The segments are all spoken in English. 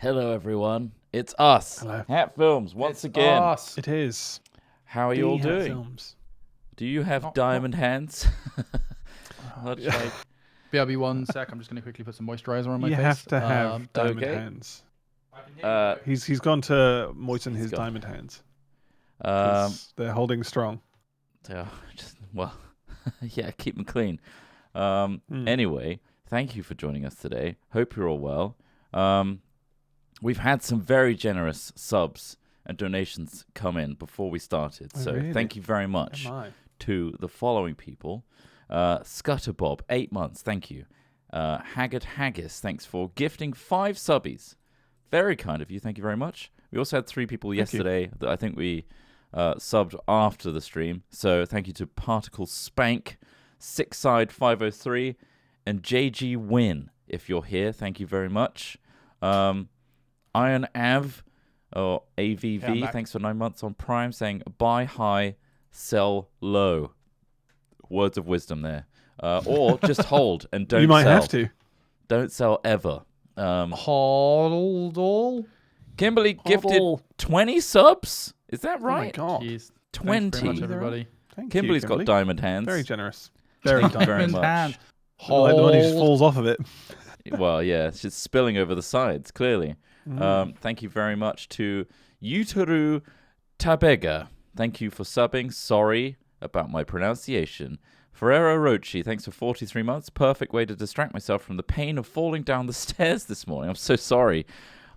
Hello, everyone. It's us, Hello. Hat Films, once again. Us. It is. How are you all The Hat doing? Films. Do you have diamond hands? Much like BRB 1 sec. I'm just going to quickly put some moisturizer on my You face. have to have diamond okay. hands. uh, He's gone to moisten his gone. diamond hands. 'Cause they're holding strong. well, yeah, keep them clean. Hmm. Anyway, thank you for joining us today. Hope you're all well. We've had some very generous subs and donations come in before we started. Oh, So really? thank you very much Am I? to the following people. Scutterbob, 8 months, thank you. Haggard Haggis, thanks for gifting 5 subbies. Very kind of you, thank you very much. We also had 3 people yesterday that I think we subbed after the stream. So thank you to Particle Spank, Six Side 503, and JG Win. If you're here, thank you very much. Iron Av, or AVV, Yeah, thanks for 9 months on Prime, saying buy high, sell low. Words of wisdom there. Or just hold and don't sell. You might have to. Don't sell ever. Hold all. Kimberly gifted Huddle. 20 subs? Is that Oh my right? god. Jeez. 20. Thanks very much, everybody. Thank Kimberly's you, got Kimberly. diamond hands. Very generous. Very Thank you diamond. very Diamond much. hand. Like the money just Hold. falls off of it. Well, yeah, it's just spilling over the sides, clearly. Thank you very much to Yutaru Tabega. Thank you for subbing. Sorry about my pronunciation. Ferrero Rochi, thanks for 43 months. Perfect way to distract myself from the pain of falling down the stairs this morning. I'm so sorry.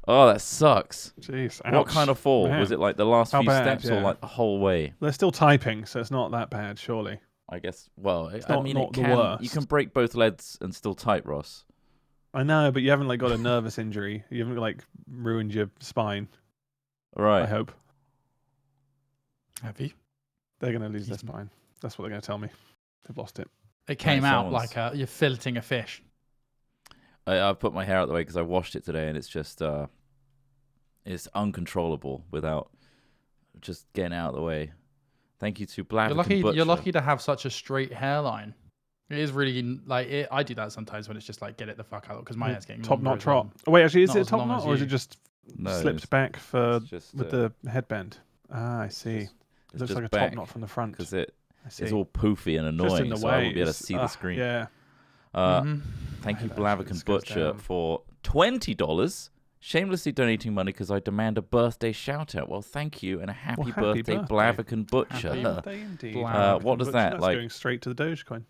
Oh, that sucks. Jeez. What Ouch. kind of fall? Man. Was it like the last How few bad? steps or Yeah. like the whole way? They're still typing, so it's not that bad, surely. I guess, well, I not- mean, not it the can, worst. you can break both legs and still type, Ross. I know, but you haven't like got a nervous injury. You haven't like ruined your spine. Right. I hope. Have you? They're going to lose their spine. That's what they're going to tell me. They've lost it. It came out someone's- like you're filleting a fish. I've put my hair out the way because I washed it today, and it's just it's uncontrollable without just getting out of the way. Thank you to Black. You're lucky to have such a straight hairline. It is really like it. I do that sometimes when it's just like get it the fuck out because my hair's getting Top longer knot as trot. well. Oh, wait, actually, is Not it a as top long knot as or is you. it just No, slipped back for it's just, with the headband? Ah, I see. It's It looks just like a back top knot from the front. because I see. it's all poofy and Just in annoying, the so way. I won't be able to it's- see the screen. Yeah. Thank you, That Blaviken actually goes Butcher, down. for $20. Shamelessly donating money because I demand a birthday shout out. Well, thank you and a happy birthday, Blaviken Butcher. Happy Birthday indeed. Blaviken what does that, That's like- going straight to the Dogecoin.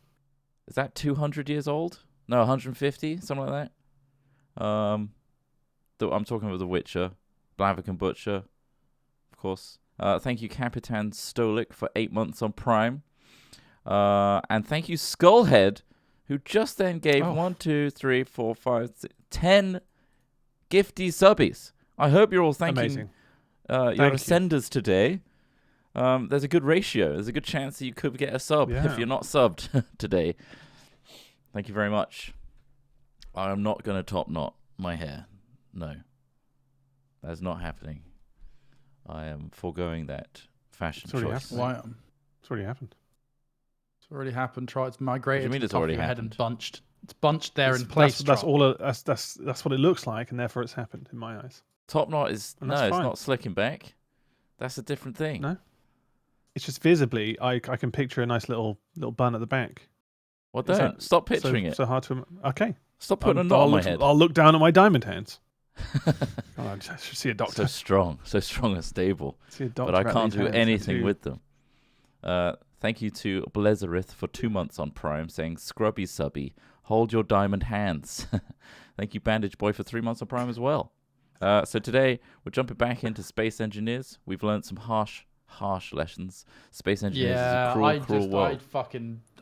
Is that 200 years old? No, 150, something like that. I'm talking about The Witcher, Blaviken Butcher, of course. Thank you, Capitan Stolik, for 8 months on Prime. And thank you, Skullhead, who just then gave 1, 2, 3, 4, 5, 6, 10 gifty subbies. I hope you're all thanking Amazing. your Thank you. ascenders today. There's a good ratio. There's a good chance that you could get a sub Yeah. if you're not subbed today. Thank you very much. I am not going to top knot my hair. No. That's not happening. I am foregoing that fashion It's already choice. happened. Why? It's already happened. It's already happened. Try. It's migrated. mean to it's the top already of your head happened? and bunched. It's bunched there in That's- place. That's Trot. all. That's what it looks like, and therefore it's happened in my eyes. Top knot is... And No, that's it's fine. not slicking back. That's a different thing. No? It's just visibly, I can picture a nice little bun at the back. Well, Is don't. that Stop picturing it. So hard to. Okay. Stop putting a knot I'll on my look, head. I'll look down at my diamond hands. Oh, I should see a So doctor. strong and stable. See a doctor But I about can't these do hands, anything too. with them. Thank you to Blezerith for 2 months on Prime, saying scrubby subby, hold your diamond hands. Thank you, Bandage Boy, for 3 months on Prime as well. So today we're jumping back into Space Engineers. We've learned some harsh lessons. Space Engineers is a cruel world.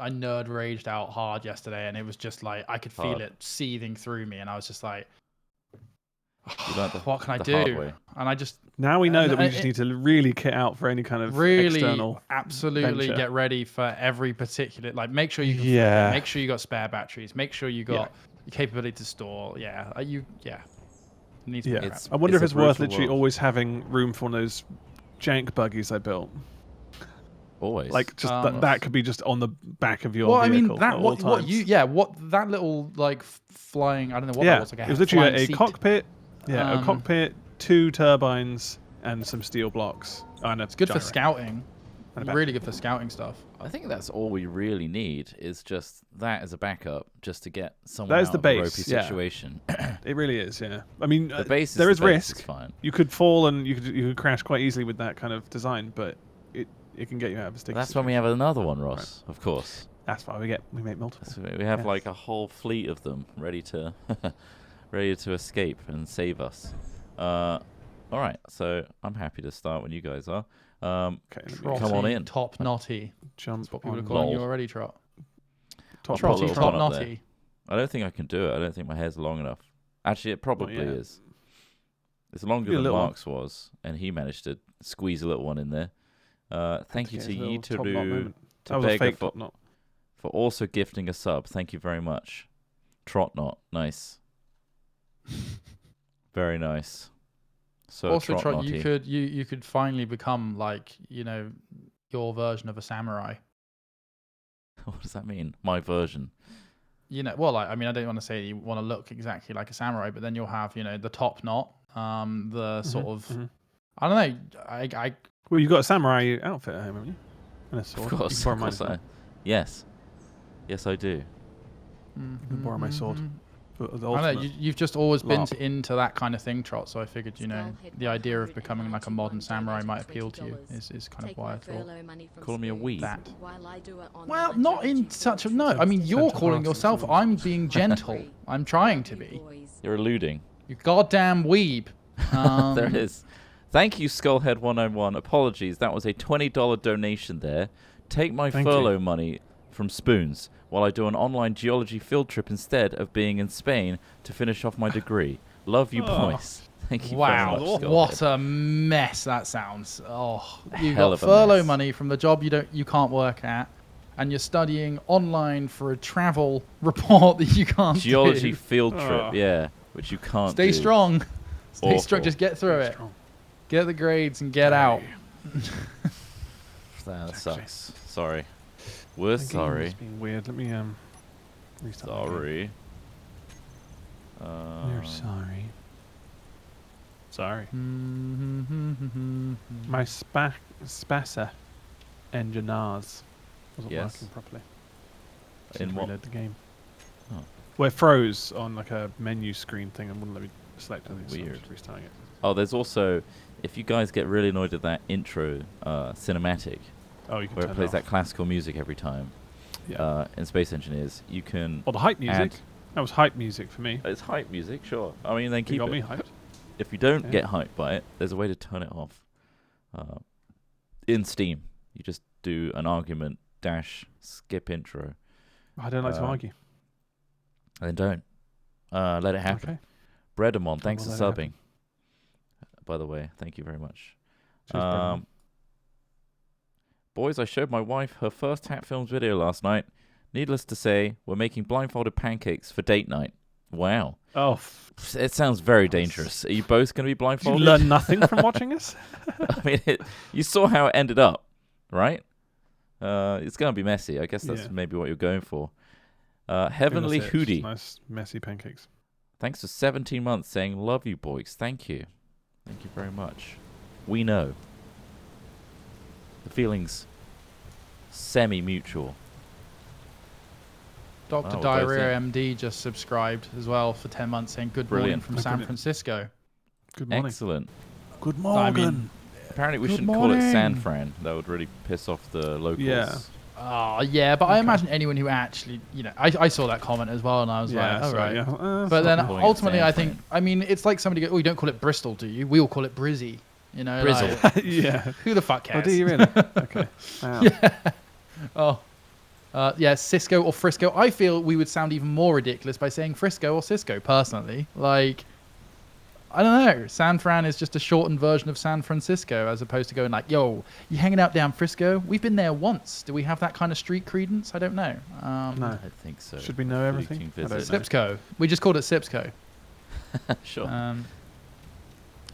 I nerd raged out hard yesterday, and it was just like I could feel Hard. it seething through me, and I was just like, You learned the- what can I the hard do? way. And I just Now we know And that we it- just need to really kit out for any kind of really external. absolutely venture. get ready for every particular, like, make sure you can Yeah. make sure you got spare batteries, make sure you got the capability to store. It needs to be Yeah. prepped. I wonder if a it's worth brutal literally world. always having room for one of those jank buggies I built. Always. Like just that could be just on the back of your Well, I vehicle mean that at what all you times. what that little like flying, I don't know what that Yeah, was, like it was literally flying a seat. cockpit, Yeah, a cockpit, 2 turbines, and some steel blocks. And It's good for scouting. Really good for scouting stuff. I think that's all we really need is just that as a backup, just to get someone That is out the of a ropey base, yeah. situation. It really is, yeah. I mean, The base is there is the base, risk. it's fine. You could fall and you could crash quite easily with that kind of design, but it can get you out of a sticky That's situation. when we have another one, Ross. Of course. That's why we make multiple. So we have Yes. like a whole fleet of them ready to ready to escape and save us. All right, so I'm happy to start when you guys are. Okay, Come on in. Top knotty. jump That's what people are on calling you lol. already, Trot. top I'll put a Trotty, little top one up there. knotty. I don't think I can do it. I don't think my hair's long enough. Actually, it probably yet. is. It's longer Maybe a than little one. Mark's was, and he managed to squeeze a little one in there. Thank you get to his little top knot Yitaru moment. That was a Tobega fake for, top knot. for also gifting a sub. Thank you very much. Trot knot, nice. Very nice. So Also, Trot, Trotnotty. you could finally become like, your version of a samurai. What does that mean? My version. Well, I don't want to say you want to look exactly like a samurai, but then you'll have, the top knot, the sort of, I don't know, I Well, you've got a samurai outfit at home, haven't you? And a sword. Of course, You can borrow mine. Yes. Yes, I do. You can borrow my sword. For the I don't know, ultimate. you've just always been LARP. into that kind of thing, Trot, so I figured, the idea of becoming like a modern samurai might appeal to you, is kind of why I thought Calling me a weeb. that. Well, not in such a... No, I mean, you're Central calling Park yourself... Central. I'm being gentle. I'm trying to be. You're alluding. You goddamn weeb. There it is. Thank you, Skullhead101. Apologies, that was a $20 donation there. Take my Thank you. furlough money from Spoons while I do an online geology field trip instead of being in Spain to finish off my degree. Love you, Oh. boys. Thank you Wow, very much, what Skullhead. a mess that sounds. Oh, you Hell got of a furlough mess. money from the job you can't work at, and you're studying online for a travel report that you can't Geology do. field trip, Oh. yeah, which you can't Stay do. strong. Stay strong. Awful. Just get through it. Strong. Get the grades and get out. That Exactly. sucks. Sorry. We're The game sorry. is being weird. Let me restart. the game. Sorry. We're sorry. Sorry. Mm-hmm. My Spasser engineers wasn't Yes. working properly. In Just what? reload the game. Oh. Well, it froze on like a menu screen thing and wouldn't let me select anything. So I'm Weird. just restarting it. Oh, there's also, if you guys get really annoyed at that intro cinematic, Oh, you can where turn it plays off. that classical music every time Yeah. in Space Engineers, you can... Or the hype music. add- That was hype music for me. It's hype music, sure. I mean, then You keep got it. me hyped. If you don't Yeah. get hyped by it, there's a way to turn it off. In Steam, you just do an argument dash skip intro, I don't like to Um, argue. and then don't let it happen. Okay. Bredamon, thanks for will let it subbing. By the way, thank you very much. Cheers, Brendan. Boys, I showed my wife her first Hat Films video last night. Needless to say, we're making blindfolded pancakes for date night. Wow. Oh, It sounds very dangerous. Are you both going to be did you blindfolded? learn nothing from watching us? I mean, you saw how it ended up, right? It's going to be messy. I guess that's Yeah. maybe what you're going for. I think Heavenly that's it. It's just Hootie, Nice, messy pancakes. thanks for 17 months saying, love you, boys. Thank you. Thank you very much. We know. The feeling's semi-mutual. Dr. Oh, both Diarrhea in. MD just subscribed as well for 10 months saying good Brilliant. morning from Oh, San brilliant. Francisco. Good morning. Excellent. Good I morning. mean, Apparently we Good shouldn't call it San morning. Fran. That would really piss off the locals. Yeah. Oh, yeah, but I Okay. imagine anyone who actually, I saw that comment as well and I was yeah, like, all so, right. yeah. But then calling it ultimately, San I think, it's like somebody go, oh, you don't call it Bristol, do you? We all call it Brizzy. Brizzle. like, yeah. who the fuck Oh, cares? do you really? Okay. Wow. Oh, yeah, Cisco or Frisco. I feel we would sound even more ridiculous by saying Frisco or Cisco, personally. Like, I don't know. San Fran is just a shortened version of San Francisco, as opposed to going like, yo, you hanging out down Frisco? We've been there once. Do we have that kind of street credence? I don't know. No. I think so. Should we know everything? Fleeting I don't visit. know. Sipsco. We just called it Sipsco. Sure.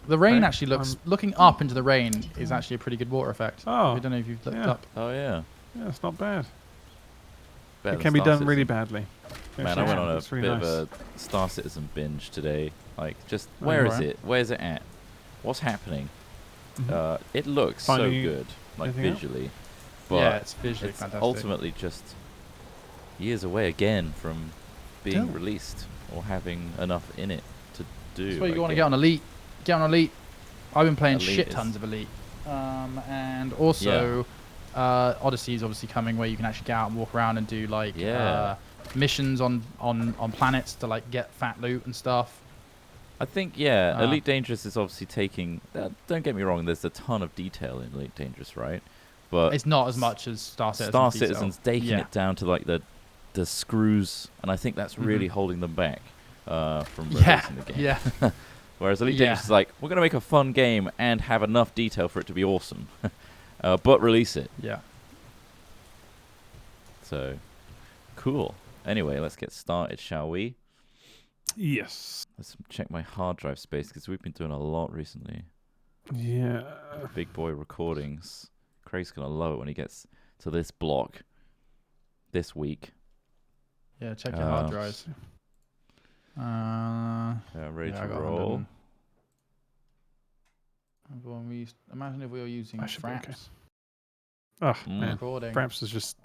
The rain Okay, actually looking up into the rain is actually a pretty good water effect. Oh, I don't know if you've looked yeah. up. Oh, yeah. Yeah, it's not bad. better It than can be Star done really Citizen. badly. Man, I went on a It's really bit nice. of a Star Citizen binge today. Like, just Oh, where is alright. it? Where's it at? What's happening? Mhm. It looks Finding so good, like anything out? visually, but Yeah, it's visually it's fantastic. ultimately just years away again from being Still. released or having enough in it to do. That's why you I want to guess. get on Elite. Get on Elite. I've been playing Elite shit is- tons of Elite. And also, Odyssey is obviously coming where you can actually get out and walk around and do like Yeah. missions on planets to like get fat loot and stuff. I think, yeah, Ah. Elite Dangerous is obviously taking. Don't get me wrong. There's a ton of detail in Elite Dangerous, right? But It's not as much as Star Citizen. Star detail. Citizen's taking Yeah. it down to like the screws, and I think that's really Mhm. holding them back from Yeah, releasing the game. yeah. Whereas Elite Yeah. Dangerous is like, we're gonna make a fun game and have enough detail for it to be awesome, but release it. Yeah. So cool. Anyway, let's get started, shall we? Yes. Let's check my hard drive space because we've been doing a lot recently. Yeah. Big boy recordings. Craig's gonna love it when he gets to this block this week. Yeah, check your hard Um, drives. Ready Yeah, I to got roll. 100. Imagine if we were using I should be okay. Fraps Oh, Mm. man. recording. Fraps is just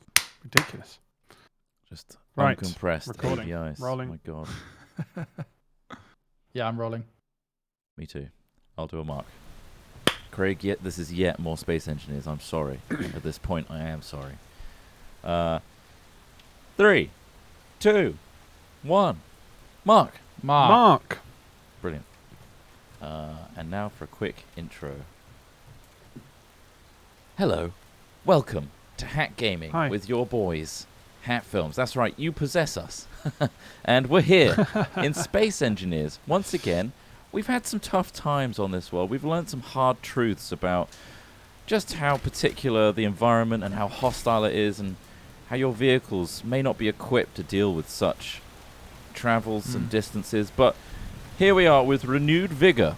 ridiculous. Just Right, uncompressed recording, APIs. rolling. Oh my god. Yeah, I'm rolling. Me too. I'll do a mark. Craig, this is yet more Space Engineers. I'm sorry. At this point, I am sorry. 3, 2, 1. Mark. Mark. Brilliant. And now for a quick intro. Hello. Welcome to Hat Gaming Hi. with your boys, Hat Films. That's right, you possess us. And we're here in Space Engineers. Once again, we've had some tough times on this world. We've learned some hard truths about just how particular the environment and how hostile it is, and how your vehicles may not be equipped to deal with such travels and distances. But here we are with renewed vigor,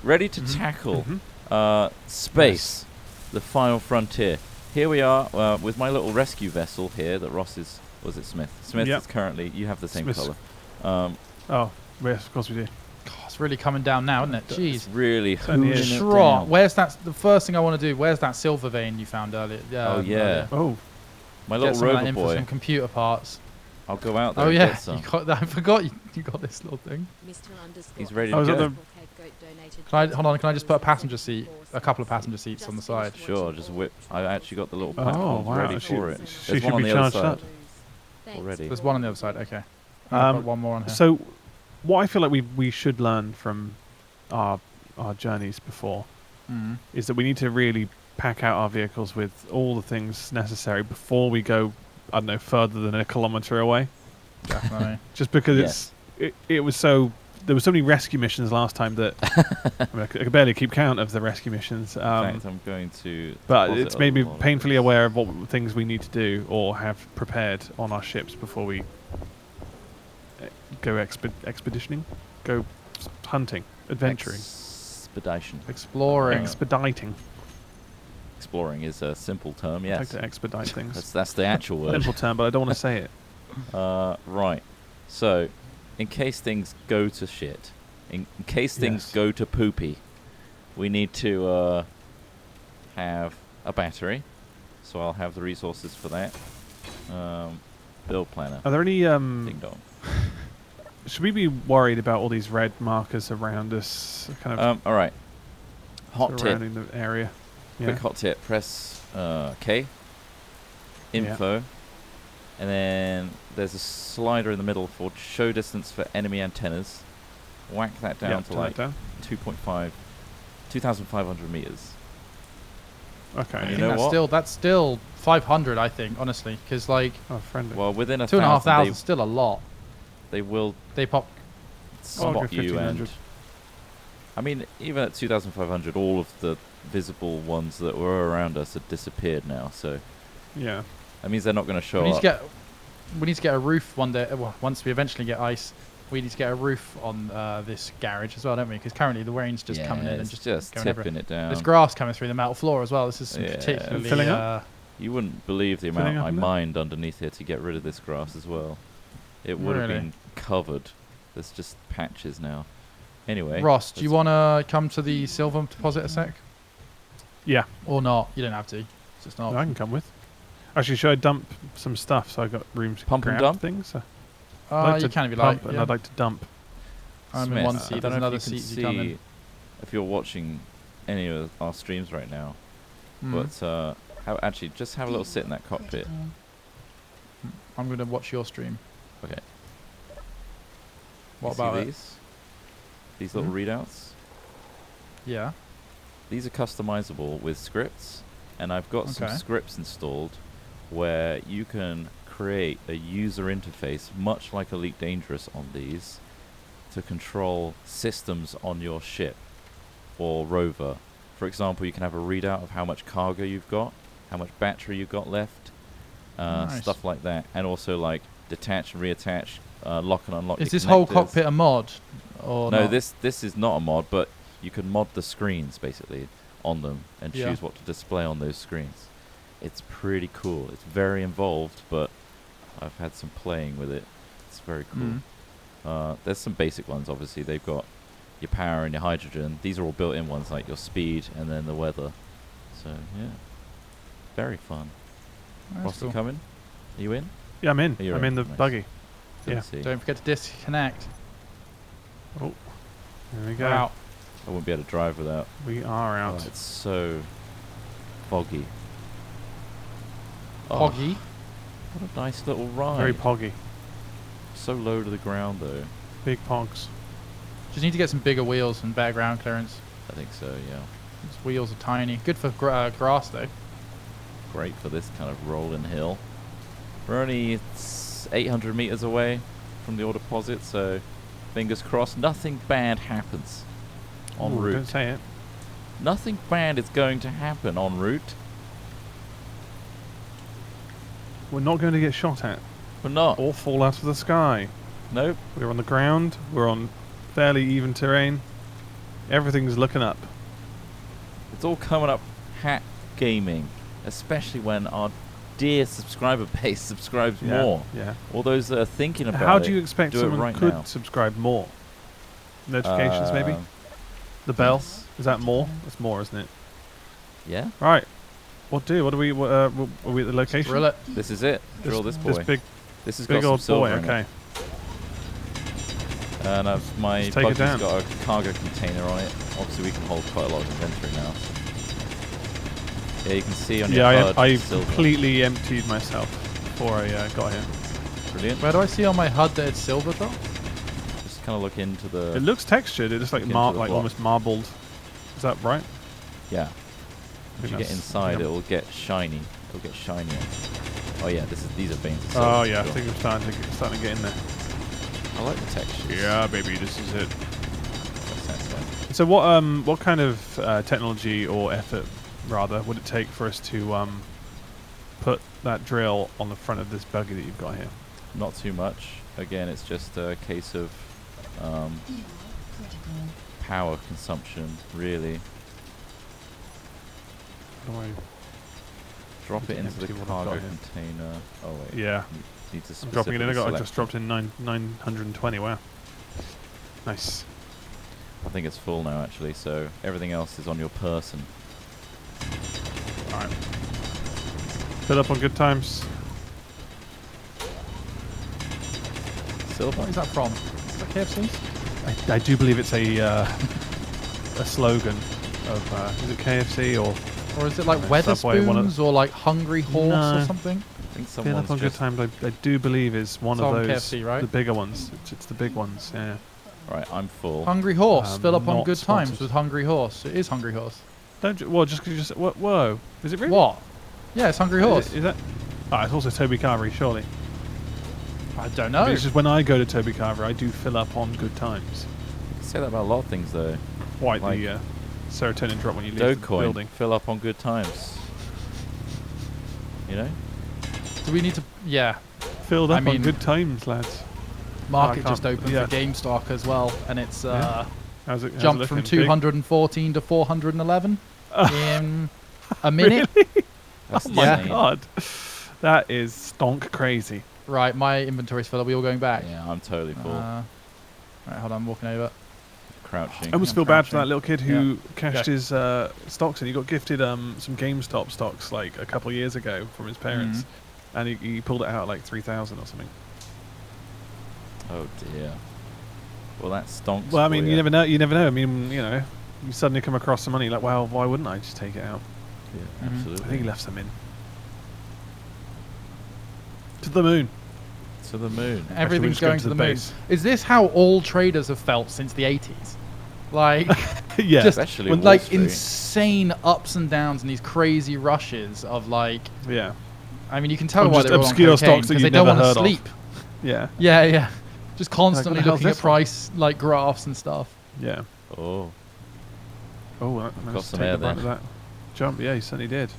ready to tackle space, the final frontier. Here we are with my little rescue vessel here that Ross is. Was it Smith? Smith Yep. is currently. You have the same Smith's- color. Oh, yes, of course we do. God, it's really coming down now, isn't it? Jeez. It's really only hooning it Trot. down. Where's that? The first thing I want to do. Where's that silver vein you found earlier? Oh, yeah. earlier. Oh, My Get little some of that rover in for boy. some computer parts. I'll go out there Oh and yeah, get some. you got that. I forgot you got this little thing. He's ready Oh, to is that go. Can I just put a passenger seat, a couple of passenger seats on the side? Sure, just whip. I actually got the little Oh, platforms wow. ready She- for it. she There's should one on be the other charged side up. already. There's one on the other side. Okay. I've got one more on here. So, what I feel like we should learn from our journeys before Mhm. is that we need to really pack out our vehicles with all the things necessary before we go, I don't know, further than a kilometre away. Definitely. Just because Yes. it was so. There were so many rescue missions last time that I could barely keep count of the rescue missions. In fact, I'm going to. But deposit it's a made me lot of painfully this. aware of what things we need to do or have prepared on our ships before we go expeditioning, go hunting, adventuring, Expedition. Exploring. expediting. Exploring is a simple term. I Yes. like to expedite things. That's the actual word. Simple term, but I don't want to say it. Right. So, in case things go to shit, in case things Yes. go to poopy, we need to have a battery. So I'll have the resources for that. Build planner. Are there any? Ding dong. Should we be worried about all these red markers around us, kind of All right. Hot tip. surrounding the area? Quick hot tip. Press K. Info. And then there's a slider in the middle for show distance for enemy antennas. Whack that down to turn like that down. 2,500 meters. Okay. And I you think know that's still 500. I think honestly, because like Oh, friendly. Well, within a 2,500 is 1,000, still a lot. they will They pop. I'll go spot you, 1,500. and I mean, even at 2,500, all of the visible ones that were around us had disappeared now. So Yeah. that means they're not going to show We need up. to get. We need to get a roof one day. Well, once we eventually get ice, we need to get a roof on this garage as well, don't we? Because currently the rain's just coming in and it's just just going tipping everywhere. it down. There's grass coming through the metal floor as well. This is Yeah. particularly Filling up? You wouldn't believe the Filling amount up I in there? mined underneath here to get rid of this grass as well. It would have Really? been covered. There's just patches now. Anyway. Ross, do you let's- want to come to the silver deposit a sec? Yeah, Or not? You don't have to. It's just not. I can come with. Actually, should I dump some stuff so I got room to Pump and grab dump? things? I'd like You to can if you pump, like. and Yeah. I'd like to dump. I'm in Smith, one I seat. don't There's know another if you can seat you come in. see if you're watching any of our streams right now. Mm. But actually, just have a little sit in that cockpit. I'm going to watch your stream. Okay. What You see about it? these? These little readouts? Yeah. These are customizable with scripts, and I've got some Okay. scripts installed where you can create a user interface much like Elite Dangerous on these to control systems on your ship or rover. For example, you can have a readout of how much cargo you've got, how much battery you've got left, Nice. stuff like that, and also like detach and reattach, lock and unlock. Is your this whole connectors. cockpit a mod? Or No, not? this is not a mod, but you can mod the screens basically on them and Yeah. choose what to display on those screens. It's pretty cool. It's very involved, but I've had some playing with it. It's very cool. There's some basic ones, obviously. They've got your power and your hydrogen. These are all built-in ones, like your speed and then the weather. So, yeah. Very fun. That's Ross, you cool. coming? Are you in? Yeah, I'm in. You're I'm in, in the nice. buggy. Good Yeah. to see. Don't forget to disconnect. Oh, there we go. We're out. I wouldn't be able to drive without. We are Oh, out. it's so foggy. Oh, Poggy. what a nice little ride. Very poggy. So low to the ground, though. Big pogs. Just need to get some bigger wheels and better ground clearance. I think so, yeah. These wheels are tiny. Good for grass though. Great for this kind of rolling hill. We're only 800 meters away from the ore deposit, so fingers crossed nothing bad happens en Ooh, route. don't say it. Nothing bad is going to happen en route. We're not going to get shot at We're not. or fall out of the sky. Nope. We're on the ground. We're on fairly even terrain. Everything's looking up. It's all coming up hat gaming, especially when our dear subscriber base subscribes Yeah, more. Yeah. All those that are thinking about How it, do you expect do it someone right could now. subscribe more? Notifications, maybe? Um, The bell? yes. Is that more? That's more, isn't it? Yeah. Right. What do? What are we? Are we at the location? Drill it. This is it. Drill this boy. This big, This has big got old some boy. silver in Okay. it. And my Let's take it buggy's down. got a cargo container on it. Obviously, we can hold quite a lot of inventory now. Yeah, you can see on Yeah, your HUD I silver. completely emptied myself before I got here. Brilliant. Where do I see on my HUD that it's silver drop? Just kind of look into the. It looks textured. It looks like Look into the like block. almost marbled. Is that right? Yeah. I As think you get that's- inside, yeah. it'll get shiny. It'll get shinier. Oh yeah, these are veins of silver. Oh yeah, I Sure. think I'm starting to get in there. I like the texture. Yeah, baby, this is it. That's satisfying. So what kind of technology or effort rather would it take for us to put that drill on the front of this buggy that you've got here? Not too much. Again, it's just a case of power consumption, really. How do I- Drop Need it to into the empty what I've cargo got here. container. Oh wait. Yeah, Need to I'm dropping it in. I specifically just select dropped in 920. Wow, nice. I think it's full now, actually. So everything else is on your person. All right, fill up on good times. Silver. What is that from? Is that KFC? I do believe it's a slogan of is it KFC or Or is it like Subway, one of Weatherspoons or like Hungry Horse No. or something? I think Fill someone's up on good just. times? I do believe is one It's of on those KFC, right? the bigger ones. It's the big ones. Yeah. Right, I'm full. Hungry Horse. Fill up on not good times sponsored. with Hungry Horse. It is Hungry Horse. Don't well just because you just whoa is it really? What? Yeah, it's Hungry Horse. Is that? Ah, it's also Toby Carvery, surely. I don't But know. It's just when I go to Toby Carver, I do fill up on good times. You say that about a lot of things, though. Quite Like the serotonin drop when you leave the Dogecoin, building. fill up on good times. You know? Do we need to? Yeah. Filled I up mean- on good times, lads. Market can't- just opened yeah. for GameStop as well, and it's Yeah. How's it jumped from looking? Big? 214 to 411 in a minute. That's Oh my insane. god. That is stonk crazy. Right, my inventory's full. Are we all going back? Yeah, I'm totally full. Right, hold on. I'm walking over. Crouching. I almost I'm feel bad for crouching. that little kid who cashed Go. his stocks in. He got gifted some GameStop stocks like a couple of years ago from his parents, and he pulled it out at like 3,000 or something. Oh dear. Well, that stonks. Well, I for mean, ya. you never know. You never know. I mean, you know, you suddenly come across some money, like, well, why wouldn't I just take it out? Yeah, Mhm. absolutely. I think he left some in. To the moon. To the moon. Everything's just go going to to the the moon. base. Is this how all traders have felt since the 80s? Like, Yeah. just Especially with Wall like Street. insane ups and downs and these crazy rushes of like. Yeah. I mean, you can tell Or why just they're all on obscure cocaine stocks that because you've they don't never want to heard of. sleep. Yeah. Yeah, yeah. Just constantly the hell's looking at this one? price like graphs and stuff. Yeah. Oh. Oh, I Got managed to some take air the brunt there. of that jump. Yeah, he certainly did.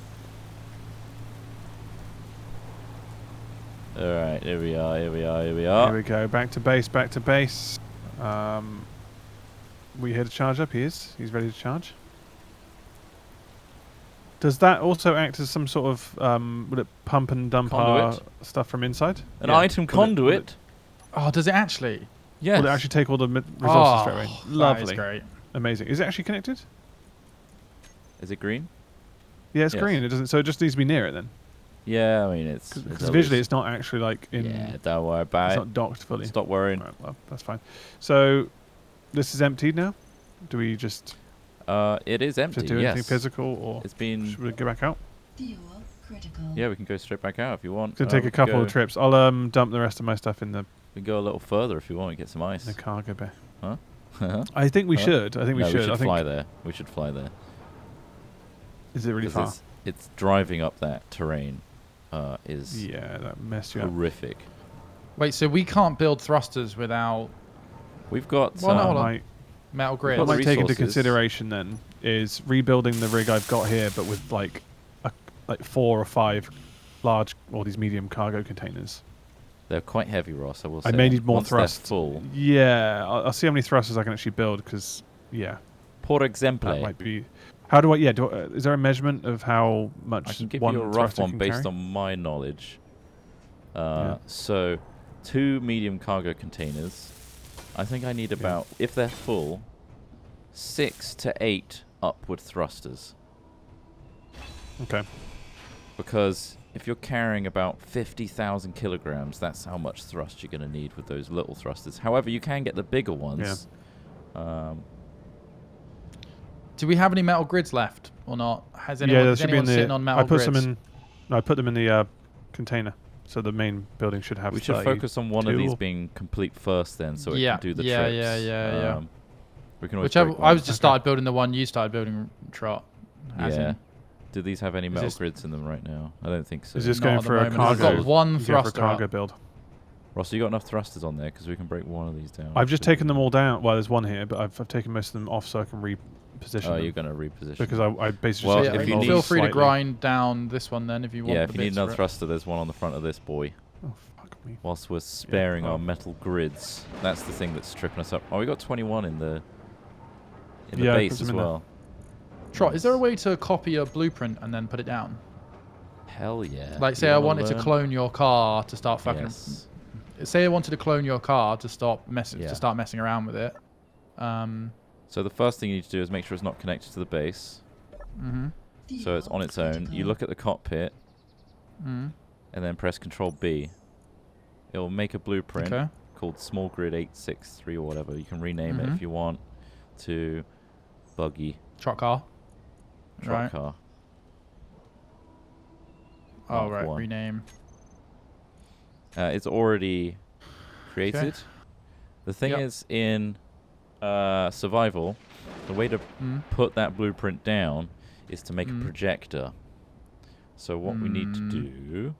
All right. Here we are. Here we are. Here we Here are. we go. Back to base. Back to base. We here to charge up. He is. He's ready to charge. Does that also act as some sort of would it pump and dump our Conduit? stuff from inside? An Yeah. item conduit. Oh, does it actually? Yes. Will it actually take all the resources Oh, straight away? that is Lovely. great. Amazing. Is it actually connected? Is it green? Yeah, it's Yes. green. It doesn't. So it just needs to be near it then. Yeah. I mean, it's Because visually, it's not actually like in. Yeah. Don't worry about It's it. not docked fully. Stop worrying. Right, well, that's fine. So this is emptied now. Do we just It is empty. do anything Yes. physical, or It's been. should we go back out? Fuel critical. Yeah, we can go straight back out if you want. It's gonna take we a can couple of go- trips. I'll dump the rest of my stuff in the We can go a little further if you want and get some ice. cargo bay. Huh? I think we Huh? should. I think we No, should. I think. fly there. We should fly there. Is it really 'Cause far? It's driving up that terrain. Is Yeah, that messed you up. horrific. Wait, so we can't build thrusters without We've got Well, no, hold on. Might, metal Well, grids? what the might take into resources. consideration then is rebuilding the rig I've got here, but with like 4 or 5 large or these medium cargo containers. They're quite heavy, Ross. I will say. I may need more Once they're thrust. full. Yeah, I'll see how many thrusters I can actually build because yeah, Por that exemple, might be. How do I? Yeah, is there a measurement of how much I can give one you a rough thruster one can based carry? on my knowledge. Yeah. So, 2 medium cargo containers. I think I need about, if they're full, 6 to 8 upward thrusters. Okay. Because if you're carrying about 50,000 kilograms, that's how much thrust you're going to need with those little thrusters. However, you can get the bigger ones. Do we have any metal grids left or not? Has anyone, Yeah, there is should be in anyone the. sitting on metal I put grids? some in. No, I put them in the container, so the main building should have. We should focus on one of 32 these or- being complete first then, so Yeah, it can do the yeah, trips. yeah. We can always Whichever. break I one. was just started building the one you started building, Trot. as Yeah. in- Do these have any metal this- grids in them right now? I don't think so. Is this Not going at the for a moment. cargo? I've got one going for a thruster cargo up. build. Ross, you got enough thrusters on there because we can break one of these down. I've just taken them all down. Well, there's one here, but I've taken most of them off so I can reposition Oh, them. you're going to reposition. Because I basically Well, just if you feel need free to slightly. grind down this one then if you want. yeah, the if you need bits another for it. thruster, there's one on the front of this boy. Oh fuck me! Whilst we're sparing well. our metal grids, that's the thing that's tripping us up. Oh, we got 21 in the Yeah, I put base some as in there. well. Trot, is there a way to copy a blueprint and then put it down? Hell yeah! Like, say You I wanna wanted to learn? clone your car to start fucking. Yes. Say I wanted to clone your car to stop Yeah. to start messing around with it. So the first thing you need to do is make sure it's not connected to the base. So it's on its own. You look at the cockpit and then press Control B. It will make a blueprint Okay. called Small Grid 863 or whatever. You can rename it Mhm. if you want to buggy Trot car. truck Right. car. Oh Mark right. 1. Rename. It's already created. The thing Yep. is, in survival, the way to put that blueprint down is to make a projector. So what we need to do...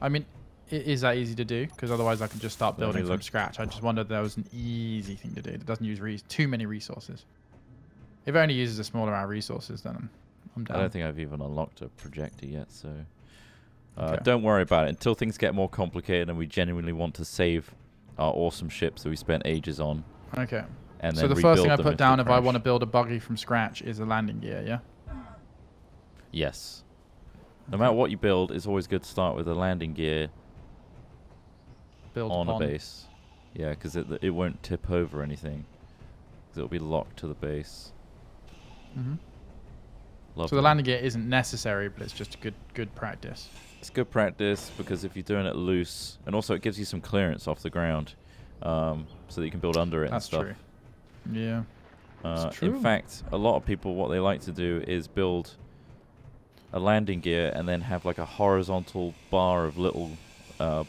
I mean, is that easy to do? Because otherwise I can just start Let me building from look. scratch. I just wondered if there was an easy thing to do that doesn't use too many resources. If it only uses a small amount of resources, then I'm down. I don't think I've even unlocked a projector yet, so... Okay. Don't worry about it until things get more complicated and we genuinely want to save our awesome ships that we spent ages on. Okay. And So then the first thing I rebuild them put if down they if I crash. want to build a buggy from scratch is a landing gear, yeah? Yes. No matter what you build, it's always good to start with a landing gear Build on a upon. base. Yeah, because it won't tip over anything. 'Cause it'll be locked to the base. Mm-hmm. Lovely. So the landing gear isn't necessary, but it's just a good practice. It's good practice because if you're doing it loose, and also it gives you some clearance off the ground, so that you can build under it That's and stuff. true. Yeah. That's true. In fact, a lot of people, what they like to do is build a landing gear and then have like a horizontal bar of little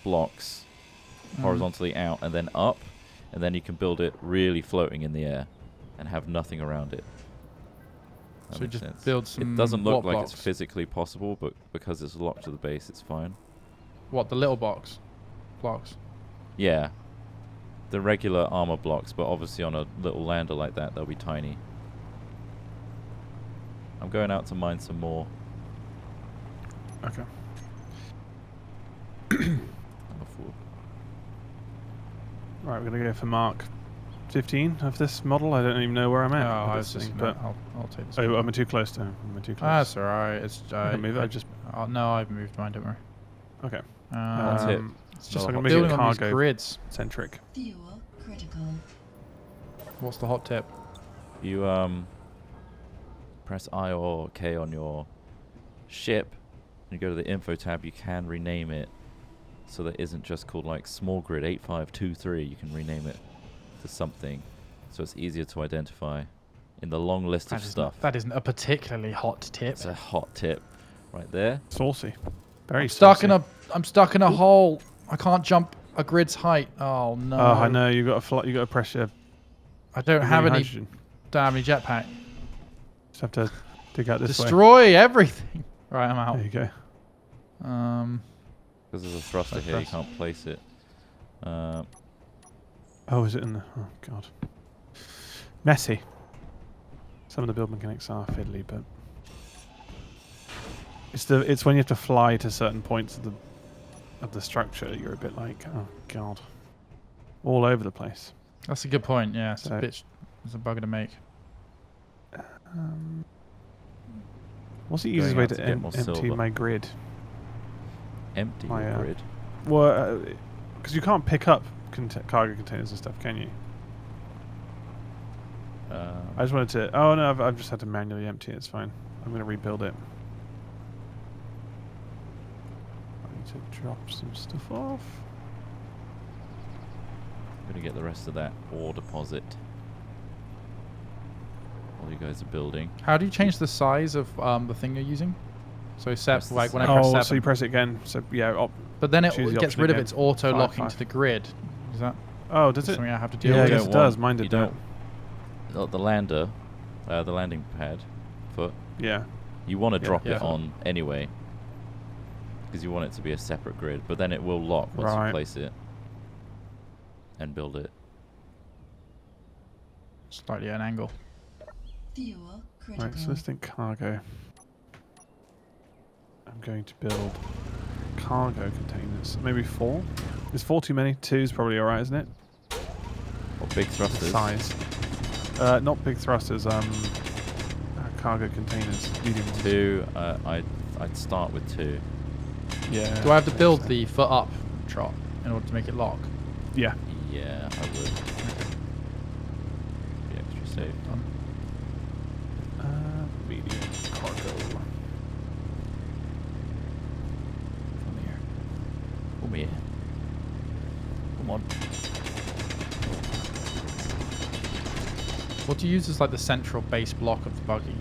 blocks horizontally out and then up, and then you can build it really floating in the air and have nothing around it. That So makes just sense. build some. It doesn't look what like blocks? it's physically possible, but because it's locked to the base, it's fine. What, the little blocks? Yeah. The regular armor blocks, but obviously on a little lander like that, they'll be tiny. I'm going out to mine some more. Okay. Number 4. Right, we're gonna go for Mark 15 of this model. I don't even know where I'm Oh, at. I with was this just. thing, No, but I'll take this. oh, am I too close to him? Am I too close? That's alright. It's. I can move it. I just. No, I've moved mine. Don't worry. Okay. it. It's just Another like hot building tip. on these Cargo grids. centric. Fuel critical. What's the hot tip? You press I or K on your ship, and you go to the info tab. You can rename it so that it isn't just called like small grid 8523. You can rename it to something, so it's easier to identify in the long list of stuff. That isn't a particularly hot tip. It's a hot tip right there. Saucy. Very I'm saucy. stuck in a hole. I can't jump a grid's height. Oh no. Oh, I know. You got to press your. I don't have any. hydrogen. Don't have any jetpack. Just have to dig out this way. Destroy everything. Right, I'm out. There you go. Because there's a thruster here, you can't place it. Oh, is it in the? Oh god. Messy. Some of the build mechanics are fiddly, but it's when you have to fly to certain points of the structure, you're a bit like, oh god, all over the place. That's a good point. Yeah, it's So- it's a bugger to make. What's the Going easiest way out to to get more empty silver. my grid? Empty My, your grid. Well, because you can't pick up cargo containers and stuff, can you? I just wanted to. Oh no, I've just had to manually empty it. It's fine. I'm going to rebuild it. I need to drop some stuff off. I'm gonna get the rest of that ore deposit. While you guys are building. How do you change the size of the thing you're using? So Press the like when I same. press Oh, 7. so you press it again. So yeah. But then it choose the gets option rid of again. its auto locking 5. to the grid. Is that Oh, does it? something I have to deal Yeah, I with? guess don't it does. want- Mine you did that. don't- The lander, the landing pad foot, Yeah. you want to Yeah, drop yeah. it on anyway. Because you want it to be a separate grid. But then it will lock once you Right. place it. And build it. Slightly at an angle. Fuel critical. Right. So let's think cargo. I'm going to build cargo containers. Maybe 4. Is 4 too many? 2 is probably alright, isn't it? Or big thrusters. Size. Not big thrusters. Cargo containers. Medium ones. 2, I'd start with 2. Yeah. Do I have to makes build sense. the foot up trot in order to make it lock? Yeah. Yeah, I would. Be extra safe. Medium cargo. Come here. Come here. Come on. What do you use as like the central base block of the buggy?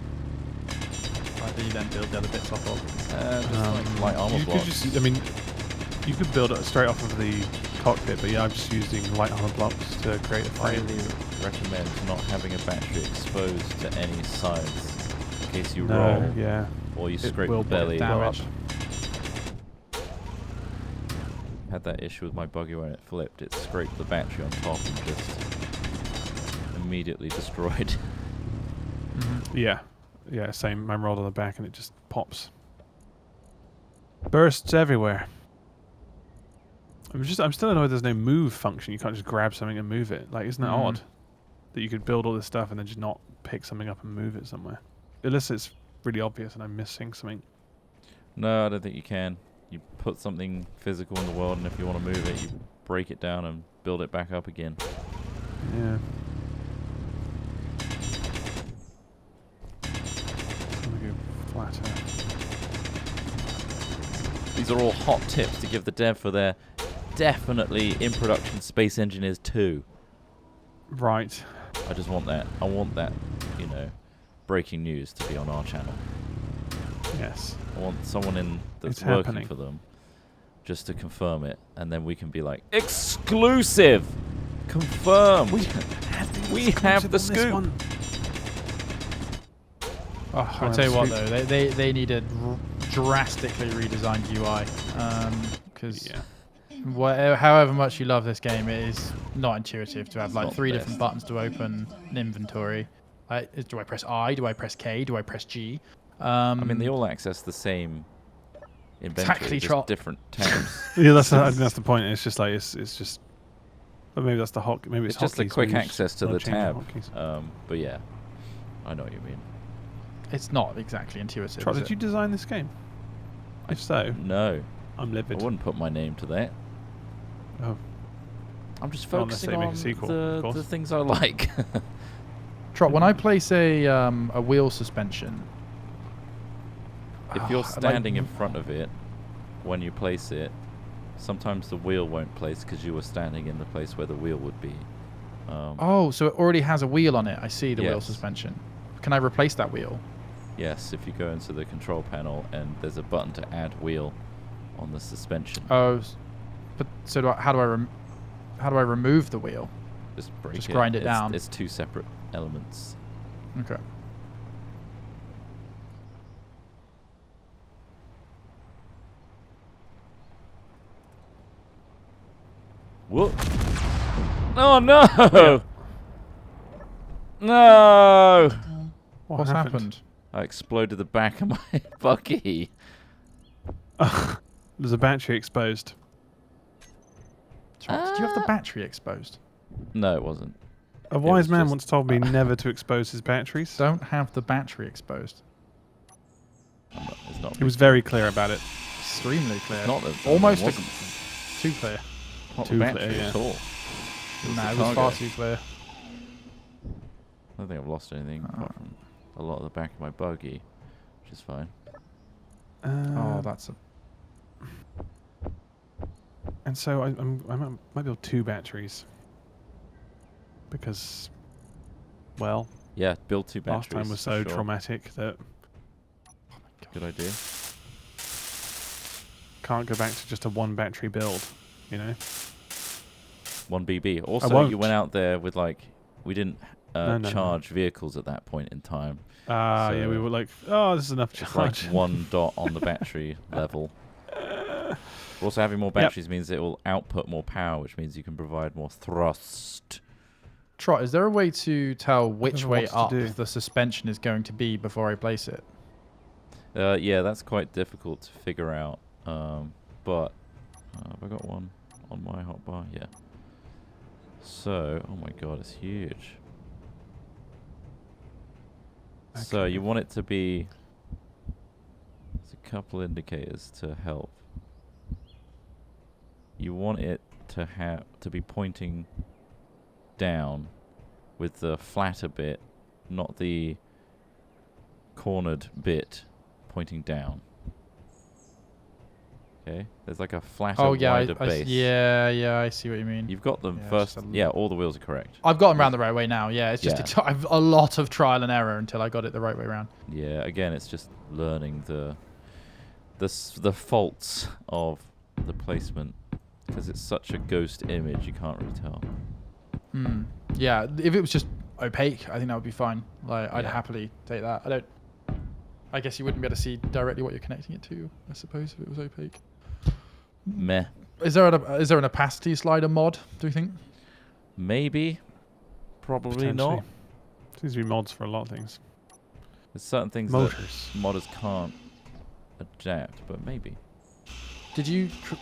Like that you then build the other bits off of? Just like light armor you blocks. could just, I mean, you could build it straight off of the cockpit, but yeah, I'm just using light armor blocks to create a frame. highly recommend not having a battery exposed to any sides in case you No, roll yeah. or you It scrape will the block belly. damage. Had that issue with my buggy when it flipped. It scraped the battery on top and just immediately destroyed. Yeah. Yeah, same. I'm rolled on the back and it just pops. Bursts everywhere. I'm still annoyed there's no move function. You can't just grab something and move it. Like, isn't that odd? That you could build all this stuff and then just not pick something up and move it somewhere. Unless it's really obvious and I'm missing something. No, I don't think you can. You put something physical in the world, and if you want to move it, you break it down and build it back up again. Yeah. I'm gonna go flatter. These are all hot tips to give the dev for their definitely in production Space Engineers 2. Right. I just want that. I want that, you know, breaking news to be on our channel. Yes. I want someone in that's It's working happening. for them just to confirm it, and then we can be like, exclusive! Confirmed! We have the scoop! Oh, I'll tell you what though, they need a drastically redesigned UI, because however much you love this game, it is not intuitive to have It's like not 3 the different best. buttons to open an inventory. Do I press I? Do I press K? Do I press G? I mean, they all access the same inventory, Exactly, just Trot. different tabs. Yeah, I think that's the point. It's just like it's just. But maybe that's the hot. Maybe It's just the hotkeys, quick maybe we just access to wanna the change tab. hotkeys. But yeah, I know what you mean. It's not exactly intuitive. Trot, is did it? you design this game? If so, No, I'm I livid. wouldn't put my name to that. Oh, I'm just Not unless focusing they make a on sequel, of the course. things I like. Trot, when I place a wheel suspension, If you're like- standing in front of it when you place it, sometimes the wheel won't place because you were standing in the place where the wheel would be. Oh, so it already has a wheel on it. I see the wheel Yes. suspension. Can I replace that wheel? Yes, if you go into the control panel and there's a button to add wheel on the suspension, Oh, but so how do I remove the wheel? just break just it. grind it It's- down. It's two separate elements. Okay. Whoop! Oh no! No! Critical. What's happened? I exploded the back of my buggy. There's a battery exposed. Trot, did you have the battery exposed? No, it wasn't. A wise was man just- once told me never to expose his batteries. Don't have the battery exposed. It's not. He was very clear about it. Extremely clear. Not the, Almost it a- wasn't too clear. not too the clear, battery yeah. at all. No, the it was far cargo. too clear. I don't think I've lost anything apart from a lot of the back of my buggy, which is fine. Oh, that's a... And so I might build 2 batteries because, well, Yeah, build 2 batteries. last time was for so sure. traumatic that Good idea. can't go back to just a 1 battery build. You know, 1 BB. Also, you won't. went out there with like we didn't No. charge vehicles at that point in time. yeah, we So- were like, oh, this is enough It's like charge. 1 dot on the battery level. Also, having more batteries means it will output more power, which means you can provide more thrust. Trot, is there a way to tell which know way what to up do. the suspension is going to be before I place it? Yeah, that's quite difficult to figure out. But have I got one on my hotbar? Yeah. So, oh my god, it's huge. So Okay. you want it to be. There's a couple indicators to help. You want it to be pointing down with the flatter bit, not the cornered bit pointing down. Okay, there's like a flatter, wider base. yeah, I see what you mean. You've got them Yeah, first. just a Yeah, all the wheels are correct. I've got them around the right way now. Yeah, it's just Yeah. it took a lot of trial and error until I got it the right way around. Yeah, again, it's just learning the faults of the placement because it's such a ghost image, you can't really tell. Yeah, if it was just opaque, I think that would be fine. Like, I'd Yeah. happily take that. I guess you wouldn't be able to see directly what you're connecting it to, I suppose, if it was opaque. Meh. Is there an opacity slider mod, do you think? Maybe. Probably Potentially. not. Seems to be mods for a lot of things. There's certain things Motors. that modders can't adapt, but maybe.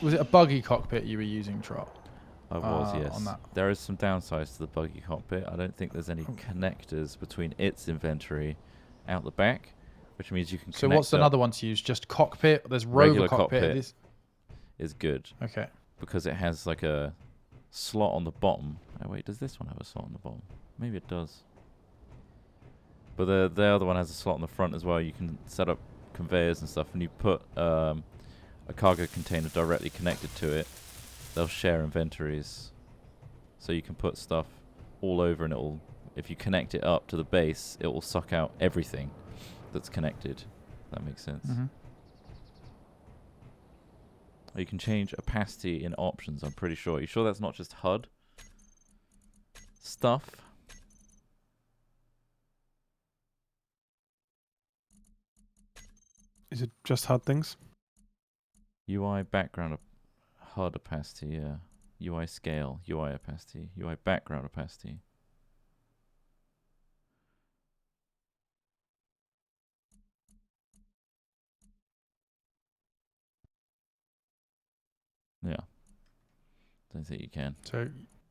Was it a buggy cockpit you were using, Trot? I was, yes. on that. There is some downsides to the buggy cockpit. I don't think there's any connectors between its inventory out the back which means you can. So what's connect up. another one to use? Just cockpit. There's rover Regular cockpit. cockpit. Is good Okay. because it has like a slot on the bottom. Oh wait, does this one have a slot on the bottom? Maybe it does. But the other one has a slot on the front as well. You can set up conveyors and stuff, and you put a cargo container directly connected to it. They'll share inventories, so you can put stuff all over, and it'll, if you connect it up to the base, it will suck out everything that's connected. That makes sense. Mm-hmm. You can change opacity in options, I'm pretty sure. Are you sure that's not just HUD stuff? Is it just HUD things? UI background HUD opacity, yeah. UI scale, UI opacity, UI background opacity. Yeah. Don't think you can. So,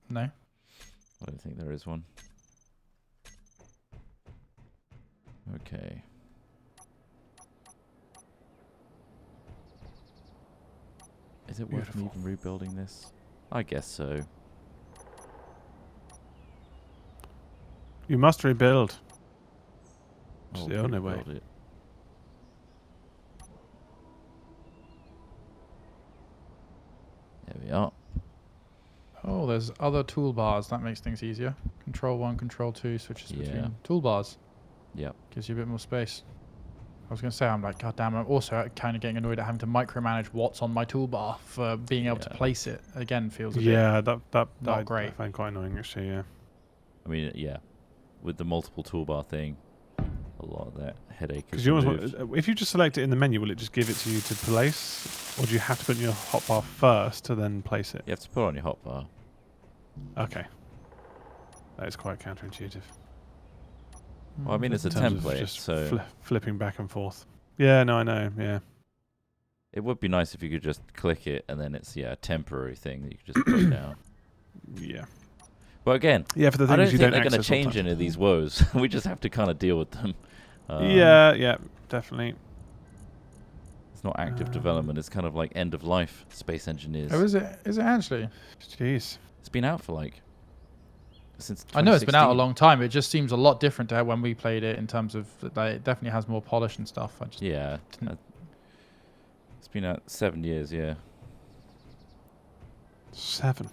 no. I don't think there is one. Okay. Is it worth me even rebuilding this? I guess so. You must rebuild. It's I'll the only way. rebuild it. There we are. Oh, there's other toolbars. That makes things easier. Control 1, Control 2 switches Yeah. between toolbars. Yep. Gives you a bit more space. I was going to say, I'm like, God damn, I'm also kind of getting annoyed at having to micromanage what's on my toolbar for being able to Yeah. place it. Again, feels a bit That not I great. find quite annoying actually. Yeah. I mean, yeah. With the multiple toolbar thing, a lot of that headache is Because you almost removed. want, if you just select it in the menu, will it just give it to you to place, or do you have to put in your hotbar first to then place it? You have to put on your hotbar. Okay. That is quite counterintuitive. Well, I mean, it's a In terms of template, just so flipping back and forth. Yeah, no, I know. Yeah. it would be nice if you could just click it and then it's, yeah, a temporary thing that you could just put down. Yeah. But again, Yeah, for the I don't things you think don't they're going to access all the change time. any of these woes. We just have to kind of deal with them. Yeah, definitely. It's not active development. It's kind of like end of life Space Engineers. Oh, is it? Is it actually? Jeez. It's been out for like since 2016. I know it's been out a long time. It just seems a lot different to when we played it in terms of like, it definitely has more polish and stuff. I just Yeah. didn't- It's been out 7 years, yeah. 7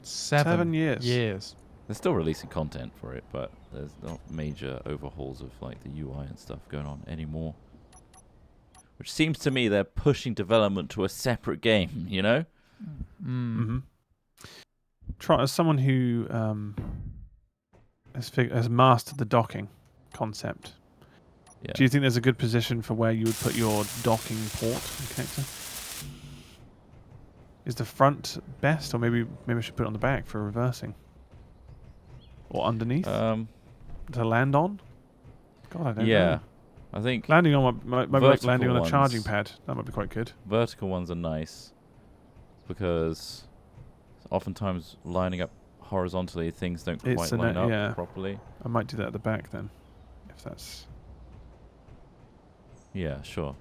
7 years. They're still releasing content for it, but there's not major overhauls of like the UI and stuff going on anymore. Which seems to me they're pushing development to a separate game, you know? Mm-hmm. Try as someone who has mastered the docking concept. Yeah. Do you think there's a good position for where you would put your docking port and connector? Is the front best, or maybe I should put it on the back for reversing, or underneath to land on? God, I don't know. I think Landing on maybe like landing on a vertical charging ones- pad. That might be quite good. vertical ones are nice because oftentimes lining up horizontally things don't It's quite a line up yeah. properly. I might do that at the back then, if that's. Yeah, sure.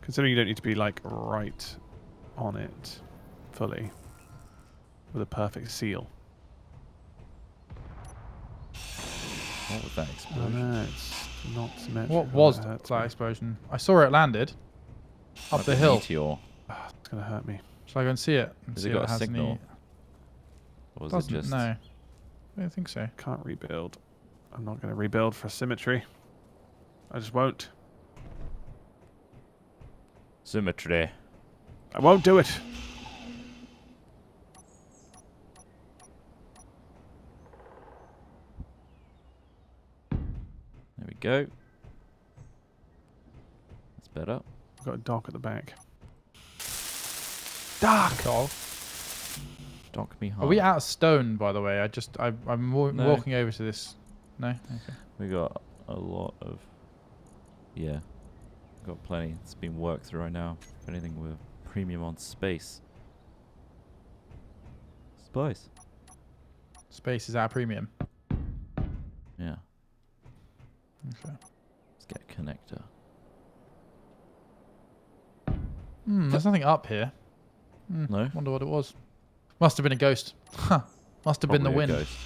Considering you don't need to be like right on it fully with a perfect seal. What was that Oh explosion? no, it's not symmetrical. What was That hurts that me. explosion? I saw it landed up Might the be a hill. Meteor. Ah, it's gonna hurt me. Shall I go and see it? And Has see it if got a has signal? Any... Or was Doesn't, it just no. I don't think so. Can't rebuild. I'm not gonna rebuild for symmetry. I just won't. symmetry? I won't do it. There we go. That's better. I've got a dock at the back. Dock! Cool. Dock me hard. Are we out of stone, by the way? I'm No. walking over to this. No? Okay. We got a lot of... Yeah. Got plenty. It's being worked through right now. If anything, we're premium on space. Spice. Space is our premium. Yeah. Okay. Let's get a connector. There's nothing up here. No? Wonder what it was. Must have been a ghost. Huh. Must have been the Probably a wind. ghost.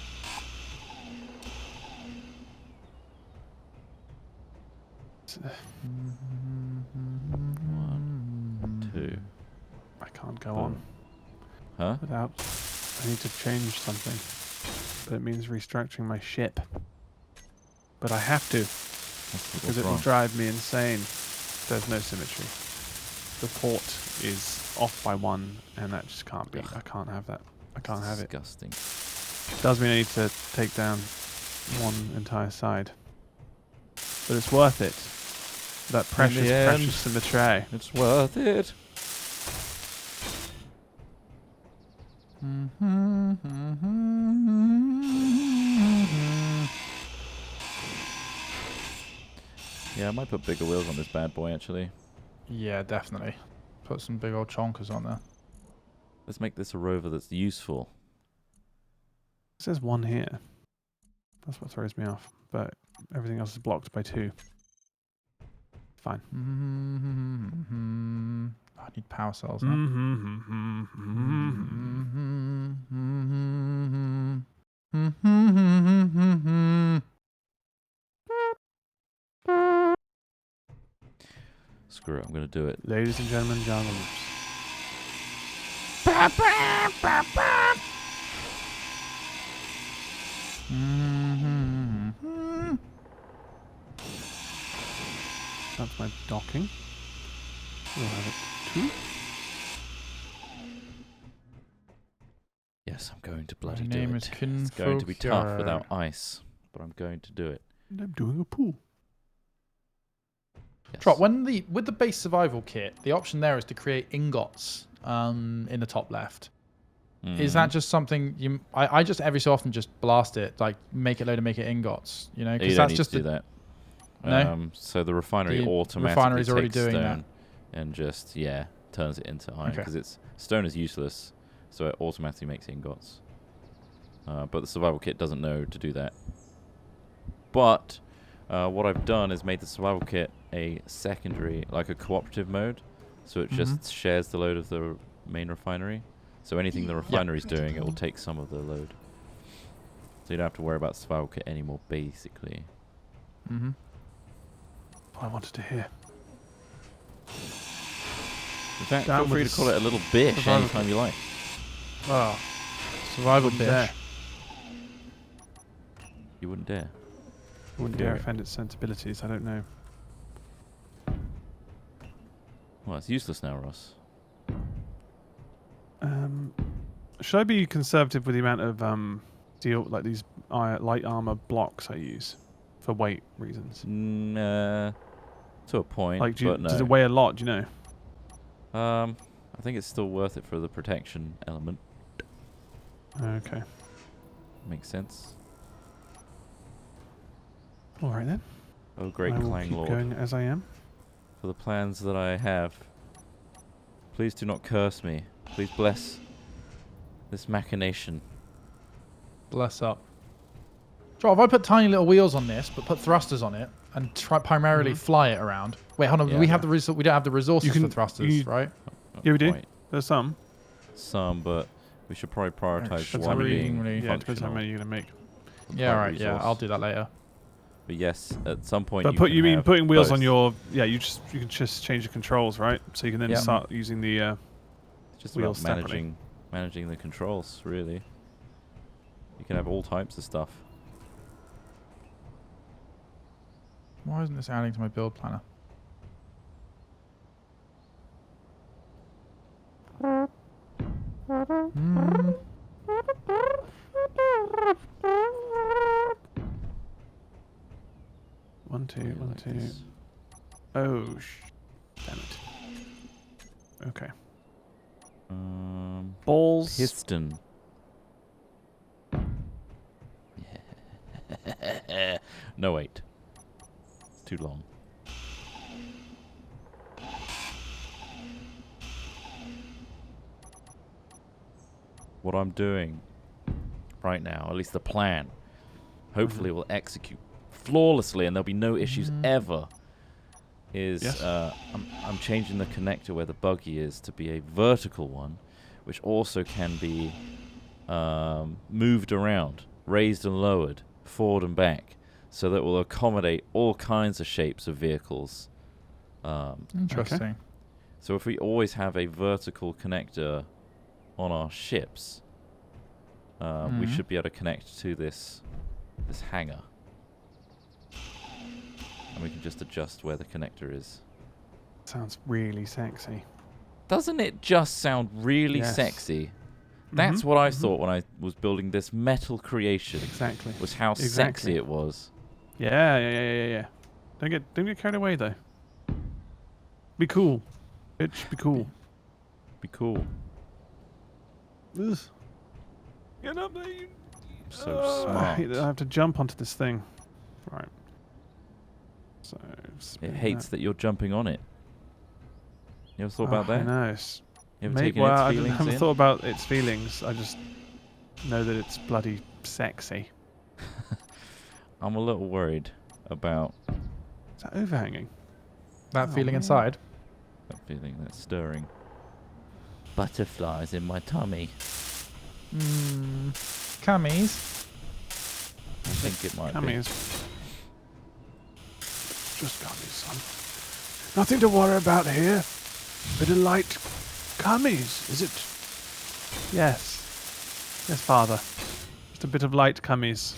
1, 2. I can't go Boom. on Huh? without. I need to change something, but it means restructuring my ship. But I have to because it will drive me insane. There's no symmetry. The port is off by 1, and that just can't be. Ugh. I can't have that. I can't have it. Disgusting. Does mean I need to take down one entire side, but it's worth it. That precious, end, precious symmetry. It's worth it. Yeah, I might put bigger wheels on this bad boy, actually. Yeah, definitely. Put some big old chonkers on there. Let's make this a rover that's useful. It says 1 here. That's what throws me off. But everything else is blocked by 2. Fine. I need power cells now. Screw it, I'm going to do it. Ladies and gentlemen, John Loops. That's my docking. We'll have it 2. Yes, I'm going to bloody My do name it. is It's going to be tough Kinfolk without ice, but I'm going to do it. And I'm doing a pool. Yes. Trot, with the base survival kit, the option there is to create ingots in the top left. Is that just something I just every so often just blast it, like make it load and make it ingots, you know? You Because don't that's need just to do that. No? So the refinery The automatically refinery's already takes doing stone and just, turns it into iron. Okay. Because stone is useless, so it automatically makes ingots. But the survival kit doesn't know to do that. But what I've done is made the survival kit a secondary, like a cooperative mode. So it just shares the load of the main refinery. So anything the refinery's doing, it will take some of the load. So you don't have to worry about survival kit anymore, basically. What I wanted to hear. In fact, Down feel free with to call it a little bish survival anytime kit. you like. Oh, survival Wouldn't bish. dare. You wouldn't dare. Wouldn't Dare dare it. offend its sensibilities. I don't know. Well, it's useless now, Ross. Should I be conservative with the amount of steel, like these light armor blocks I use for weight reasons? To a point, Like, but no. does it weigh a lot? Do you know? I think it's still worth it for the protection element. Okay. Makes sense. All right then. Oh, great I will Clang keep Lord. going as I am. For the plans that I have, please do not curse me. Please bless this machination. Bless up. Trot, if I put tiny little wheels on this, but put thrusters on it and try primarily fly it around. Wait, hold on. Yeah. We have we don't have the resources can- for thrusters, right? Not Yeah, we do. quite. There's some. Some, but we should probably prioritize Depends one how being many- Yeah, it depends how functional. many you're gonna make. Yeah, quite right. Yeah, resource. I'll do that later. But yes, at some point But you can have putting wheels both. on your you can just change the controls, right? So you can then Yeah. start using the It's just wheels about separately. managing the controls, really. You can have all types of stuff. Why isn't this adding to my build planner? one, two, Yeah, one, like two. this. Oh, damn it. Okay. Balls. Piston. No, wait. It's too long. What I'm doing right now, at least the plan, hopefully will execute flawlessly and there'll be no issues ever, is Yes. I'm changing the connector where the buggy is to be a vertical one, which also can be moved around, raised and lowered, forward and back, so that will accommodate all kinds of shapes of vehicles. Interesting. So if we always have a vertical connector on our ships, we should be able to connect to this hangar. And we can just adjust where the connector is. Sounds really sexy. Doesn't it just sound really Yes. sexy? That's what I thought when I was building this metal creation. Exactly. Was how Exactly. sexy it was. Yeah. Don't get carried away though. Be cool. Bitch, be cool. Be cool. Ugh. Get up there, you. So I smart. hate that I have to jump onto this thing. Right. So. It hates that you're jumping on it. You ever thought about I that? know. It's You ever Maybe, taken well, its I feelings haven't in? thought about its feelings. I just know that it's bloody sexy. I'm a little worried about Is that overhanging? That Oh, feeling man. inside. that feeling, that stirring. Butterflies in my tummy. Cummies. I think it might Cummies. Just cummies, son. Nothing to worry about here. Bit of light cummies, is it? Yes. Yes, father. Just a bit of light cummies.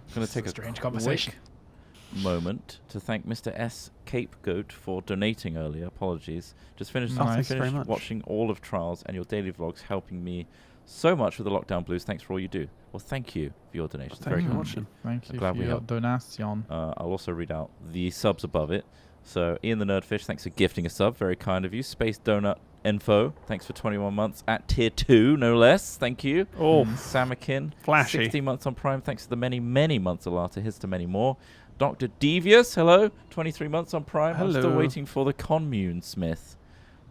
I'm going to take a Strange conversation. quick moment to thank Mr. S. Capegoat for donating earlier. Apologies. Just finished, Oh, thanks very much. watching all of Trials and your daily vlogs, helping me so much with the lockdown blues. Thanks for all you do. Well, thank you for your donations. Thank Very you for kind of you. watching. Thank I'm you glad for we your helped. donation. I'll also read out the subs above it. So, Ian the Nerdfish, thanks for gifting a sub. Very kind of you. Space Donut Info, thanks for 21 months at tier 2, no less. Thank you. Oh, Samakin, flashy. 16 months on Prime. Thanks to the many, many months Alata. Here's to many more. Dr. Devious, hello. 23 months on Prime. I'm still Hello. waiting for the Commune Smith.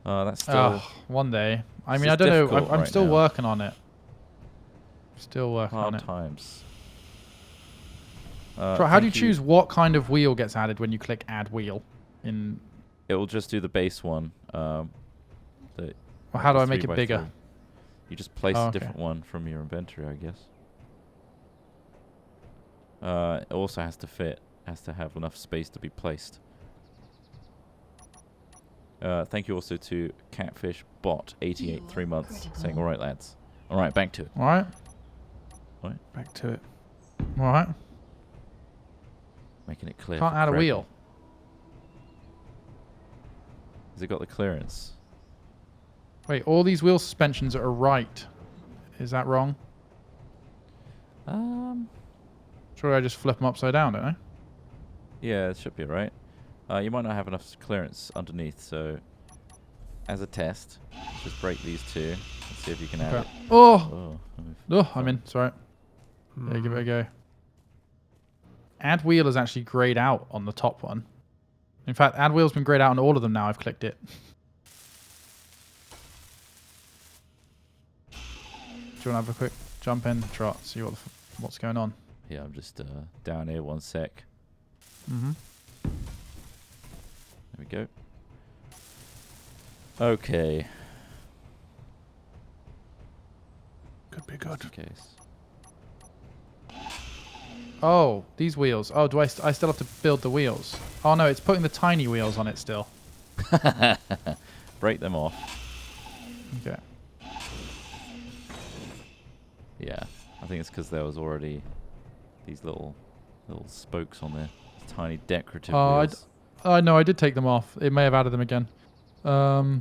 That's still... Oh, one day. I This mean, is I don't know. difficult I'm right still now. working on it. Still working on hard it. times. How do you thank choose what kind of wheel gets added when you click add wheel? It will just do the base one. Or how do I make it 3x3. bigger? You just place Oh, a okay. different one from your inventory, I guess. It also has to fit. Has to have enough space to be placed. Thank you also to Catfish Bot 88, 3 months, saying, "All right, lads. All right, back to it." All right. Back to it. All right. Making it clear. Can't for add a Craig. wheel. Has it got the clearance? Wait, all these wheel suspensions are right. Is that wrong? Sure, I just flip them upside down, don't I? Yeah, it should be right. You might not have enough clearance underneath, so as a test, just break these two and see if you can add Okay. it. Oh! Oh, Oh, I'm in. Sorry. Yeah, give it a go. Add wheel is actually grayed out on the top one. In fact, add wheel's been grayed out on all of them now. I've clicked it. Do you want to have a quick jump in, Trot, see what's going on? Yeah, I'm just down here 1 sec. Mm-hmm. There we go. Okay. Could be good. Just in case. Oh, these wheels. Oh, do I still have to build the wheels? Oh no, it's putting the tiny wheels on it still. Break them off. Okay. Yeah, I think it's because there was already these little spokes on there. These tiny decorative Oh, wheels. No, I did take them off. It may have added them again. So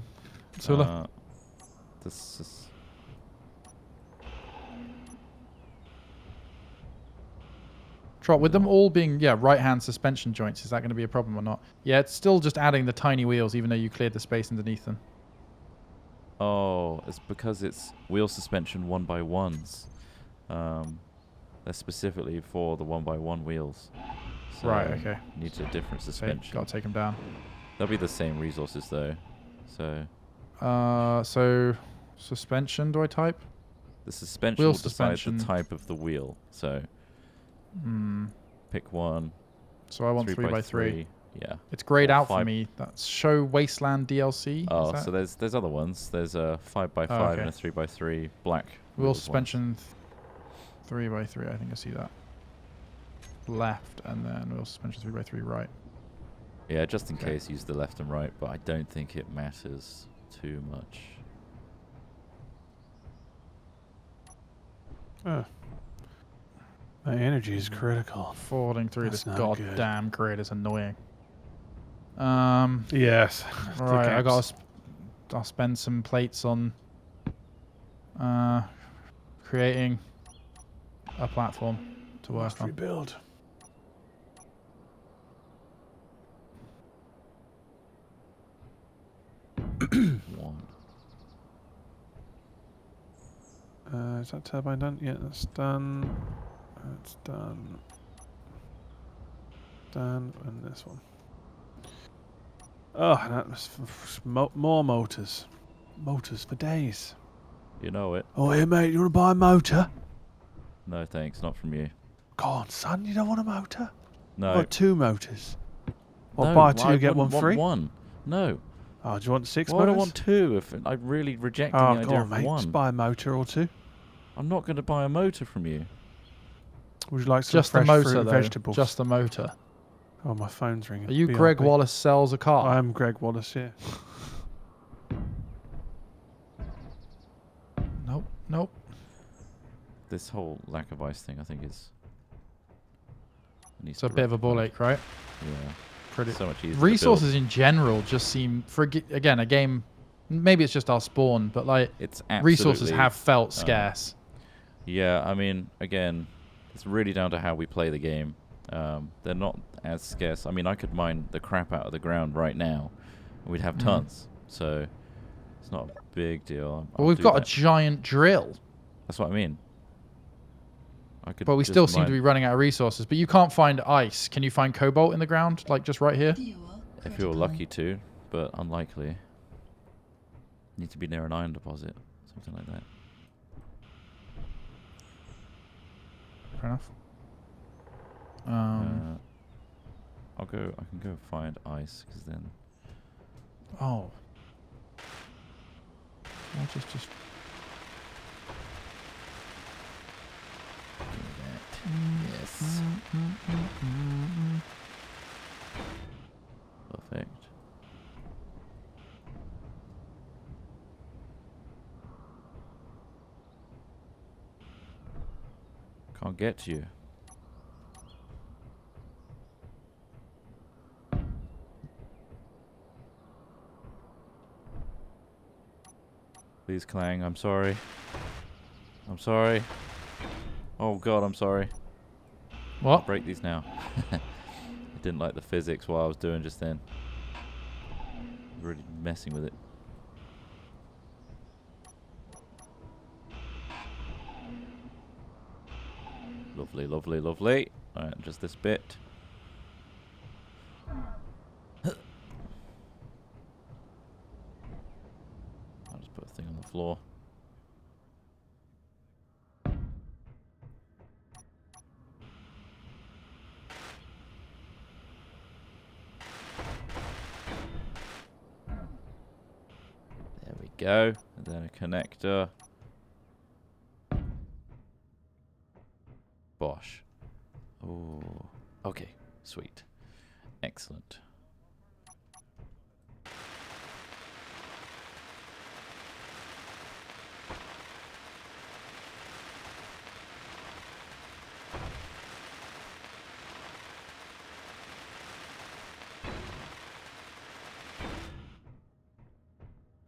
This is... Trot, with them all being right-hand suspension joints, is that going to be a problem or not? Yeah, it's still just adding the tiny wheels, even though you cleared the space underneath them. Oh, it's because it's wheel suspension 1x1s. They're specifically for the 1x1 wheels. So Right, okay. Needs a different So suspension. got to take them down. They'll be the same resources though. So So suspension, do I type? the suspension Wheel will decide suspension. the type of the wheel. So Pick one. So I want 3x3. Yeah. It's grayed Or out for 5 me. That's Show Wasteland DLC. Is Oh, that- so there's other ones. There's a 5x5 okay. and a 3x3 black. Wheel wheels ones. suspension 3x3. I think I see that. Left, and then wheel suspension 3x3 right. Yeah, just in Okay. case, use the left and right, but I don't think it matters too much. Oh. My energy is critical. Forwarding through That's this not good. goddamn grid is annoying. Yes. Right, I'll spend some plates on creating a platform to work Must on. rebuild. One. Is that turbine done? Yeah, that's done. That's done. Done. And this one. Oh, that was more motors. Motors for days. You know it. Oh, here, mate, you want to buy a motor? No, thanks. Not from you. Go on, son, you don't want a motor? No. I've got 2 motors. Well, No, buy 2, I get one wouldn't free? want one. No. Oh, do you want 6 Why would motors? I want 2 if I'm really rejecting Oh, the go idea on, of mate, one? just buy a motor or 2. I'm not going to buy a motor from you. Would you like some Just the fresh motor, fruit and though. vegetables? Just the motor. Oh, my phone's ringing. Are you BRB. Greg Wallace sells a car? I am Greg Wallace, yeah. Nope. Nope. This whole lack of ice thing, I think, is... It's a bit of a ball ache, right? Yeah. Pretty. So much easier to Resources in general just seem, again, a game. Maybe it's just our spawn, but like build. It's absolutely... resources have felt scarce. Yeah, I mean, again, it's really down to how we play the game. They're not as scarce. I mean, I could mine the crap out of the ground right now, and we'd have tons. So it's not a big deal. But we've got a giant drill. That's what I mean. I could But we just still seem to mine- be running out of resources. But you can't find ice. Can you find cobalt in the ground, like just right here? Fuel If you're critical. lucky to, but unlikely. Need to be near an iron deposit, something like that. Fair enough. I can go find ice, because then... Oh. I'll just do that. Yes. Perfect. Can't get to you. Please, Clang, I'm sorry. I'm sorry. Oh god, I'm sorry. What? Break these now. I didn't like the physics what I was doing just then. Really messing with it. Lovely, lovely, lovely. Alright, just this bit. I'll just put a thing on the floor. There we go. And then a connector. Bosh. Oh, okay, sweet. Excellent.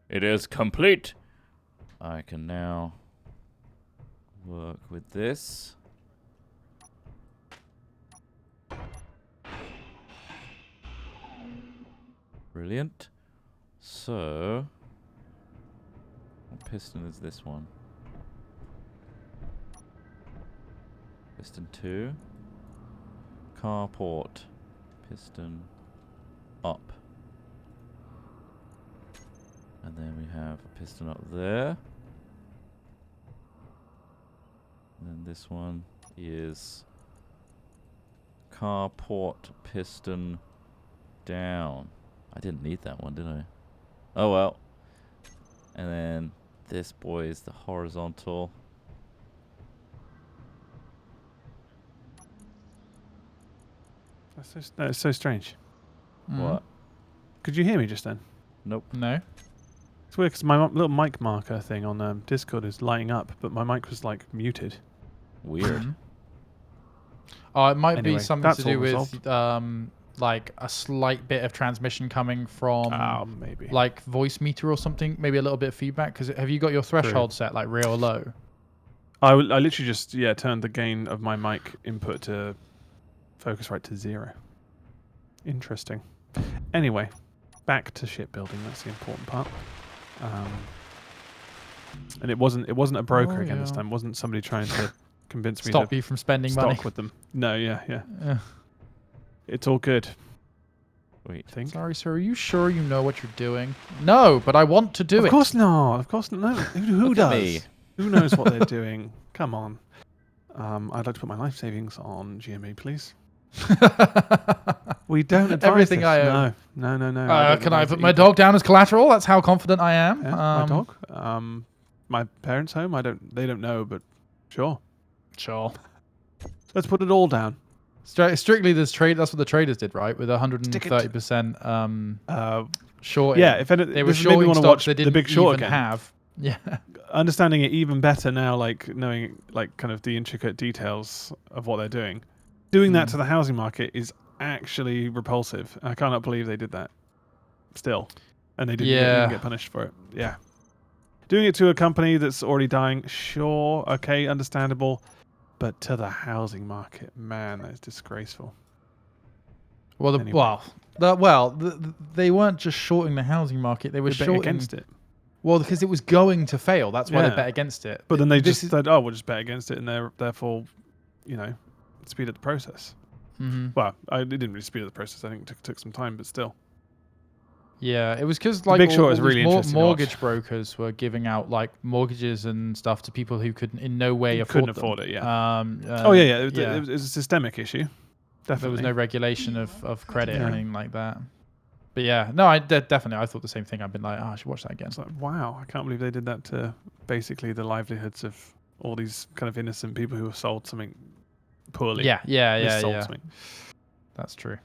It is complete. I can now work with this. Brilliant. So, what piston is this one? Piston 2. Carport. Piston up. And then we have a piston up there. And then this one is Carport piston down. I didn't need that one, did I? Oh well. And then this boy is the horizontal. That's so strange. What? Could you hear me just then? Nope. No. It's weird because my little mic marker thing on Discord is lighting up, but my mic was like muted. Weird. It might Anyway, be something that's to do all with resolved. like a slight bit of transmission coming from Maybe. like voice meter or something. Maybe a little bit of feedback. Because have you got your threshold set like real low? I literally just turned the gain of my mic input to Focusrite to 0. Interesting. Anyway, back to shipbuilding. That's the important part. And it wasn't a broker again this time. It wasn't somebody trying to convince me Stop to you from spending stock money. with them. No, yeah. Yeah. It's all good. Wait. I think. Sorry, sir. Are you sure you know what you're doing? No, but I want to do it. Of course not. Of course not. No. Who Look at does? me. Who knows what they're doing? Come on. I'd like to put my life savings on GMA, please. We don't advise Everything this. I own. No. Can I put my dog down as collateral? That's how confident I am. Yeah, my dog. My parents' home. They don't know, but sure. Sure. Let's put it all down. Strictly, this trade. That's what the traders did, right? With 130% short. Yeah. If they were this made me shorting want to stocks watch they didn't The Big Short even again. have. Yeah. Understanding it even better now, like knowing like kind of the intricate details of what they're doing. Doing that to the housing market is actually repulsive. I cannot believe they did that. Still, and they didn't even get punished for it. Yeah. Doing it to a company that's already dying, sure, okay, understandable, but to the housing market, man, that is disgraceful. Well, Anyway. they weren't just shorting the housing market; they were They bet shorting against it. Well, because it was going to fail. That's why Yeah. they bet against it. But then they This just said, "Oh, we'll just bet against it," and therefore, speed up the process. Mhm. Well, it didn't really speed up the process. I think it took some time, but still. Yeah, it was because like Big Short is all really these interesting to watch. mortgage brokers were giving out like mortgages and stuff to people who could in no way afford Couldn't them. afford it. Yeah. It was a systemic issue. Definitely. There was no regulation of credit or Yeah. anything like that. But yeah, no, definitely. I thought the same thing. I've been like, I should watch that again. It's like, wow, I can't believe they did that to basically the livelihoods of all these kind of innocent people who have sold something poorly. Yeah. Sold something. That's true.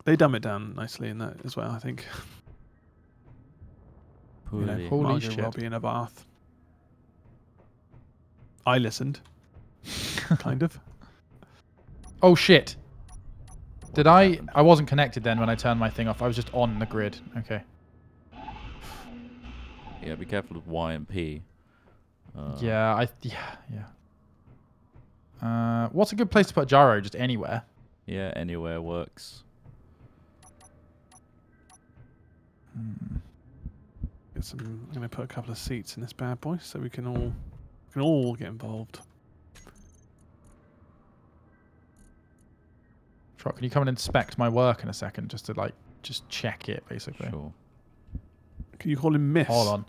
They dumb it down nicely in that as well, I think. Poorly. Holy Margot shit. Robbie in a bath. I listened. Kind of. Oh shit. Did I wasn't connected then when I turned my thing off. I was just on the grid. Okay. Yeah, be careful with Y and P. Yeah. What's a good place to put a gyro? Just anywhere. Yeah, anywhere works. I'm going to put a couple of seats in this bad boy so we can all get involved. Trot, can you come and inspect my work in a second just to just check it basically? Sure. Can you call him Miss? Hold on.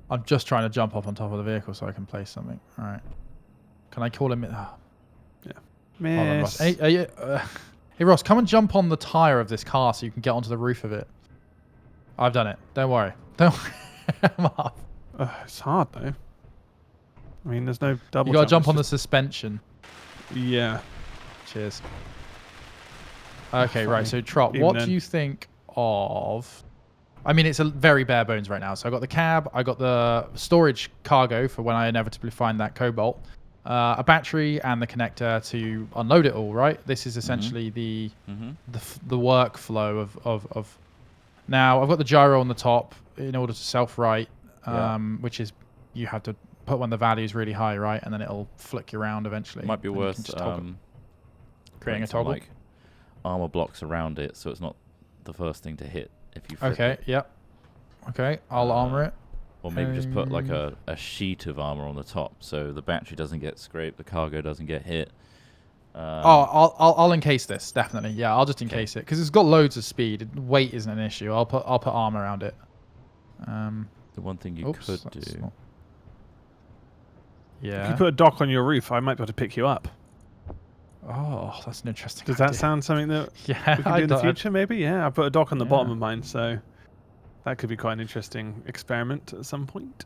I'm just trying to jump up on top of the vehicle so I can place something. All right. Can I call him? Yeah. Hold on, Ross. Miss. Hey, Ross, come and jump on the tire of this car so you can get onto the roof of it. I've done it. Don't worry. Don't worry. I'm up. It's hard though. I mean, there's no double. You got to jump it's on the just- suspension. Yeah. Cheers. Okay, right. Funny. So, Trot, Even what then. do you think of... I mean, it's a very bare bones right now. So I got the cab, I got the storage cargo for when I inevitably find that cobalt, a battery, and the connector to unload it all. Right. This is essentially the workflow of. Now I've got the gyro on the top in order to self-write, which is you have to put when the value is really high, right, and then it'll flick you around eventually. Might be and you can worth just toggle. Creating a putting some, toggle. like armor blocks around it, so it's not the first thing to hit if you flip Okay. it. Yep. Okay. I'll armor it. Or maybe just put like a sheet of armor on the top, so the battery doesn't get scraped, the cargo doesn't get hit. I'll encase this definitely. Yeah, I'll just encase it because it's got loads of speed. Weight isn't an issue. I'll put armor around it. The one thing you Oops, could that's do. not- Yeah. If you put a dock on your roof, I might be able to pick you up. Oh, that's an interesting Does that idea. sound something that Yeah, we can do in the future, maybe? Yeah, I put a dock on the bottom Yeah. of mine, so that could be quite an interesting experiment at some point.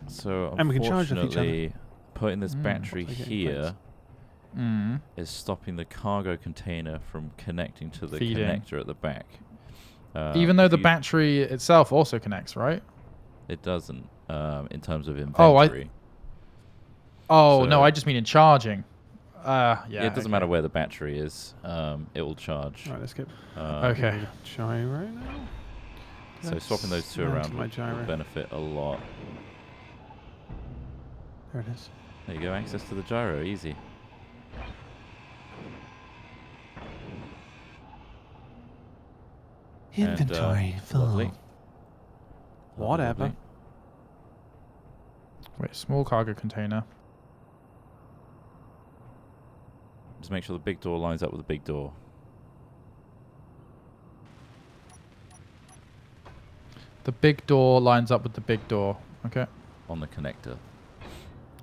So And we can charge off each other. unfortunately, putting this battery Once I get in here Mm. is stopping the cargo container from connecting to the Feeding. connector at the back. Even though if the you- battery itself also connects, right? It doesn't, in terms of Oh, inventory. Oh, no, So- I just mean in charging. Yeah. It doesn't okay. matter where the battery is. It will charge. Right, let's get Okay. gyro now. So Let's swapping those two mount around my will gyro. benefit a lot. There it is. There you go, access to the gyro, easy. Inventory full. Lovely. Whatever. Lovely. Wait, small cargo container. Just make sure the big door lines up with the big door. The big door lines up with the big door. Okay. On the connector.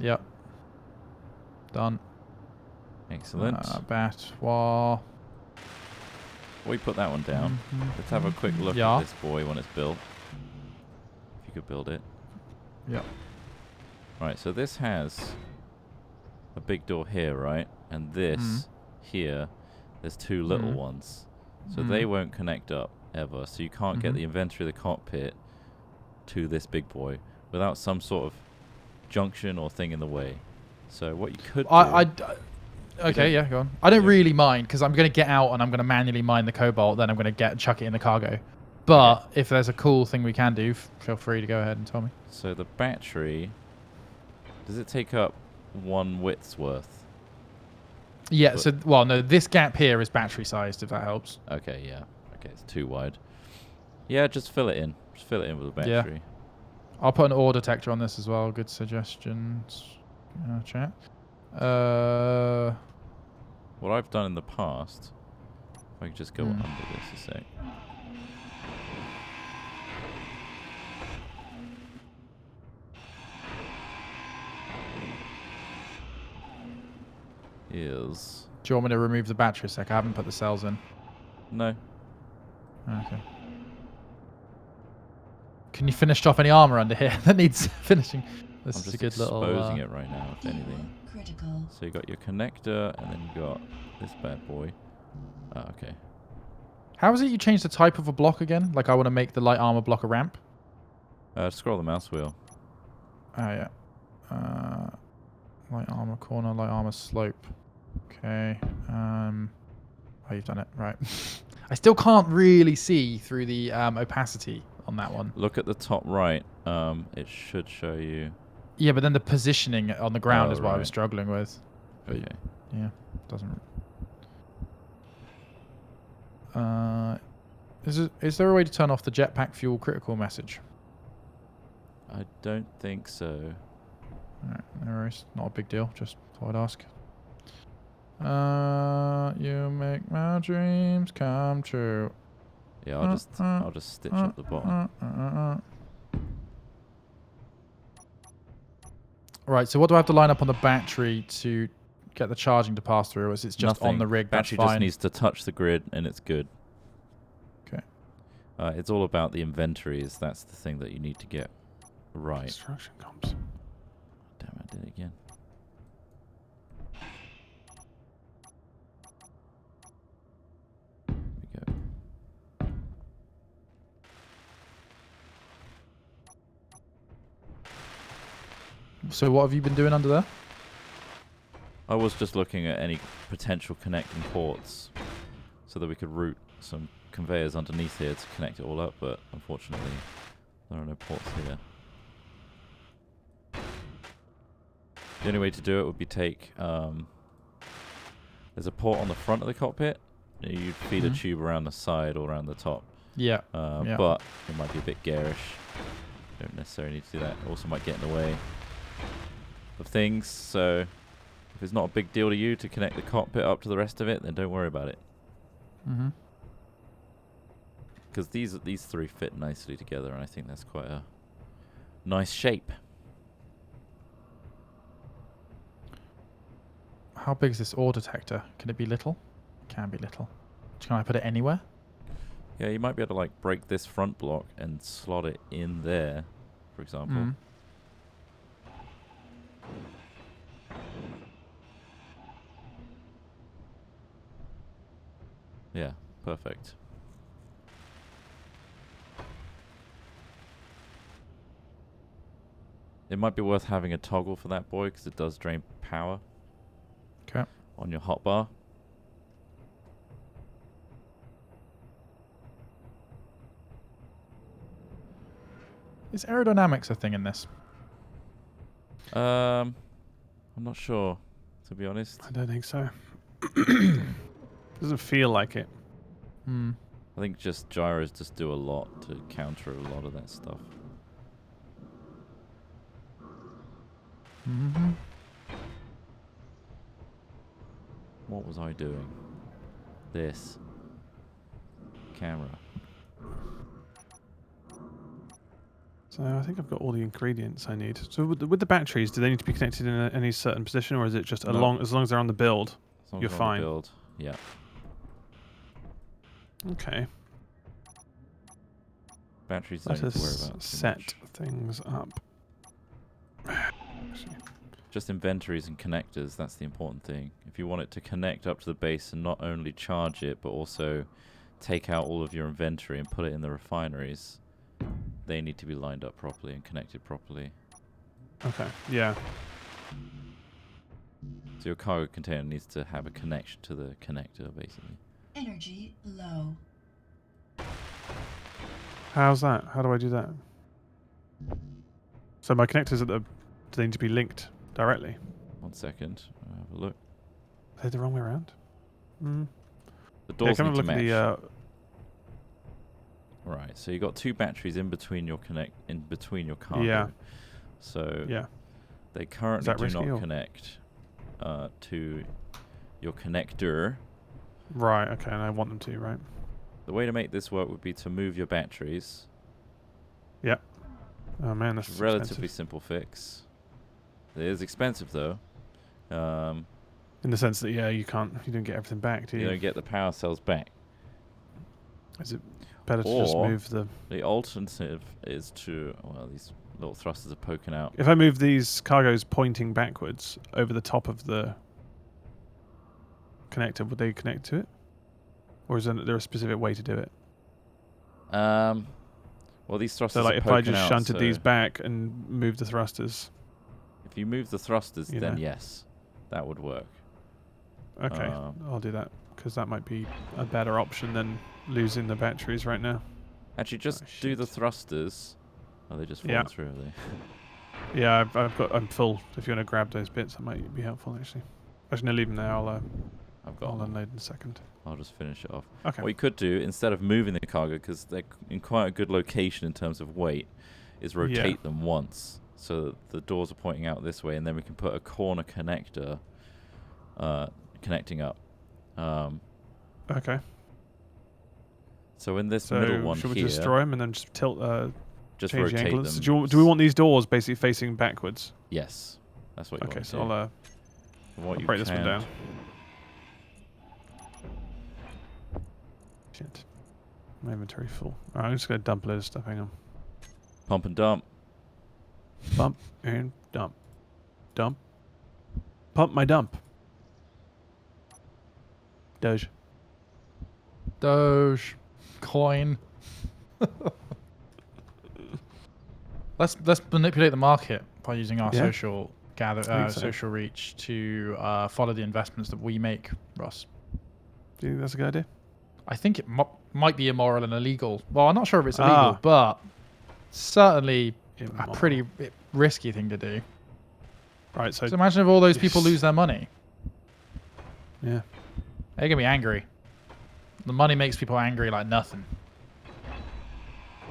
Yep. Done. Excellent. Battoir. We put that one down. Let's have a quick look Yeah. at this boy when it's built. If you could build it. Yep. Right, so this has a big door here, right? And this here, there's two little ones. So they won't connect up ever. So you can't get the inventory of the cockpit to this big boy without some sort of junction or thing in the way. So what you could do... Okay, yeah, go on. I don't really mind because I'm going to get out and I'm going to manually mine the cobalt. Then I'm going to chuck it in the cargo. But if there's a cool thing we can do, feel free to go ahead and tell me. So the battery, does it take up one width's worth? Yeah. But- So, well, no, this gap here is battery sized. If that helps. Okay, yeah. Okay, it's too wide. Yeah, just fill it in. Just fill it in with a Yeah. battery. I'll put an ore detector on this as well. Good suggestions. Chat. What I've done in the past, if I could just go under this a sec. Is... Do you want me to remove the battery a sec? I haven't put the cells in. No. Okay. Can you finish off any armor under here that needs finishing? This I'm is just a good little. exposing it right now, if Fuel anything. critical. So you got your connector, and then you got this bad boy. Okay. How is it you change the type of a block again? Like I want to make the light armor block a ramp. Scroll the mouse wheel. Oh yeah. Light armor corner, light armor slope. Okay. Oh, you've done it right. I still can't really see through the opacity on that one. Look at the top right. It should show you. Yeah, but then the positioning on the ground Oh, is what I was right. struggling with. But Okay. yeah, doesn't. Is there a way to turn off the jetpack fuel critical message? I don't think so. Alright, no worries. Not a big deal. Just thought I'd ask. You make my dreams come true. Yeah, I'll just stitch up the bottom. Right, so what do I have to line up on the battery to get the charging to pass through? Or is it just on Nothing. the rig? That's Battery just fine. needs to touch the grid, and it's good. Okay. It's all about the inventories. That's the thing that you need to get right. Construction comps. Damn, I did it again. There we go. So what have you been doing under there? I was just looking at any potential connecting ports so that we could route some conveyors underneath here to connect it all up, but unfortunately there are no ports here. The only way to do it would be take... there's a port on the front of the cockpit. You'd feed a tube around the side or around the top. Yeah. Yeah. But it might be a bit garish. Don't necessarily need to do that. Also might get in the way of things, so if it's not a big deal to you to connect the cockpit up to the rest of it, then don't worry about it. Mm-hmm. Because these three fit nicely together, and I think that's quite a nice shape. How big is this ore detector? Can it be little? Can be little. Can I put it anywhere? Yeah, you might be able to like break this front block and slot it in there, for example. Mm. Yeah, perfect. It might be worth having a toggle for that boy because it does drain power. Okay. On your hotbar. Is aerodynamics a thing in this? I'm not sure, to be honest. I don't think so. Doesn't feel like it. Hmm. I think just gyros just do a lot to counter a lot of that stuff. Mm-hmm. What was I doing? This. Camera. So I think I've got all the ingredients I need. So with the batteries, do they need to be connected in any certain position, or is it just No. as long as they're on the build? As long You're as they're on the fine. build. Yeah. Okay. Batteries Let don't need to worry us about too set much. things up. Just inventories and connectors, that's the important thing. If you want it to connect up to the base and not only charge it, but also take out all of your inventory and put it in the refineries, they need to be lined up properly and connected properly. Okay. Yeah. So your cargo container needs to have a connection to the connector, basically. Energy low. How's that? How do I do that? So my connectors do they need to be linked directly? 1 second, I'll have a look. Are they the wrong way around? Mm. The Yeah, doors come need and to look match. at Right, so you got 2 batteries in between your cargo. Yeah. So Yeah. they currently that do risky, not or? connect to your connector. Right. Okay. And I want them to. Right. The way to make this work would be to move your batteries. Yeah. Oh man, that's Relatively expensive. simple fix. It is expensive though. In the sense that you don't get everything back, do You you? don't get the power cells back. Is it better to just Or move the? the alternative is to, well, these little thrusters are poking out. If I move these cargoes pointing backwards over the top of the connector, would they connect to it? Or is there a specific way to do it? Well, these thrusters So like are if I poking just out, shunted so these back and moved the thrusters. if you move the thrusters, You then know. yes, that would work. Okay, I'll do that because that might be a better option than losing the batteries right now. Actually, just do the thrusters. Oh, they just fall Yeah. through, are they? Yeah, I'm full. If you want to grab those bits, that might be helpful actually. Actually, no, leave them there. I've got I'll them. unload in a second. I'll just finish it off. Okay. What you could do, instead of moving the cargo, because they're in quite a good location in terms of weight, is rotate them once. So that the doors are pointing out this way, and then we can put a corner connector connecting up. Okay. So in this So middle one should we here, destroy them and then just tilt? just Change the rotate angle? them. Do we want these doors basically facing backwards? Yes, that's what you Okay, want to so do. I'll What you break this one can- down. Shit. My inventory full. Alright, I'm just going to dump a load of stuff. Hang on. Pump and dump. Bump and dump. Dump. Pump my dump. Doge. Doge. Coin. Let's manipulate the market by using our Yeah. social I think so. social reach to follow the investments that we make, Ross. Do you think that's a good idea? I think it might be immoral and illegal. Well, I'm not sure if it's illegal, but certainly a Immoral. pretty risky thing to do. Right, so... So imagine if all those people Yes. lose their money. Yeah. They're going to be angry. The money makes people angry like nothing.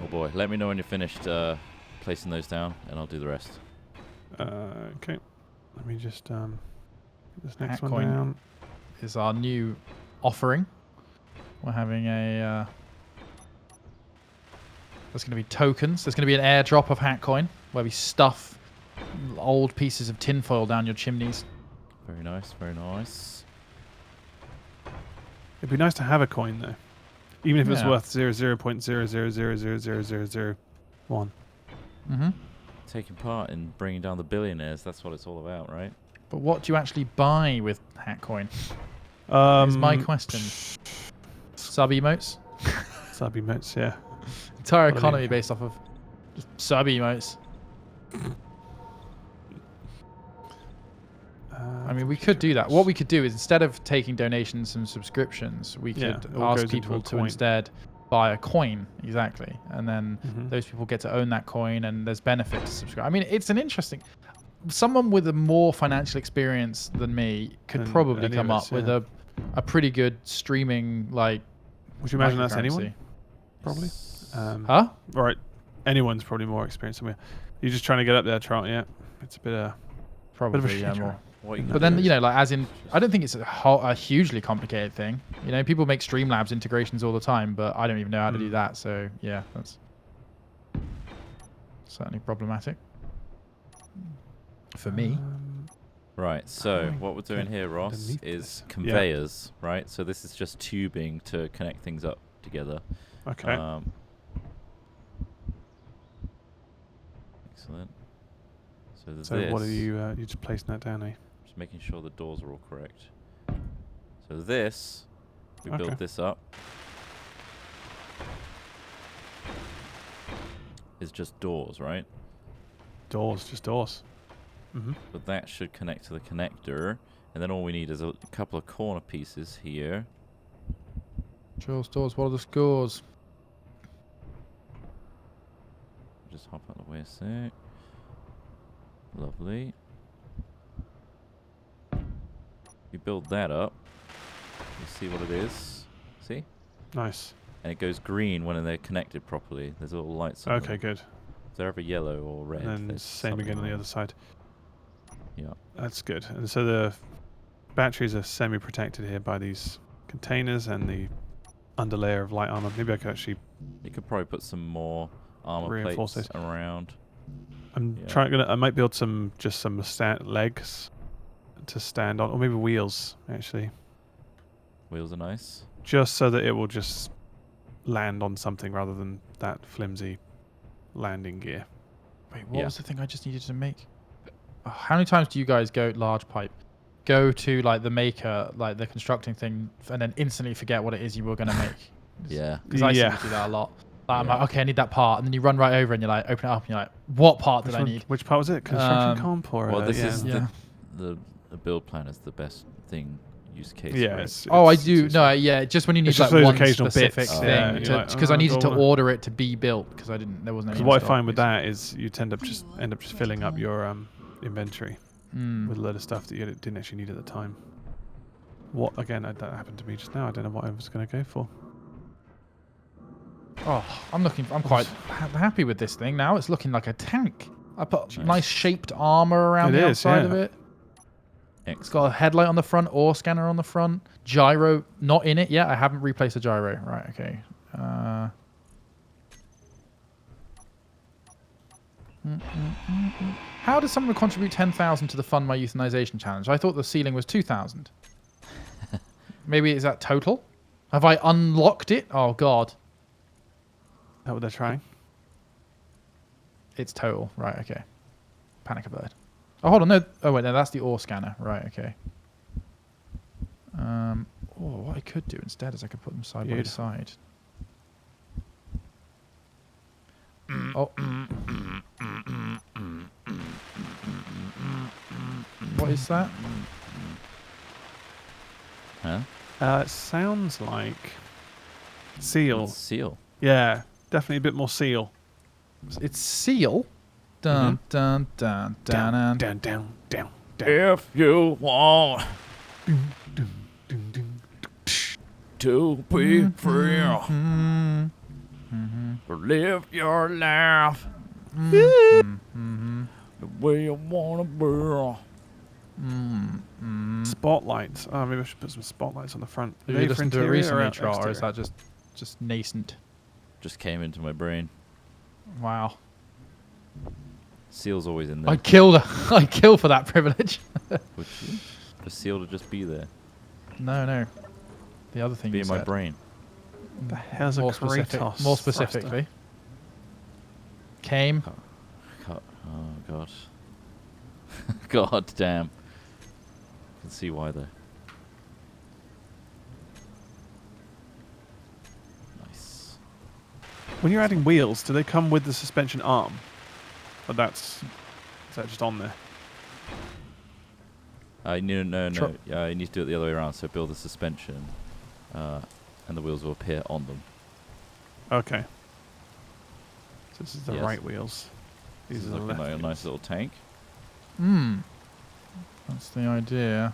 Oh boy, let me know when you're finished placing those down, and I'll do the rest. Okay. Let me just... get this next one Hackcoin. down. Is our new offering. We're having a... there's going to be tokens. There's going to be an airdrop of Hackcoin where we stuff old pieces of tinfoil down your chimneys. Very nice, very nice. It'd be nice to have a coin though, even if it's Yeah. worth 0.000000001. Mm-hmm. Taking part in bringing down the billionaires, that's what it's all about, right? But what do you actually buy with Hatcoin? Is my question. Sub emotes? Sub emotes, yeah. Entire What do you- economy based off of just sub emotes. I mean, we could do that. What we could do is instead of taking donations and subscriptions, we Yeah, could it all goes ask into people a to coin. instead buy a coin, exactly, and then Mhm. those people get to own that coin, and there's benefit to subscribe. I mean, it's an interesting. Someone with a more financial experience than me could Than probably any come of up us, with yeah. a pretty good streaming like. Would you imagine that's microcurrency. anyone? Probably. Huh? Right. Anyone's probably more experienced than we are. You're just trying to get up there, Trot. Yeah. It's a bit Probably, yeah, shit, more. right? What you But can But then, do you is- know, like as in, I don't think it's a hugely complicated thing. You know, people make Streamlabs integrations all the time, but I don't even know how to do Mm. that. So yeah, that's certainly problematic for me. Right, so How what we're doing get here, Ross, underneath is this? Yeah. conveyors, right? So this is just tubing to connect things up together. Okay. Excellent. So there's So this. what are you? You just placing that down, eh? Just making sure the doors are all correct. So this, we Okay. build this up. Is just doors, right? Doors, just doors. Mm-hmm. But that should connect to the connector. And then all we need is a couple of corner pieces here. Drill stores. What are the scores? Just hop out of the way a sec. Lovely. You build that up. You see what it is. See? Nice. And it goes green when they're connected properly. There's little lights on Okay, them. good. If they're ever yellow or red. And then there's same something again on the wrong. other side. Yeah. That's good. And so the batteries are semi-protected here by these containers and the underlayer of light armor. Maybe I could actually. You could probably put some more armor Reinforce plates it. around. I'm Yeah. trying. I might build some legs to stand on, or maybe wheels actually, Wheels are nice. just so that it will just land on something rather than that flimsy landing gear. Wait, what Yeah. was the thing I just needed to make? Oh, how many times do you guys go large pipe? Go to like the maker, like the constructing thing, and then instantly forget what it is you were going to make. Yeah. Because I Yeah. seem to do that a lot. Like, I'm Yeah. like, okay, I need that part, and then you run right over and you're like, open it up, and you're like, what part did I need? Which part was it? Construction comp or? Well, this yeah. is Yeah. the build plan is the best thing use case. Yeah. right? It's, Oh, I it's do. just- No, yeah, just when you need It's just like those one occasional specific bits. thing, Yeah, you're like, because oh, I needed to go on. order it to be built because I didn't. There wasn't any. Because in what I stock, find with basically. that is you end up just filling up your inventory with a load of stuff that you didn't actually need at the time. What again? That happened to me just now. I don't know what I was going to go for. Oh, I'm quite happy with this thing now. It's looking like a tank. I put Nice. nice shaped armor around It the is, outside of yeah. it. It's Excellent. got a headlight on the front, ore scanner on the front, gyro not in it yet. I haven't replaced the gyro. Right, okay. How does someone contribute 10,000 to the Fund My Euthanization Challenge? I thought the ceiling was 2,000. Maybe is that total? Have I unlocked it? Oh God, Is that what they're trying? it's total. Right, okay. Panic alert. Oh, hold on. No. Oh wait, no, that's the ore scanner. Right, okay. What I could do instead is I could put them side by You'd- side. Oh. What is that? Huh? It sounds like seal. It's seal. Yeah, definitely a bit more seal. It's seal. Dun dun dun dun dun. down, down, down, down. If you want Dun, dun, dun. to be free, Mm-hmm. live your life Mm-hmm. the way you want to be. Spotlights. Oh, maybe I should put some spotlights on the front. Have Are you they for listened to it interior recently, or Trot, or is exterior? that just nascent? Just came into my brain. Wow. Seal's always in there. I'd kill for that privilege. Would you? For seal to just be there. No. The other thing Be you in my said. brain. The hell's a Kratos More thruster? specifically. Came. Oh, God. God damn. I can see why, though. Nice. When you're adding wheels, do they come with the suspension arm? Or is that just on there? No. Tro- You need to do it the other way around. So build the suspension, and the wheels will appear on them. Okay. So this is the Yes. right wheels. This These is are the looking left like a wheels. nice little tank. That's the idea.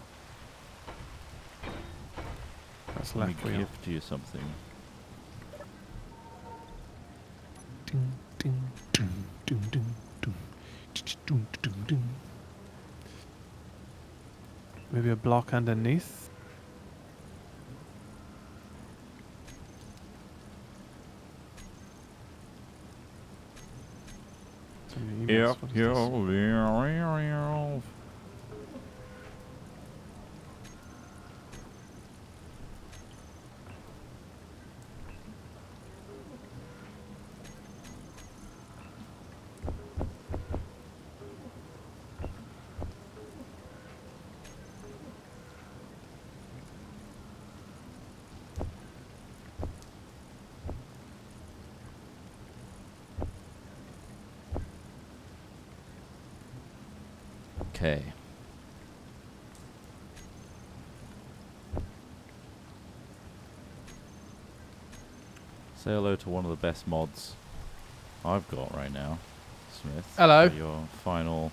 That's Let me left wheel. gift you something. Ding, ding, ding, ding, ding, ding. Ding, ding, ding. Maybe a block underneath. So many emails. What is this? Okay. Say hello to one of the best mods I've got right now, Smith. Hello. For your final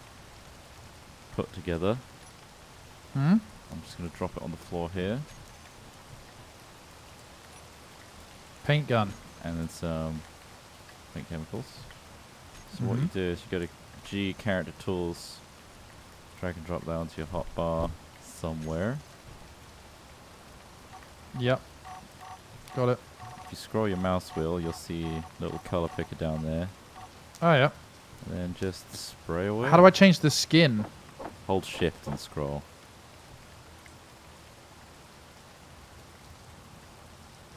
put together. Hmm? I'm just going to drop it on the floor here. Paint gun. And then some paint chemicals. So what you do is you go to G, character tools, drag and drop that onto your hotbar somewhere. Yep. Got it. If you scroll your mouse wheel, you'll see a little color picker down there. Oh, yeah. And then just spray away. How do I change the skin? Hold shift and scroll.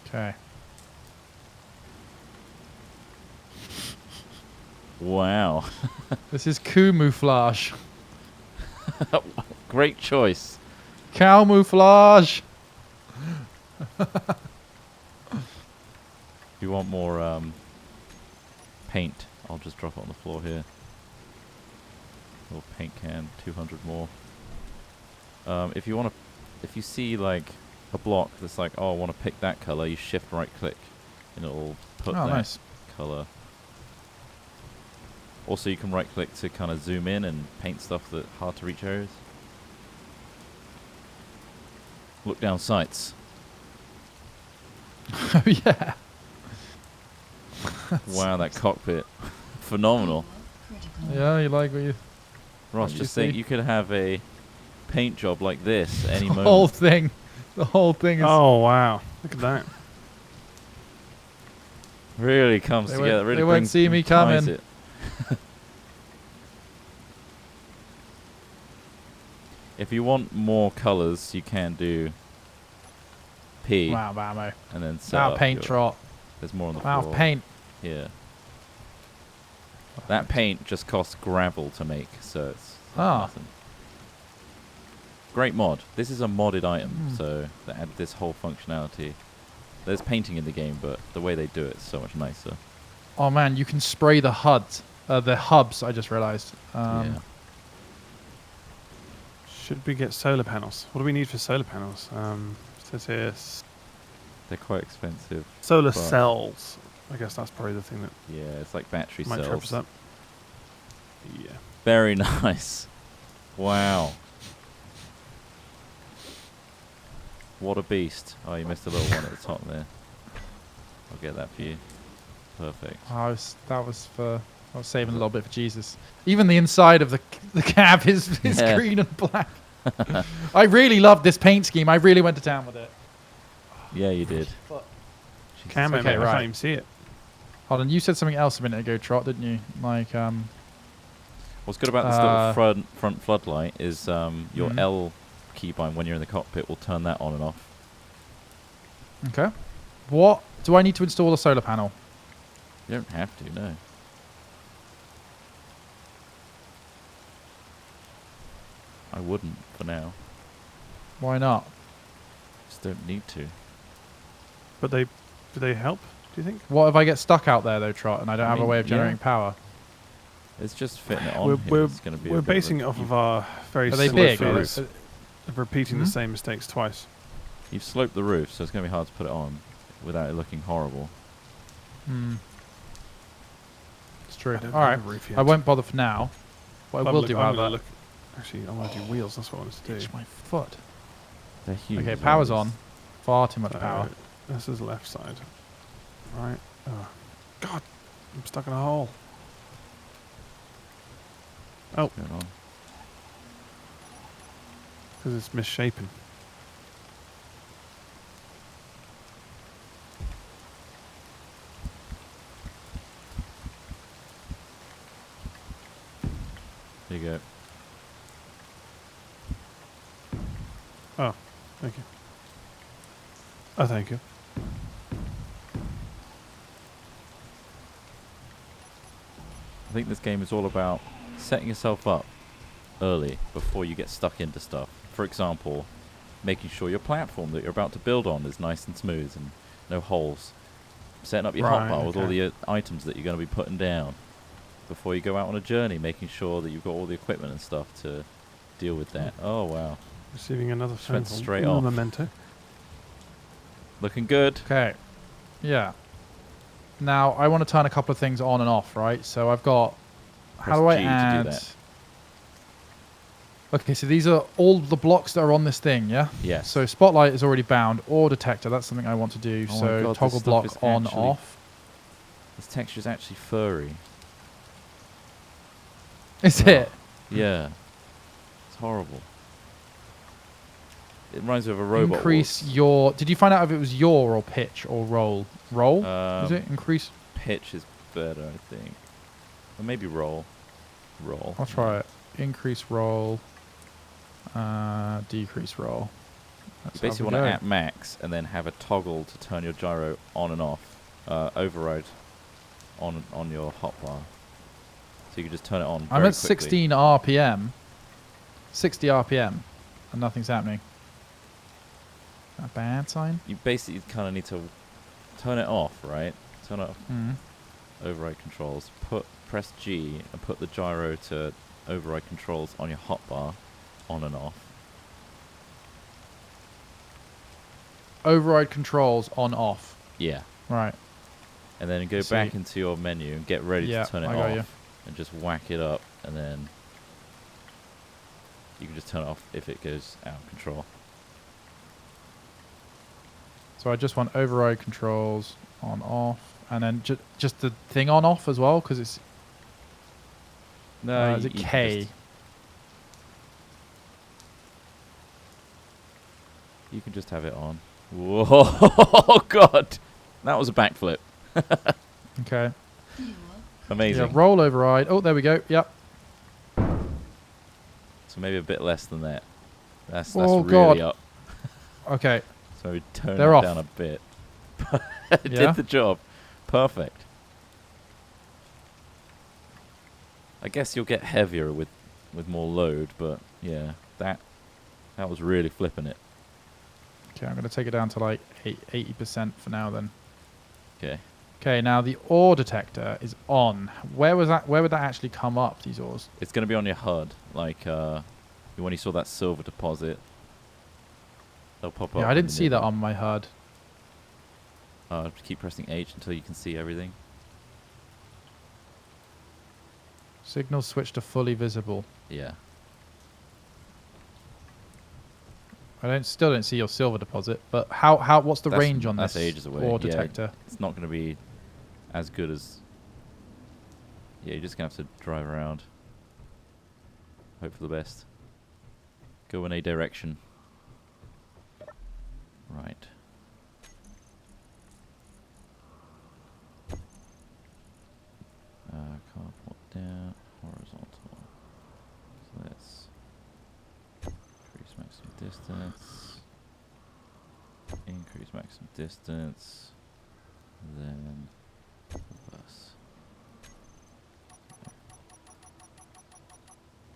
Okay. Wow. This is camouflage. Great choice. Camouflage. If you want more paint, I'll just drop it on the floor here. Little paint can, 200 more. If you see like a block that's like, oh, I want to pick that color, you shift right click, and it'll put Oh, that nice. color. Also, you can right click to kind of zoom in and paint stuff that hard to reach areas. Look down sights. Oh, yeah. Wow, that cockpit. Phenomenal. Critical. Yeah, you like what you... Ross, What just you think see? you could have a paint job like this any The moment. whole thing. The whole thing is... Oh wow! Look at that. Really comes They together. won't- Really they won't see me ties coming. it. If you want more colors, you can do P Wow, ammo. and then set Wow, up paint your- trot. There's more on the Wow, floor. paint. Yeah. That paint just costs gravel to make, so it's Ah. nothing. Great mod. This is a modded item, Hmm. so they added this whole functionality. There's painting in the game, but the way they do it is so much nicer. Oh, man, you can spray the HUDs. The hubs, I just realized. Yeah. Should we get solar panels? What do we need for solar panels? Says here They're quite expensive. solar But- cells. I guess that's probably the thing that Yeah, it's like battery might trip cells. us up. Yeah. Very nice. Wow. What a beast. Oh, you missed a little one at the top there. I'll get that for you. Perfect. I was saving a little bit for Jesus. Even the inside of the cab is Yeah. green and black. I really loved this paint scheme. I really went to town with it. Yeah, you did. But- Jesus. Camera, Okay, mate, I right. can't even see it. Hold on, you said something else a minute ago, Trot, didn't you? Like, What's good about this little front floodlight is your Mhm. L keybind when you're in the cockpit will turn that on and off. Okay. What do I need to install a solar panel? You don't have to, no. I wouldn't for now. Why not? Just don't need to. But do they help? Do you think? What if I get stuck out there though, Trot, and I don't have a mean, way of generating yeah. power? It's just fitting it on We're here. It's going to be a we're bit basing it off of our very Are they similar big? fears of repeating the Hmm? same mistakes twice. You've sloped the roof, so it's going to be hard to put it on without it looking horrible. Hmm. It's true. I don't All have right. a roof yet. I won't bother for now. What I will do, I'm gonna however, look. Actually, I want to do wheels. That's what I wanted to do. itch my foot. They're huge. Okay, as well, power's these- on. Far too much So, power. This is the left side. Right. Oh. God, I'm stuck in a hole. Oh, What's going on? because it's misshapen. There you go. Oh, thank you. Oh, thank you. I think this game is all about setting yourself up early before you get stuck into stuff. For example, making sure your platform that you're about to build on is nice and smooth and no holes. Setting up your Right, hotbar with all okay. the items that you're going to be putting down before you go out on a journey, making sure that you've got all the equipment and stuff to deal with that. Oh, wow. Receiving another phone went call. straight Ooh, off. Memento. Looking good. Okay. Yeah. Now I want to turn a couple of things on and off, right? So I've got. Press How do I G to do add? that. Okay, so these are all the blocks that are on this thing, yeah. Yes. So spotlight is already bound, or detector. That's something I want to do. Oh my So God, this toggle stuff block is on actually- off. This texture is actually furry. Is Oh. it? Yeah. It's horrible. It reminds me of a robot. Increase your. Did you find out if it was yaw or pitch or roll? Roll? Is it increase? Pitch is better, I think. Or maybe roll. Roll. I'll try it. Increase roll. Decrease roll. You That's basically how want we to go. at max and then have a toggle to turn your gyro on and off. Override on your hotbar. So you can just turn it on. I'm very at quickly. 16 RPM. 60 RPM. And nothing's happening. A bad sign? You basically kind of need to turn it off, right? Turn off Mm. override controls. Press G and put the gyro to override controls on your hotbar, on and off. Override controls on off. Yeah. Right. And then go See. back into your menu and get ready Yeah, to turn it I got off. you. And just whack it up, and then you can just turn it off if it goes out of control. So I just want override controls on off. And then just the thing on off as well, because it's. No, Is it you can K? just- you can just have it on. Whoa, God. That was a backflip. Okay. Fuel. Amazing. Yeah, roll override. Oh, there we go. Yep. So maybe a bit less than that. That's Oh, really God. up. Okay. So we turn They're it off. down a bit. It Yeah? did the job. Perfect. I guess you'll get heavier with more load, but yeah, that was really flipping it. Okay, I'm going to take it down to like 80% for now then. Okay. Okay, now the ore detector is on. Where was that? Where would that actually come up, these ores? It's going to be on your HUD, like when you saw that silver deposit. They'll pop up. Yeah, I in didn't the see that middle. on my HUD. Keep pressing H until you can see everything. Signal switch to fully visible. Yeah. Still don't see your silver deposit, but what's the That's- range on that's this ages away, ore yeah. detector? It's not going to be as good as... Yeah, you're just going to have to drive around. Hope for the best. Go in a direction. Right. Carport down, horizontal. So let's increase maximum distance. Increase maximum distance. Then reverse.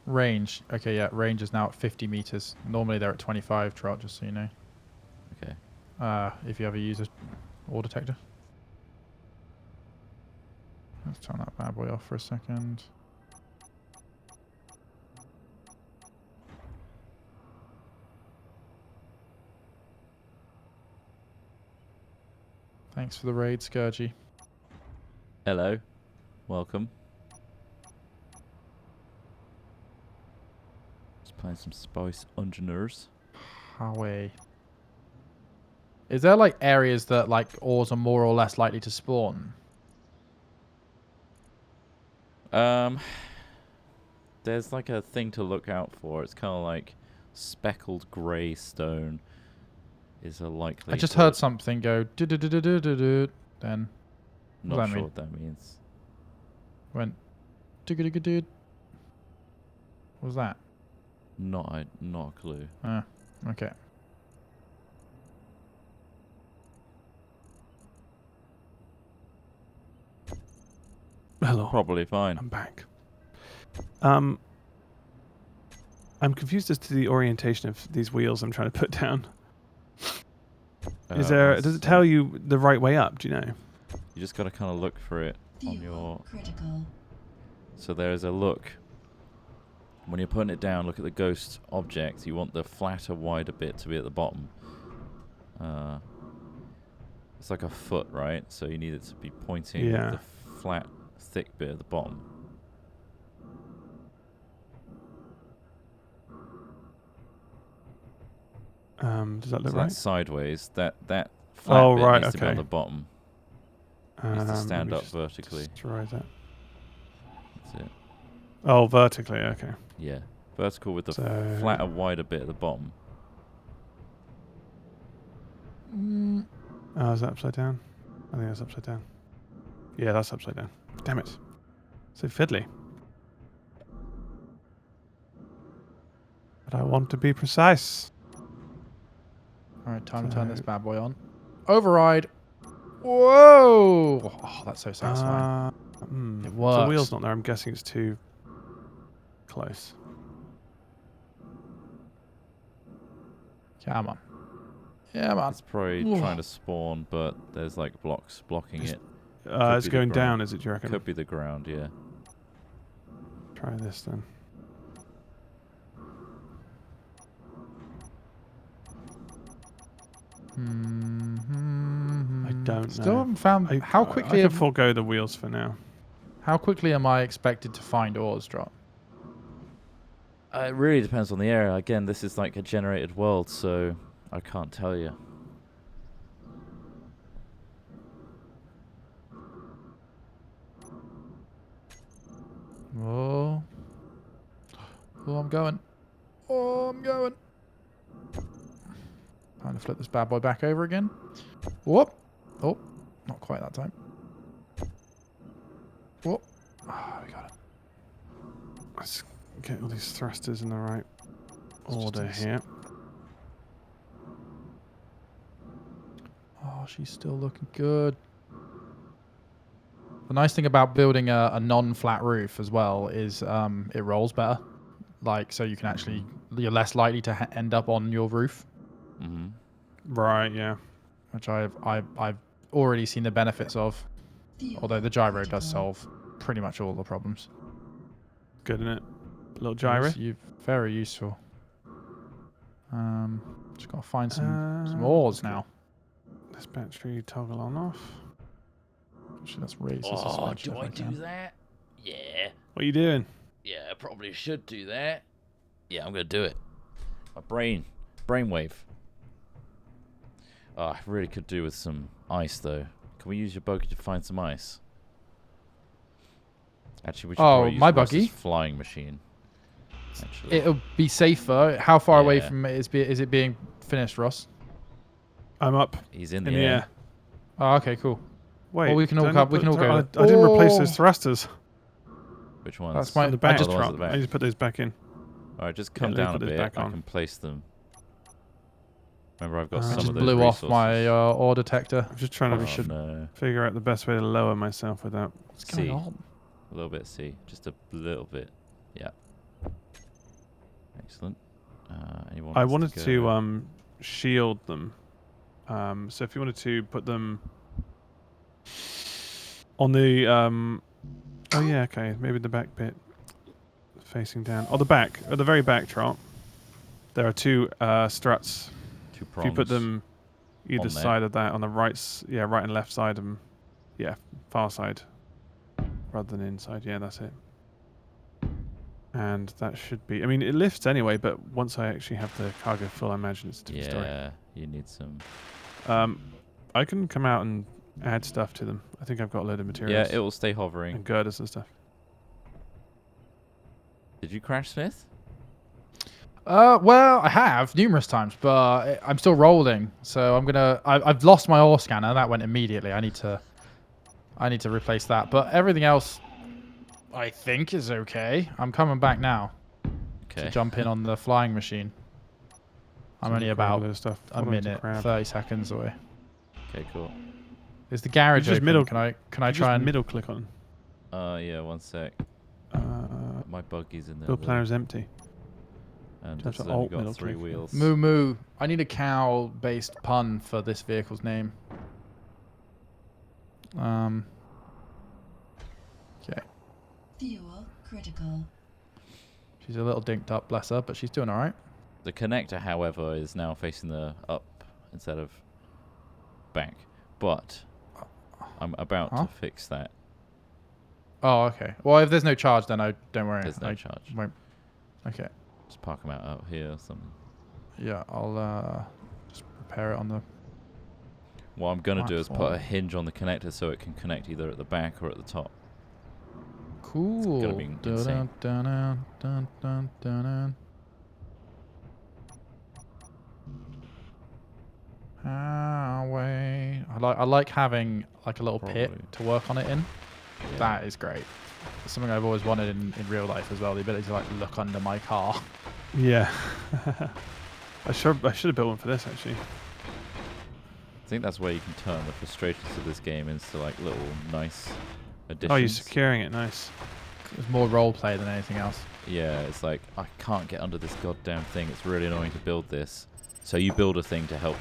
Range. Okay, yeah, range is now at 50 meters. Normally they're at 25, Trot, just so you know. Okay. If you ever use a ore detector. Let's turn that bad boy off for a second. Thanks for the raid, Scourgy. Hello. Welcome. Just playing some Space Engineers. Howie. Is there like areas that like ores are more or less likely to spawn? There's like a thing to look out for. It's kind of like speckled grey stone is a likely. I just heard something go do do do do do do do. Then Not that sure mean? what that means. went do do do do. What was that? Not a clue. Okay. Hello. Probably fine. I'm back. I'm confused as to the orientation of these wheels I'm trying to put down. Is there? Does it tell you the right way up? Do you know? You just gotta kind of look for it on your. Critical. So there's a look. When you're putting it down, look at the ghost object. You want the flatter, wider bit to be at the bottom. It's like a foot, right? So you need it to be pointing Yeah. the flat, thick bit at the bottom. Does that look So right? that's sideways. That flat bit right, needs to be on okay. the bottom. Needs to Let stand me up just vertically. destroy that. That's it. Oh, vertically. Okay. Yeah. Vertical with the So- flatter, wider bit at the bottom. Oh, is that upside down? I think that's upside down. Yeah, that's upside down. Damn it. So fiddly. But I want to be precise. All right, time to turn this So- bad boy on. Override. Whoa! Oh, that's so satisfying. It The works. wheel's not there. I'm guessing it's too close. Come on. Yeah, man. It's probably Whoa. trying to spawn, but there's like blocks blocking it. It's be the going ground. down, is it, do you reckon? Could be the ground, yeah. Try this then. I don't Still know. haven't found how I quickly. can forego the wheels for now. How quickly am I expected to find ores, Drop? It really depends on the area. Again, this is like a generated world, so I can't tell you. Oh. Oh, I'm going. Oh, I'm going. Time to flip this bad boy back over again. Whoop. Oh, not quite that time. Whoop. Ah, we got it. Let's get all these thrusters in the right Let's just order do this. here. Oh, she's still looking good. The nice thing about building a non-flat roof as well is it rolls better. Like, so you can actually, you're less likely to end up on your roof, Mm-hmm. Right, yeah. which I've already seen the benefits of. Although the gyro does Critical. solve pretty much all the problems. Good, isn't it? Little gyro. Very useful. Just gotta find some Uh, ores now. This battery toggle on off. Actually, let's raise this Oh, suspension do if I I do can. that? Yeah. What are you doing? Yeah, I probably should do that. Yeah, I'm gonna do it. My brainwave. Oh, I really could do with some ice though. Can we use your buggy to find some ice? Actually, we should Oh, probably use my Ross's buggy? flying machine. Actually, It'll be safer. How far away Yeah. from it is it being finished, Ross? I'm up he's in in the air. Oh, okay, cool. Wait. we can did all I go- not we put can all thru- go I then. didn't replace Oh. those thrusters Which ones? That's my- on the I back. just- Oh, the ones at the I back. just put those back in. All right, just Yeah, come let me down a put those bit. back I on. can place them. Remember, I've got I some just of those blew off resources. my ore detector. I'm just trying Oh, to no. figure out the best way to lower myself without. What's going C. on? A little bit C. Just a little bit. Yeah. Excellent. Anyone I wants wanted go? to shield them. So if you wanted to put them on the oh yeah, okay, maybe the back bit facing down. Oh, the back, at the very back, Trot. There are two struts. Two If prongs. you put them either on there. side of that, on the right, right and left side, yeah, far side, rather than inside. Yeah, that's it. And that should be. I mean, it lifts anyway, but once I actually have the cargo full, I imagine it's a different story. Yeah, you need some. I can come out and add stuff to them. I think I've got a load of materials. Yeah, it will stay hovering. And girders and stuff. Did you crash, Smith? Well, I have numerous times, but I'm still rolling. So I'm gonna. I've lost my ore scanner. That went immediately. I need to replace that. But everything else, I think, is okay. I'm coming back now Okay. to jump in on the flying machine. I'm only about stuff. a minute, 30 seconds away. Okay, cool. Is the garage just open? middle- Can I Just try and middle click on. Yeah, one sec. My buggy's in there. Build planner is empty. And Just it's have to only alt middle got 3 click. wheels. moo moo? I need a cow-based pun for this vehicle's name. Okay. Fuel critical. She's a little dinked up, bless her, but she's doing all right. The connector, however, is now facing the up instead of back. But I'm about Huh? to fix that. Oh, okay. Well, if there's no charge, then don't worry. There's no I charge. won't. Okay. Just park them out here or something. Yeah, I'll just repair it on the. What I'm going to do is put a platform. hinge on the connector so it can connect either at the back or at the top. Cool. gonna be insane. Dun-dun-dun-dun-dun-dun-dun. Highway. I like having like a little pit Probably. to work on it in. Yeah. That is great. It's something I've always wanted in real life as well. The ability to like look under my car. Yeah. I should have built one for this actually. I think that's where you can turn the frustrations of this game into like little nice additions. Oh, you're securing it. Nice. It's more role play than anything else. Yeah, it's like, I can't get under this goddamn thing. It's really annoying to build this. So you build a thing to help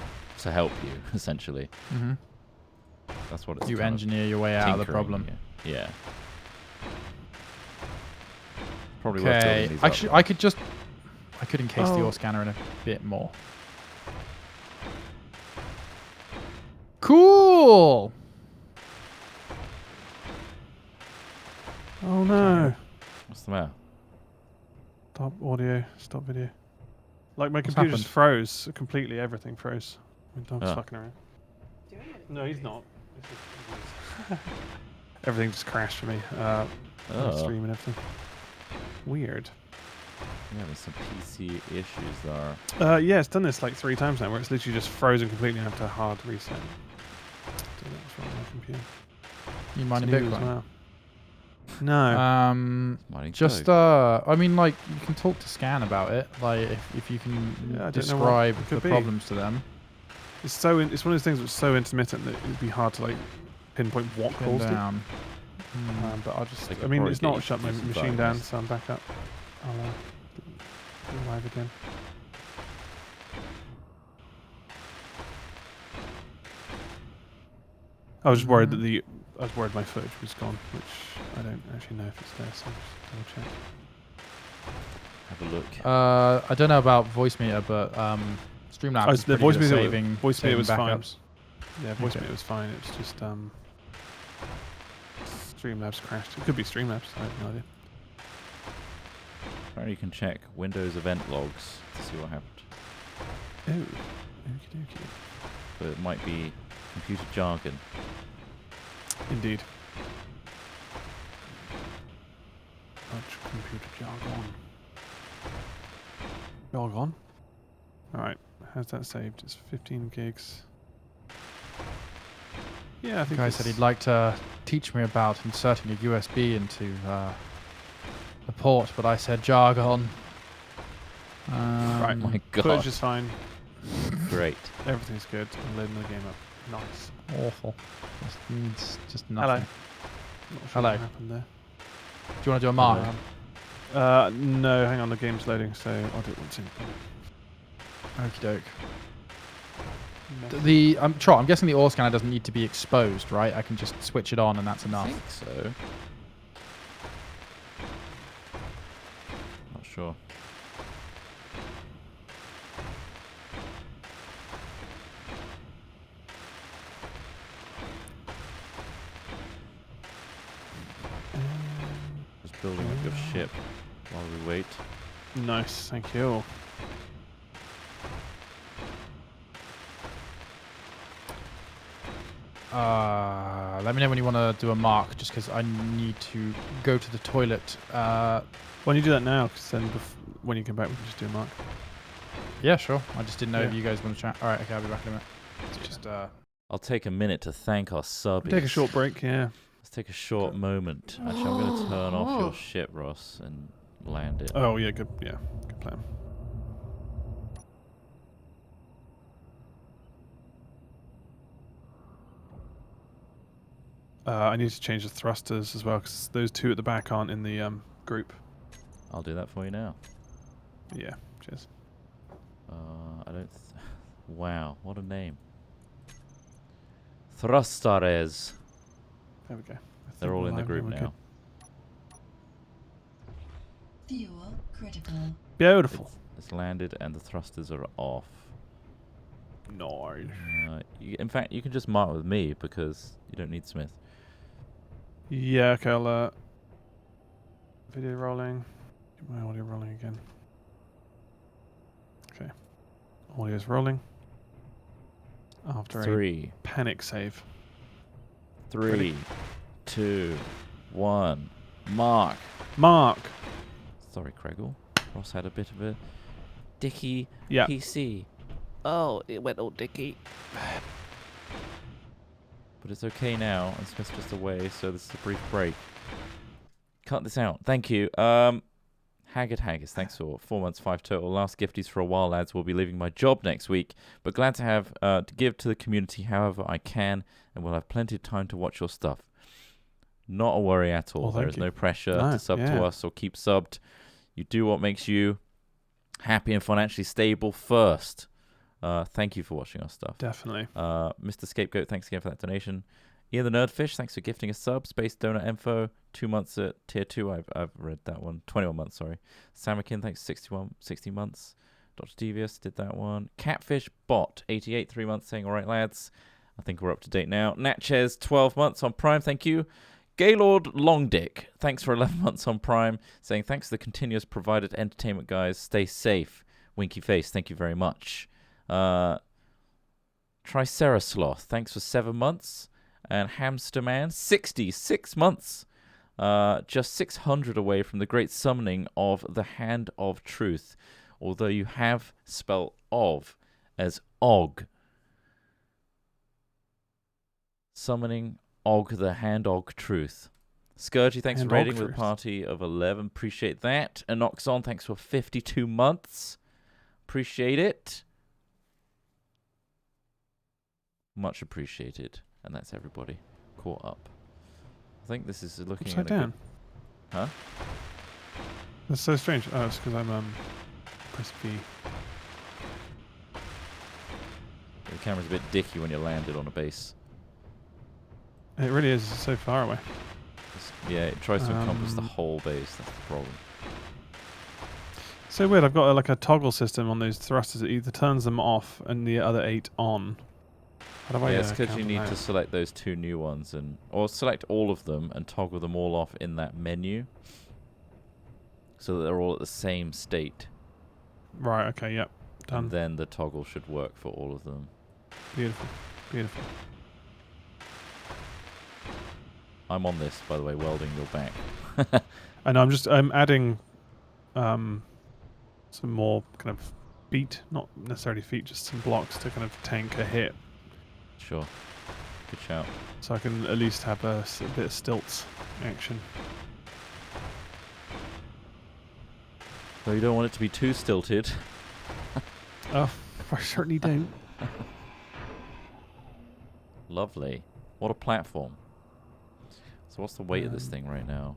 you, essentially. Mm-hmm. That's what it's You kind of engineer your way out of the tinkering, problem. Yeah. Probably worth Okay. building these up. Actually, I could encase the Oh. ore scanner in a bit more. Cool. Oh no. What's the matter? Stop audio. Stop video. Like my What's computer just happened? froze completely. Everything froze. My dog's Oh. fucking around. No, he's not. Everything just crashed for me. Oh, Stream and everything. Weird. you're having some PC issues there. Yeah, it's done this like 3 times now, where it's literally just frozen completely and I have to hard reset. So that's wrong with my computer. You mind a It's new bit? as well. No. Mining Just code. I mean, like you can talk to Scan about it. Like if you can Yeah, I don't know what describe it the could be. problems to them. It's one of those things that's so intermittent that it'd be hard to like pinpoint what Pin caused it. down. But I'll just. They could I mean, probably it's get you not to shut my do some machine down, diagnosis. so I'm back up. I'll go live again. I was just worried that my footage was gone, which I don't actually know if it's there, so I'll just double check. Have a look. I don't know about voice meter, but Streamlabs is The pretty voice good at meter, saving, voice meter saving was fine. backups. Yeah, voice Okay. meter was fine. It was just Streamlabs crashed. It could be Streamlabs. I have no idea. Apparently you can check Windows event logs to see what happened. Oh, okie dokie. But it might be computer jargon. Indeed. Much computer jargon. Jargon. Alright, how's that saved? It's 15 gigs. Yeah, I The think guy said he'd like to teach me about inserting a USB into the port, but I said jargon. Right, My God. footage is fine. great. Everything's good. I'm loading the game up. Nice. Awful. Just Hello. nothing. Not sure Hello. what happened there. Do you want to do a mark? No, hang on. The game's loading, so I'll do it once in. Okie doke. I'm guessing the ore scanner doesn't need to be exposed, right? I can just switch it on and that's I enough. think so. Not sure. Just building up your ship while we wait. Nice, thank you. Let me know when you want to do a mark, just because I need to go to the toilet. Why don't you do that now? Because then when you come back, we can just do a mark. Yeah, sure. I just didn't know if Yeah. you guys want to chat. All right, okay, I'll be back in a minute. It's just I'll take a minute to thank our subbies. Take a short break, yeah. Let's take a short moment. Actually, I'm going to turn off your ship, Ross, and land it. Oh, yeah, good plan. I need to change the thrusters as well, because those two at the back aren't in the group. I'll do that for you now. Yeah, cheers. I don't... Wow, what a name. Thrustares. There we go. They're all in the group now. Fuel critical. Beautiful. It's landed and the thrusters are off. Nice. In fact, you can just mark with me because you don't need Smith. Yeah, okay, I'll video rolling. Get my audio rolling again. Okay. Audio's rolling. After a panic save. 3, Ready? 2, 1. Mark. Mark! Sorry, Craigle. Ross had a bit of a dicky Yeah. PC. Oh, it went all dicky. But it's okay now, and Smith's just away, so this is a brief break. Cut this out. Thank you. Haggis, thanks for 4 months, 5 total. Last gifties for a while, lads. Will be leaving my job next week, but glad to have to give to the community however I can, and we'll have plenty of time to watch your stuff. Not a worry at all. Well, there is no pressure No, to sub yeah. to us or keep subbed. You do what makes you happy and financially stable first. Thank you for watching our stuff. Definitely. Mr. Scapegoat, thanks again for that donation. Ian the Nerdfish, thanks for gifting a sub. Space Donor Info, 2 months at tier 2. I've read that one. 21 months, sorry. Samakin, thanks, 60 months. Dr. Devious did that one. Catfish Bot, 88, 3 months, saying, all right, lads. I think we're up to date now. Natchez, 12 months on Prime, thank you. Gaylord Longdick, thanks for 11 months on Prime, saying, thanks for the continuous provided entertainment, guys. Stay safe. Winky face, thank you very much. Tricerasloth, thanks for 7 months. And Hamsterman, 66 months. Just 600 away from the great summoning of the Hand of Truth. Although you have spelt of as Og. Summoning Og, the Hand Og Truth. Scourgy, thanks Hand for raiding Og with a Truth. party of 11. Appreciate that. Anoxon, thanks for 52 months. Appreciate it. Much appreciated. And that's everybody caught up. I think this is looking Upside at a good... down. Huh? That's so strange. Oh, it's because I'm press B. The camera's a bit dicky when you're landed on a base. It really is. It's so far away. Yeah, it tries to encompass the whole base. That's the problem. So weird. I've got like a toggle system on those thrusters. It either turns them off and the other 8 on. How do I? Yeah, it's because count you them need out? to select those 2 new ones, or select all of them and toggle them all off in that menu, so that they're all at the same state. Right. Okay. Yep. Done. And then the toggle should work for all of them. Beautiful. Beautiful. I'm on this, by the way, welding your back. I know. I'm adding some more kind of feet, not necessarily feet, just some blocks to kind of tank a hit, Sure. Good shout. so I can at least have a bit of stilts action. Though you don't want it to be too stilted. Oh, I certainly don't. Lovely. What a platform. So what's the weight of this thing right now?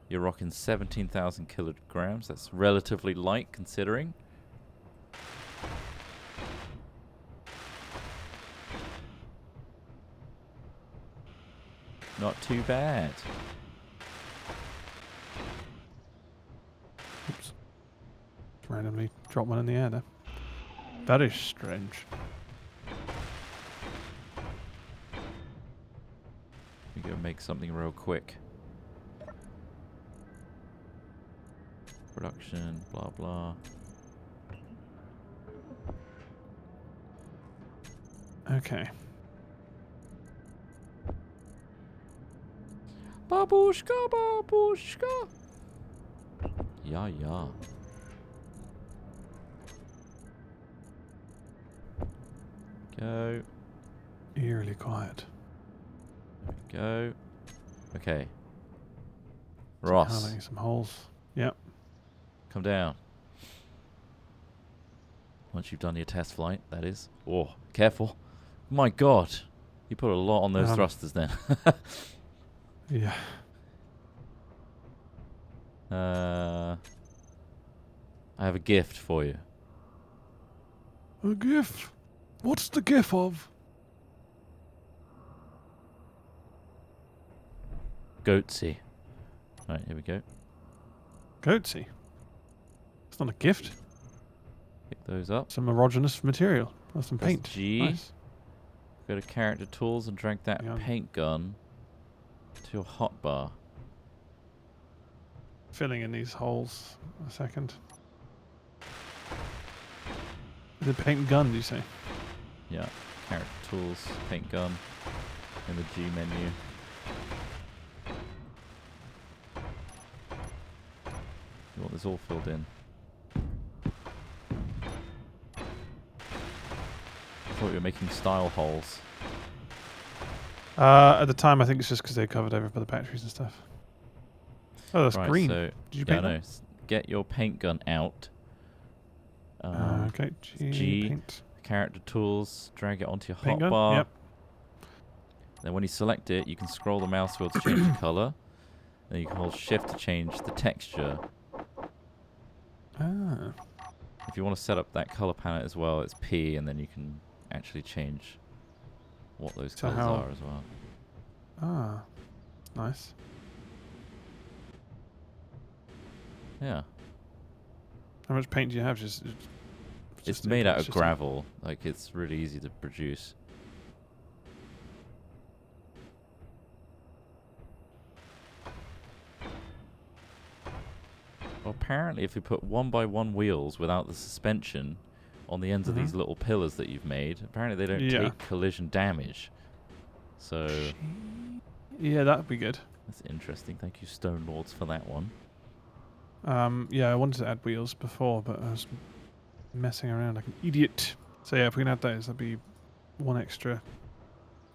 You're rocking 17,000 kilograms. That's relatively light considering. Not too bad. Oops. Randomly drop one in the air there. That is strange. We go make something real quick. Production, blah blah. Okay. Babushka, babushka. Yeah, yeah. Go. Eerily quiet. Go. Okay. Ross, Highlighting some holes. Yep. come down. Once you've done your test flight, that is. Oh, careful. My God. You put a lot on those thrusters then. Yeah. I have a gift for you. A gift? What's the gift of? Goatsy. Right, here we go. Goatsy. It's not a gift. Pick those up. Some erogenous material. Or some Press paint. G. Nice. Go to character tools and drag that Hang on. paint gun to your hotbar. Filling in these holes. A second. The paint gun, do you say? Yeah. Character tools, paint gun in the G menu. You want this all filled in. I thought you were making style holes. At the time, I think it's just because they covered over by the batteries and stuff. Oh, that's Right, green. so Did you yeah, paint no, that? get your paint gun out. Okay. G. Paint. Character tools, drag it onto your Paint gun? hotbar. Yep. Then when you select it, you can scroll the mouse wheel to change the color. Then you can hold shift to change the texture. Ah. If you want to set up that color palette as well, it's P, and then you can actually change what those So colors how- are as well. Ah. Nice. Yeah. How much paint do you have? It's made out of gravel. Like, it's really easy to produce. Well, apparently if you put 1x1 wheels without the suspension on the ends of these little pillars that you've made, apparently they don't Yeah. take collision damage. So Yeah, that'd be good. that's interesting. Thank you, Stone Lords, for that one. Yeah, I wanted to add wheels before, but I was messing around like an idiot. So yeah, if we can add those, that'd be one extra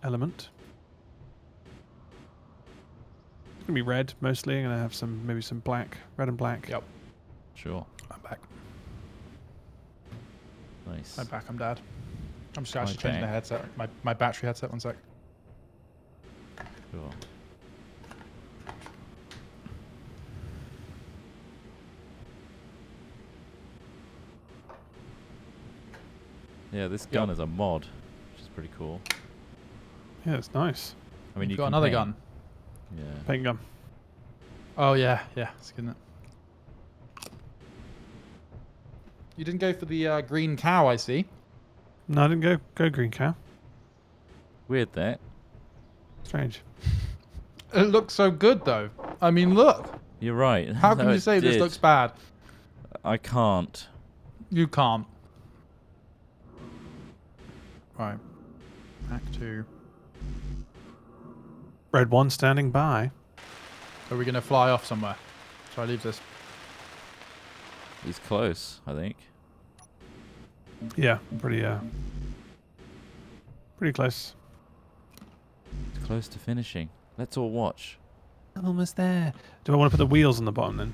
element. It's gonna be red mostly. I'm gonna have maybe some black, red and black. Yep. Sure. I'm back. Nice. I'm back. I'm dead. I'm just actually Okay. changing the headset. My battery headset. 1 sec. Sure. Yeah, this gun is a mod, which is pretty cool. Yeah, it's nice. I mean, you got can another paint. gun. Yeah. Paint gun. Oh yeah, it's good. Isn't it? You didn't go for the green cow, I see. No, I didn't go green cow. Weird that. Strange. It looks so good though. I mean, look. You're right. How can No, you it say this did. looks bad? I can't. You can't. Right. Back to. Red one standing by. Are we gonna fly off somewhere? Shall I leave this? He's close, I think. Yeah, pretty close. He's close to finishing. Let's all watch. I'm almost there. Do I want to put the wheels on the bottom then?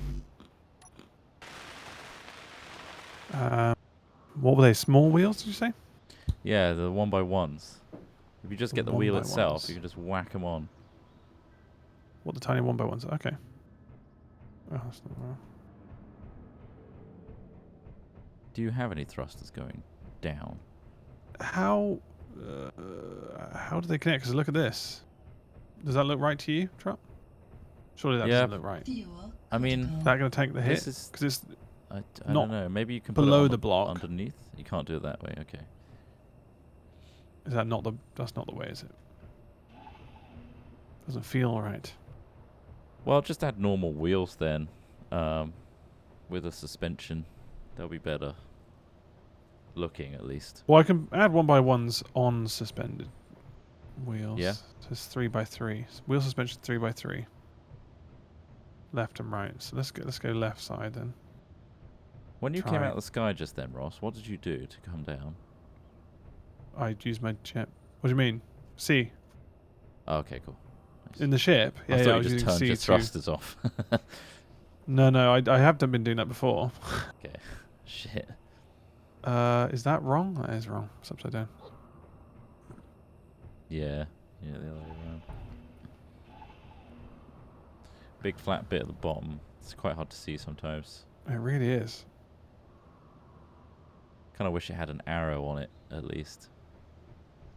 What were they? Small wheels? Did you say? Yeah, the 1x1s. If you just get the wheel itself, 1x1s. you can just whack them on. What, the tiny 1x1s? Okay. Oh, that's not wrong. Do you have any thrusters going down? How do they connect? Because look at this. Does that look right to you, Trot? Surely that Yeah. doesn't look right. Fuel I mean, critical. Is that going to take the hit? This is... Because it's I not don't know. Maybe you can put it below on the block. underneath. You can't do it that way. Okay. is that not the that's not the way, is it? Doesn't feel right. Well, just add normal wheels then, with a suspension. They'll be better looking, at least. Well, I can add 1x1s on suspended wheels. Yeah. So it's 3x3. Wheel suspension 3x3. Left and right. So let's go left side then. When you came Try. out of the sky just then, Ross, what did you do to come down? I used my jet. What do you mean? C. Oh, okay, cool. Nice. In the ship? I thought I you was just using turned C your to- thrusters off. No, I have been doing that before. Okay. Shit. Is that wrong? That is wrong. It's upside down. Yeah. Yeah, the other way around. Big flat bit at the bottom. It's quite hard to see sometimes. It really is. Kind of wish it had an arrow on it, at least.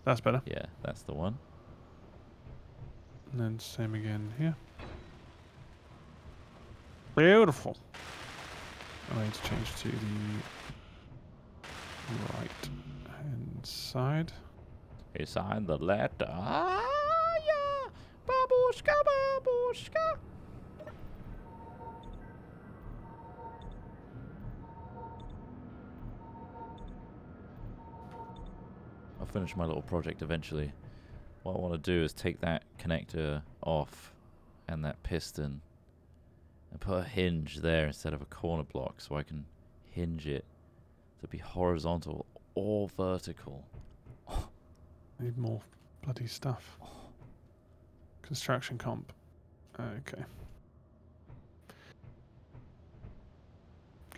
That's better. Yeah, that's the one. And then same again here. Beautiful. I need to change to the right hand side. Beside the letter. Ah, yeah. Babushka, babushka. I'll finish my little project eventually. What I want to do is take that connector off and that piston and put a hinge there instead of a corner block so I can hinge it to be horizontal or vertical. Need more bloody stuff. Construction comp. Okay.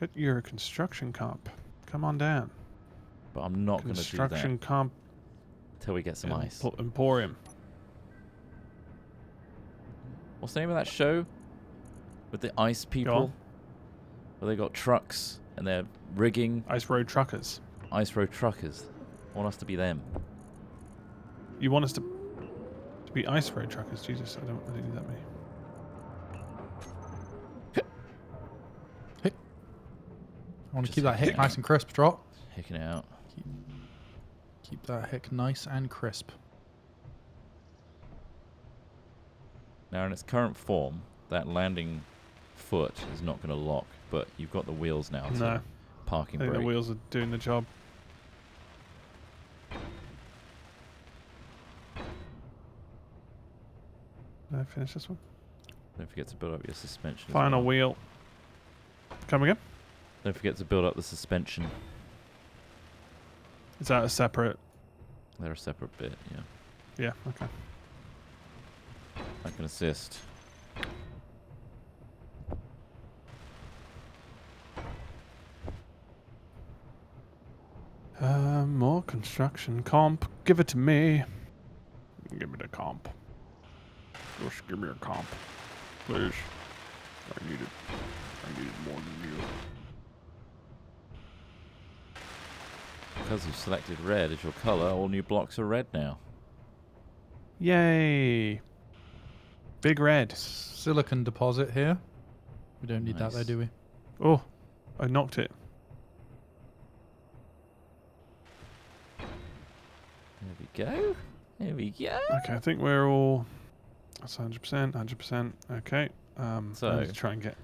Get your construction comp. Come on down. But I'm not going to do that Construction comp until we get some ice. Emporium. What's the name of that show? With the ice people? Where they got trucks and they're rigging Ice Road Truckers. ice road truckers. I want us to be them. You want us to be Ice Road Truckers? Jesus, I don't need that many. I want to Just keep that hick hick. nice and crisp, Trot. Hicking it out. Keep that hick nice and crisp. Now in its current form, that landing foot is not going to lock, but you've got the wheels now to No. parking I think brake. the wheels are doing the job. Did I finish this one? Don't forget to build up your suspension. as Final well. wheel. Come again? Don't forget to build up the suspension. Is that a separate? They're a separate bit, yeah. Yeah, okay. I can assist. More construction comp. Give it to me. Give me the comp. Just give me a comp. Please. I need it. I need it more than you. Because you've selected red as your colour, all new blocks are red now. Yay. Big red. Silicon deposit here. We don't need that though, Nice. do we? Oh, I knocked it. There we go. There we go. Okay, I think we're all... That's 100%, 100%. Okay. So, I need to try and get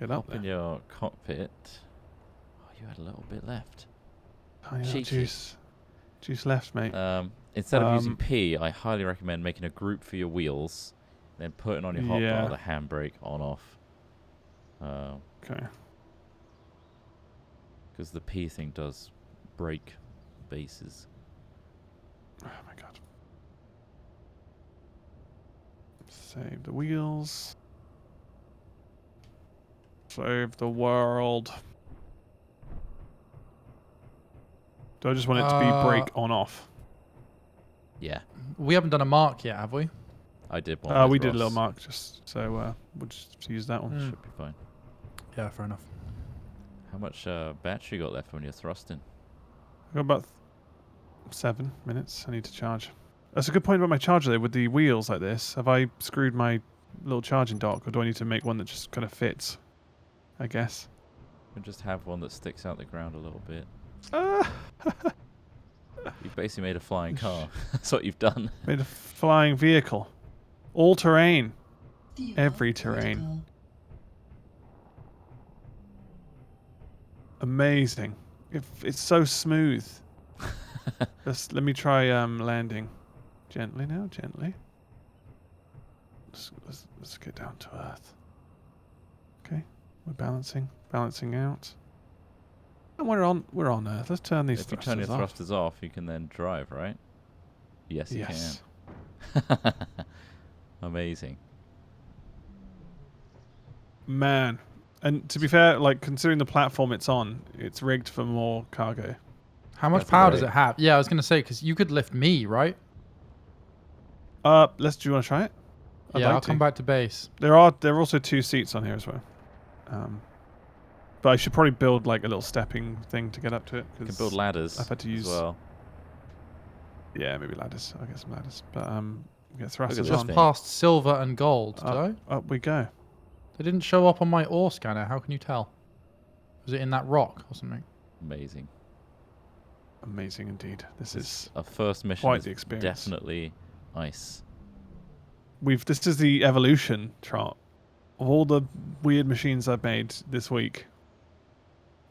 up Hop in there. your cockpit. Oh, you had a little bit left. Tiny little cheeky. juice left, mate. Instead of using Um, P, I highly recommend making a group for your wheels, then putting on your hotbar Yeah. the handbrake on off. Okay. Because the P thing does break bases. Oh my god. Save the wheels. Save the world. Do I just want it to be brake on off? Yeah, We haven't done a mark yet, have we? I did one. We with did a little Ross. mark just so we'll just use that one. Should be fine. Yeah, fair enough. How much battery you got left when you're thrusting? I've got about 7 minutes. I need to charge. That's a good point about my charger though. With the wheels like this, have I screwed my little charging dock, or do I need to make one that just kind of fits? I guess. You can just have one that sticks out the ground a little bit. Ah! You've basically made a flying car. That's what you've done. Made a flying vehicle. All terrain. Fuel Every terrain. critical. Amazing. It's so smooth. Let me try landing. Gently now, gently. Let's get down to earth. Okay, we're balancing out. And we're on Earth. Let's turn these If you thrusters turn your off. thrusters off, you can then drive, right? Yes, you Yes. can. Amazing. Man. And to be fair, like considering the platform it's on, it's rigged for more cargo. How much That's power does great. it have? Yeah, I was going to say, because you could lift me, right? Do you want to try it? I'd Yeah, like I'll to. come back to base. There are also 2 seats on here as well. But I should probably build like a little stepping thing to get up to it. You can 'cause build ladders I've had to use as well. Yeah, maybe ladders. I'll get some ladders. But get at thrusters this Just on. thing. past silver and gold, did I? Up we go. They didn't show up on my ore scanner. How can you tell? Was it in that rock or something? Amazing. Amazing indeed. This is Our first mission quite is the experience. definitely ice. This is the evolution chart of all the weird machines I've made this week.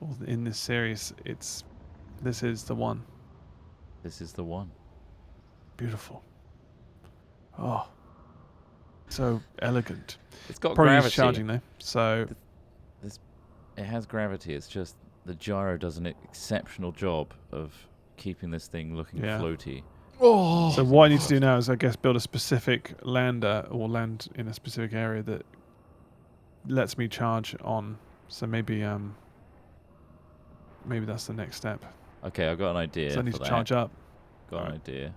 Or in this series, this is the one. This is the one. Beautiful. Oh. So elegant. It's got Probably gravity. use charging though. So It has gravity. It's just the gyro does an exceptional job of keeping this thing looking Yeah. floaty. Oh, So what I need to do now is, I guess, build a specific lander or land in a specific area that lets me charge on. So maybe that's the next step. Okay, I've got an idea. So I need for to that. charge up. Got an Alright. idea.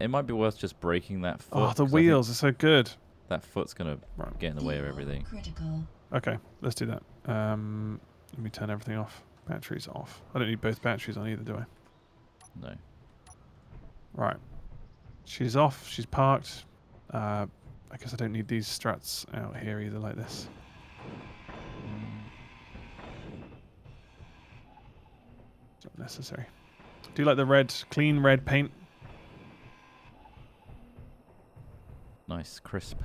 It might be worth just breaking that foot. Oh, the 'cause I think wheels are so good. That foot's gonna Right. get in the way of Fuel everything. critical. Okay, let's do that. Let me turn everything off. Batteries off. I don't need both batteries on either, do I? No. Right. She's off. She's parked. I guess I don't need these struts out here either like this. It's not necessary. Do you like the clean red paint? Nice, crisp.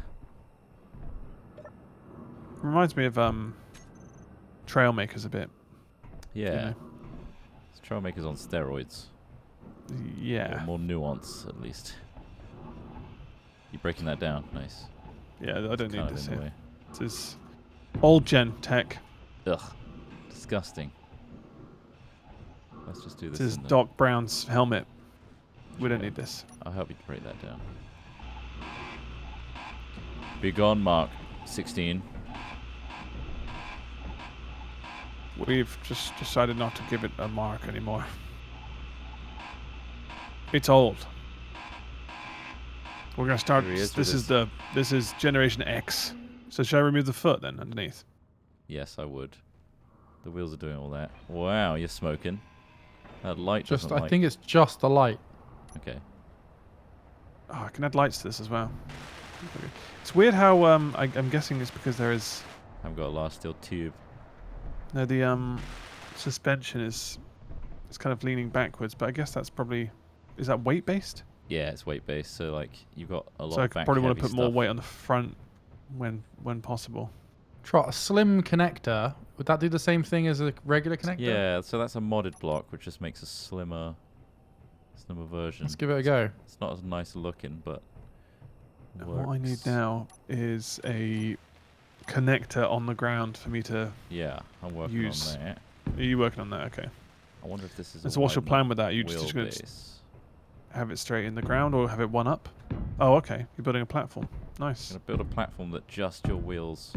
Reminds me of Trailmakers a bit. Yeah. know. It's Trailmakers on steroids. Or Yeah. more nuance, at least. You breaking that down? Nice. Yeah, I don't need Kind of this in the here. way. This is old gen tech. Ugh. Disgusting. Let's just do this. This is in the- Doc Brown's helmet. We don't need this. I'll help you to break that down. Be gone, Mark. 16. We've just decided not to give it a mark anymore. It's old. We're gonna start. Here he is This with is his- Generation X. So should I remove the foot then underneath? Yes, I would. The wheels are doing all that. Wow, you're smoking. That light just doesn't I like... think it's just the light. Okay. Oh, I can add lights to this as well. It's weird how I'm guessing it's because there is I've got a last steel tube. no the suspension is kind of leaning backwards, but I guess that's probably is that weight based? Yeah, it's weight based, so like you've got a lot So I of back probably want heavy to put more stuff. weight on the front when possible. Trot, a slim connector, would that do the same thing as a regular connector? Yeah, so that's a modded block, which just makes a slimmer version. Let's give it a go. It's not as nice looking, but And what I need works. now is a connector on the ground for me to. Yeah, I'm working Use- on that. Are you working on that? Okay. I wonder if this is. And a so what's your wide plan enough with that? You just gonna wheelbase. have it straight in the ground or have it one up? Oh, okay. You're building a platform. Nice. Gonna build a platform that just your wheels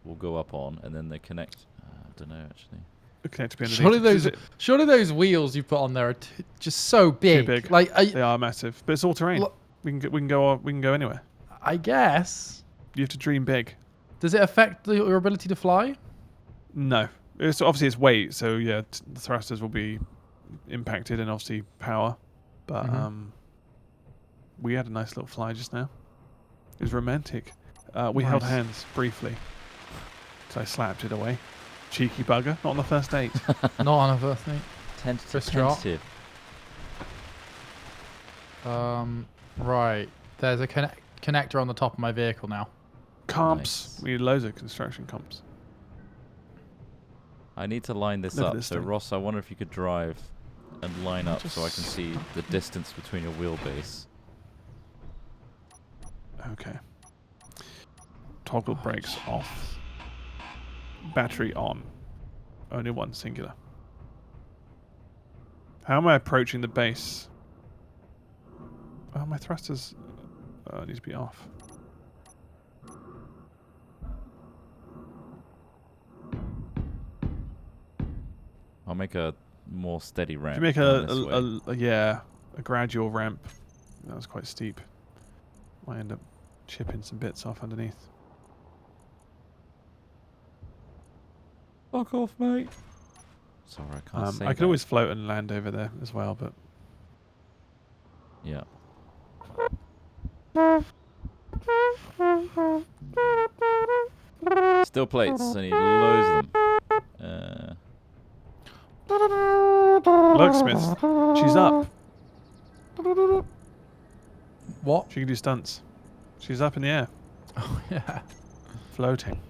will go up on, and then they connect. I don't know actually. connector be underneath. Surely those wheels you put on there are just so big. Too big. Like They are massive, but it's all terrain. We can go anywhere. I guess. You have to dream big. Does it affect your ability to fly? No, it's obviously it's weight, so yeah, the thrusters will be impacted and obviously power. But we had a nice little fly just now. It was romantic. We held hands briefly, so I slapped it away. Cheeky bugger, not on the first date. Not on a first date. Tentative. Right. There's a connector on the top of my vehicle now. Comps. Nice. We need loads of construction comps. I need to line this Look at up. this So thing. Ross, I wonder if you could drive and line up so I can see the distance between your wheelbase. Okay. Toggle brakes off. Battery on. Only one singular. How am I approaching the base? Oh, my thrusters need to be off. I'll make a more steady ramp. If you make down this way. a gradual ramp. That was quite steep. Might end up chipping some bits off underneath. Fuck off, mate. Sorry, I can't say I could that. always float and land over there as well, but Yeah. Still plates. I need loads of them. look, Smith, she's up. What? She can do stunts. She's up in the air, Oh, yeah. floating.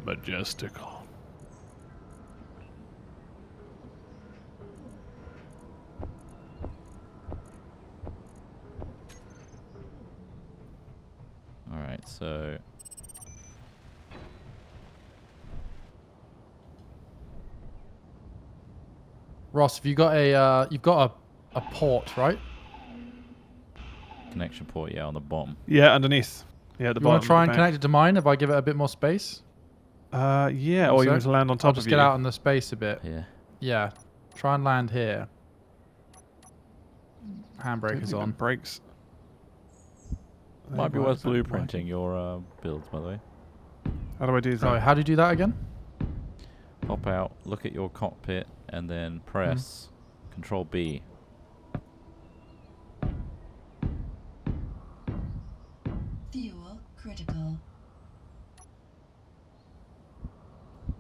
Majestical. All right, so Ross, have you got you've got a port, right? connection port, yeah, on the bottom. Yeah, underneath. Yeah, at the You bottom. want to try at the and connect it to mine if I give it a bit more space? back. Yeah, One or you sec. want to land on top I'll of just you. get out in the space a bit. Yeah. Yeah. Try and land here. Handbrake is on. Brakes. Might be Why worth is that blueprinting working? your builds, by the way. How do I do that? Sorry, how do you do that again? Pop out, look at your cockpit, and then press Control B. Fuel critical.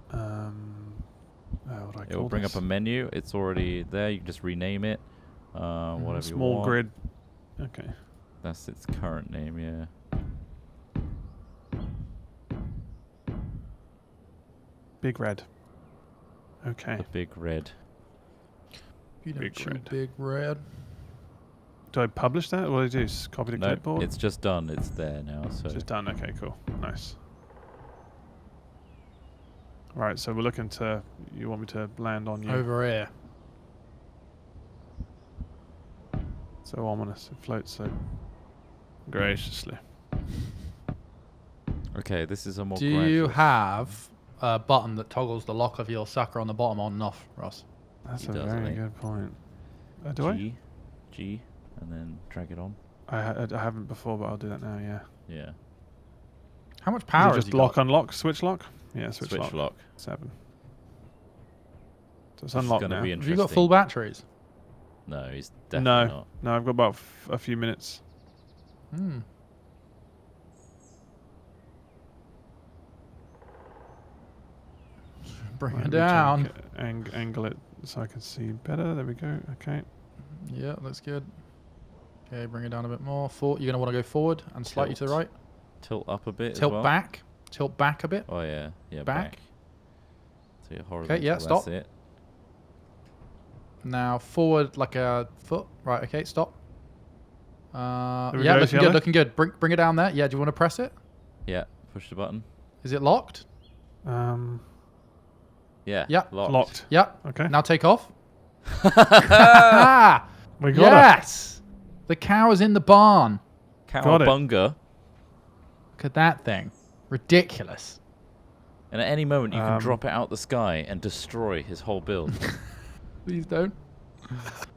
What do I It will call bring this? up a menu. It's already there. You can just rename it. Whatever you Small want. grid. Okay. That's its current name, yeah. Big red. Okay. The big red. You don't Big chew red. big red. Do I publish that? What do I do? Just copy the No, clipboard? it's just done. It's there now. So Just done. Okay, cool. Nice. Right, so we're looking to... You want me to land on you? Over here. So ominous. It floats so graciously. okay, this is a more. Do you gradual- have a button that toggles the lock of your sucker on the bottom on and off, Ross? That's He a does, I very think. good point. Do I? G, and then drag it on. I haven't before, but I'll do that now, yeah. Yeah. How much Is power it has just he lock, got? unlock, switch lock? Yeah, switch, Switch lock. 7. So it's This is unlocked gonna now. be Have interesting. you got full batteries? No, he's definitely No. not. No, I've got about a few minutes. Hmm. Bring Right, it let me try down. and angle it so I can see better. There we go. Okay. Yeah, that's good. Okay, bring it down a bit more. You're going to want to go forward and slightly to the Tilt. right. Tilt up a bit. Tilt as well. back. Tilt back a bit. Oh yeah, yeah. Back. So you're horizontal. yeah, that's stop. it. Now forward like a foot. Right, okay, stop. There we Yeah, go, looking yellow. good, looking good. Bring it down there. Yeah, do you want to press it? Yeah. Push the button. Is it locked? Yeah. Yeah. Locked. Yeah. Okay. Now take off. Ah, We got it. yes! The cow is in the barn. Got it. Cowabunga. Look at that thing. Ridiculous. And at any moment, you can drop it out the sky and destroy his whole build. Please don't.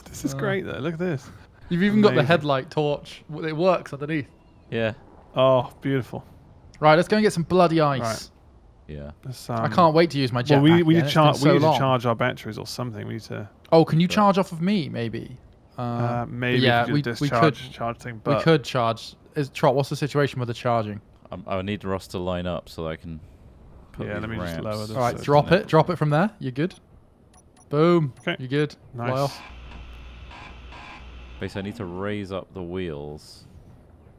This is great, though. Look at this. You've even got the Amazing. headlight torch. It works underneath. Yeah. Oh, beautiful. Right, let's go and get some bloody ice. Right. Yeah. I can't wait to use my jetpack. Well, we need again. to It's been charge. so We need to long. charge our batteries or something. We need to. Oh, can you charge off of me? Maybe. Maybe yeah, if you we do a could charge thing. But we could charge. Trot, what's the situation with the charging? I need Ross to line up so I can put Yeah, these let me just ramps. lower this. All right, so drop connect. it. Drop it from there. You're good. Boom. Okay. You're good. Fly Nice. off. Basically, I need to raise up the wheels,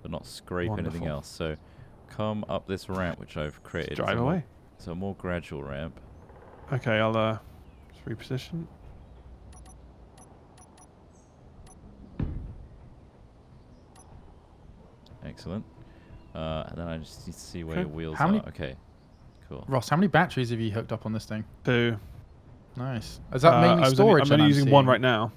but not scrape anything Wonderful. else. So, come up this ramp which I've created. Drive It's a more- away. It's a more gradual ramp. Okay, I'll just reposition. Excellent. And then I just need to see where Okay. your wheels How many- are. Okay. Cool. Ross, how many batteries have you hooked up on this thing? 2. Nice. Is that mainly I'm storage? only then using one seeing? right now.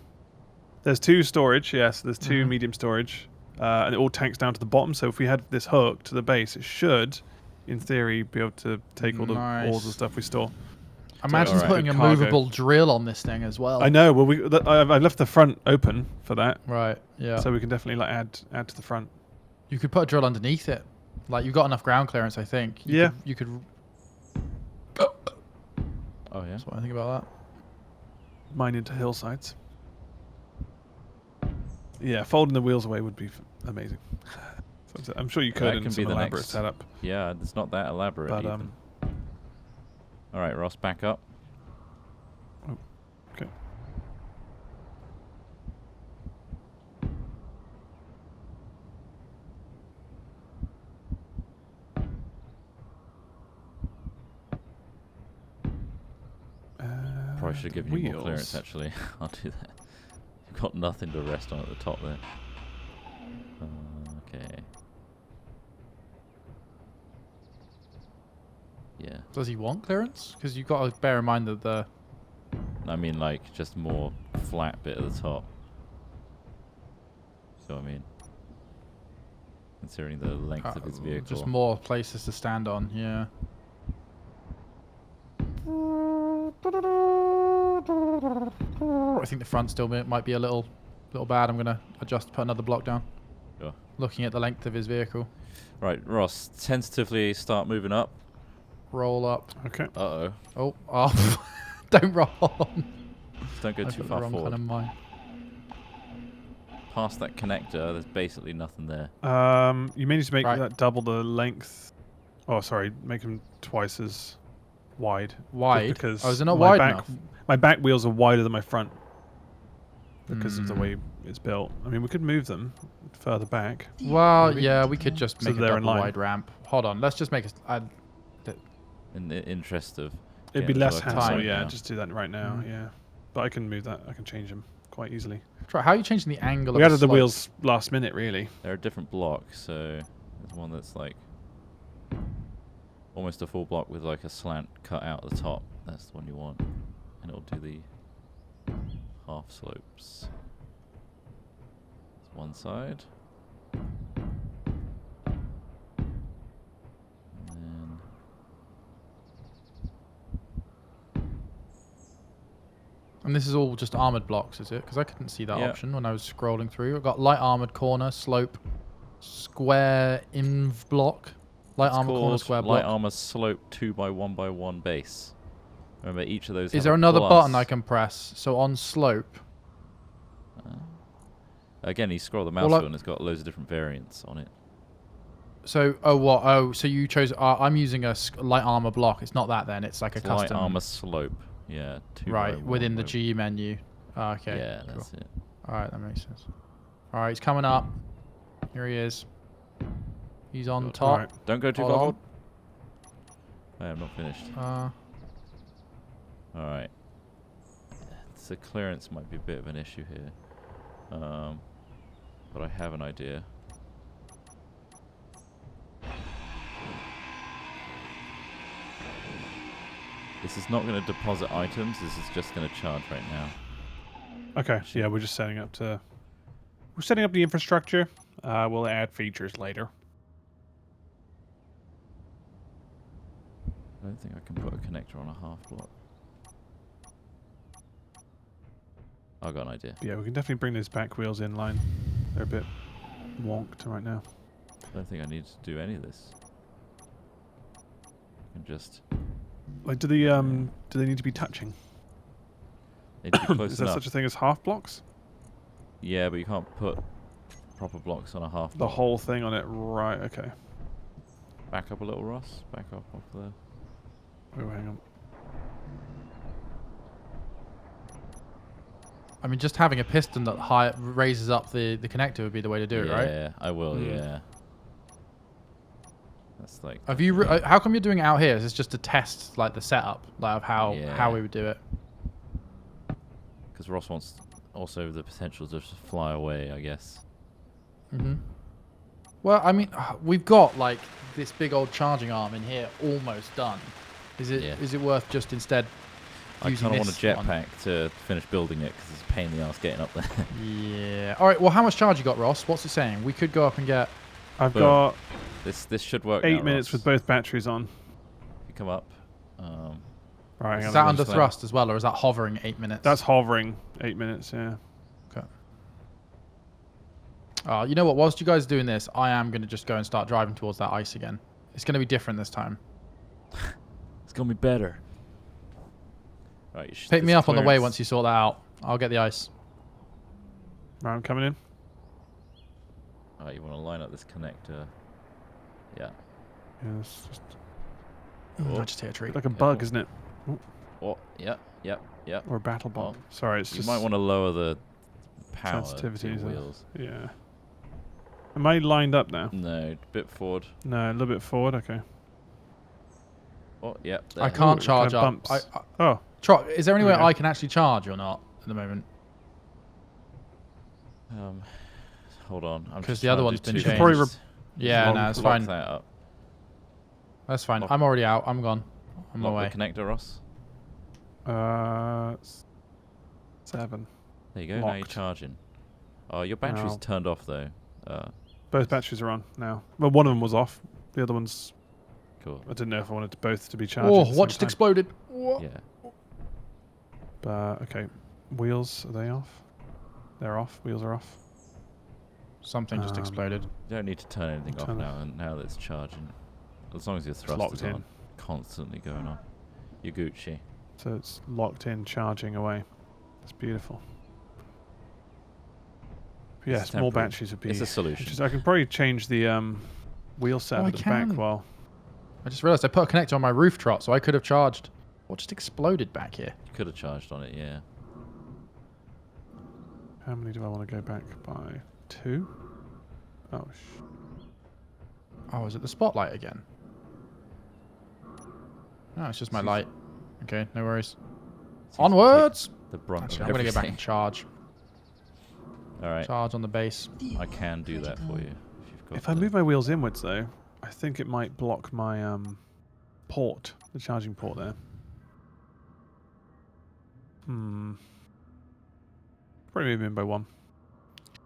There's 2 storage. Yes, there's 2 Mhm. medium storage, and it all tanks down to the bottom. So if we had this hook to the base, it should, in theory, be able to take all the Nice. ores and stuff we store. Imagine Alright. putting a Good cargo. movable drill on this thing as well. I know. Well, I've left the front open for that, Right. Yeah. so we can definitely like add to the front. You could put a drill underneath it. Like you've got enough ground clearance, I think. Yeah. You could. Oh yeah. That's what I think about that. Mine into hillsides. Yeah, folding the wheels away would be amazing. So I'm sure you could That in can some be the elaborate next- setup, Yeah, it's not that elaborate. but even. All right, Ross, back up. okay. Probably should have given you more clearance. wheels. Actually, I'll do that. You've got nothing to rest on at the top there. Okay. Yeah. Does he want clearance? Because you've got to bear in mind that the. I mean, like, just more flat bit at the top. So I mean, considering the length of his vehicle. Just more places to stand on. Yeah. I think the front still might be a little bad. I'm gonna put another block down. Sure. Looking at the length of his vehicle. Right, Ross, tentatively start moving up. Roll up. Okay. Oh, don't roll on. Just don't go I too put the far wrong forward. kind of mine. Past that connector, there's basically nothing there. You may need to make Right. that double the length. Oh, sorry, make them twice as wide. Just Wide? because Oh, is it not my wide back, enough? My back wheels are wider than my front because of the Hmm. way it's built. I mean, we could move them further back. Well, Maybe. yeah, we could just So make a they're in double line. wide ramp. Hold on, let's just make a. In the interest of It'd be getting less work done hassle, right yeah. now. Just do that right now, Mm. yeah. But I can move that. I can change them quite easily. Try, how are you changing the angle We of added the slope? wheels last minute, really. There are different blocks, so there's one that's like almost a full block with like a slant cut out at the top. That's the one you want, and it'll do the half slopes. That's one side. And then And this is all just armored blocks, is it? Because I couldn't see that Yeah. option when I was scrolling through. I've got light armored corner, slope, square inv block. Light it's armor corner, called square light block. armor slope 2x1x1 base. Remember, each of those. Is have there a another plus. button I can press? So on slope. Again, you scroll the mouse Well, wheel and it's got loads of different variants on it. So, oh, what? Oh, so you chose. I'm using a light armor block. It's not that then. It's like It's a light custom. armor slope. Yeah. 2x1 Right, within the by- G menu. Ah, okay. Yeah, cool. that's it. Alright, that makes sense. Alright, he's coming up. Here he is. He's on Good. top. Alright. Don't go too Hold far on. forward. I am not finished. Alright. So clearance might be a bit of an issue here. But I have an idea. This is not going to deposit items. This is just going to charge right now. Okay, so yeah, we're just setting up the infrastructure. We'll add features later. I don't think I can put a connector on a half block. I got an idea. Yeah, we can definitely bring those back wheels in line. They're a bit wonked right now. I don't think I need to do any of this. I can just... Like, do they need to be touching? Need to be close Is there enough. such a thing as half blocks? Yeah, but you can't put proper blocks on a half The block. whole thing on it, right? Okay. Back up a little, Ross. Back up off there. Oh, hang on. I mean, just having a piston that raises up the connector would be the way to do it, right? Yeah, I will. Yeah. That's like. Have you? How come you're doing it out here? Is this just to test like the setup, like of how Yeah. we would do it? Because Ross wants also the potential to just fly away, I guess. Well, I mean, we've got like this big old charging arm in here almost done. Is it? Is Yeah. it worth just instead I using kind of want a this one? jetpack to finish building it because it's a pain in the ass getting up there. Yeah. All right. Well, how much charge you got, Ross? What's it saying? We could go up and get. I've Boom. got This should work. 8 now, minutes Ross. with both batteries on. You come up. Right, hang Is on. that I'm under just- thrust as well, or is that hovering 8 minutes? That's hovering 8 minutes. Yeah. Okay. You know what? Whilst you guys are doing this, I am going to just go and start driving towards that ice again. It's going to be different this time. It's gonna be better. Right, you should, Pick me this up on the way clearance- once you sort that out. I'll get the ice. Right, I'm coming in. Alright, you want to line up this connector. Yeah. Yeah, it's just Oh. I just hit a tree. like a Careful. bug, isn't it? Oh, yep. Or a battle bomb. Oh. Sorry, it's You just might want to lower the power to sensitivity. your is it? wheels. Yeah. Am I lined up now? No, bit forward. No, a little bit forward. Okay. Oh, yep. I there. can't Ooh, it charge kinda up. bumps. Oh, Is there any way There we go. I can actually charge or not at the moment? Hold on. I'm 'Cause just the other trying to one's do been two changed. Probably things. Yeah, Lock- no, it's Lock fine. that up. That's fine. Lock- I'm already out. I'm gone. I'm Lock away. the connector, Ross. 7. There you go. Now you're Locked. charging. Oh, your battery's Now- turned off though. Both batteries are on now. Well, one of them was off. The other one's. Cool. I didn't know if I wanted both to be charged. Oh, at the what same just time. exploded? What? Yeah. But okay, wheels, are they off? They're off. Wheels are off. Something just exploded. You don't need to turn anything off Turn it. now. And now that it's charging, as long as your thrust locked is in. on, constantly going on. You're Gucci. So it's locked in, charging away. That's beautiful. But It's yes, more temporary. batteries would be. It's a solution. interesting. I can probably change the wheel set Oh, at I the back. can. Well, I just realized I put a connector on my roof trot, so I could have charged. What just exploded back here? You could have charged on it, yeah. how many do I want to go back by? 2? Oh, Oh, is it the spotlight again? No, it's just my light. Okay, no worries. Seems to take Onwards! The brunt Actually, of I'm going to go back everything. and charge. All right. Charge on the base. I can do that for you if you've got. if I the- move my wheels inwards though, I think it might block my port, the charging port there. Probably move in by 1.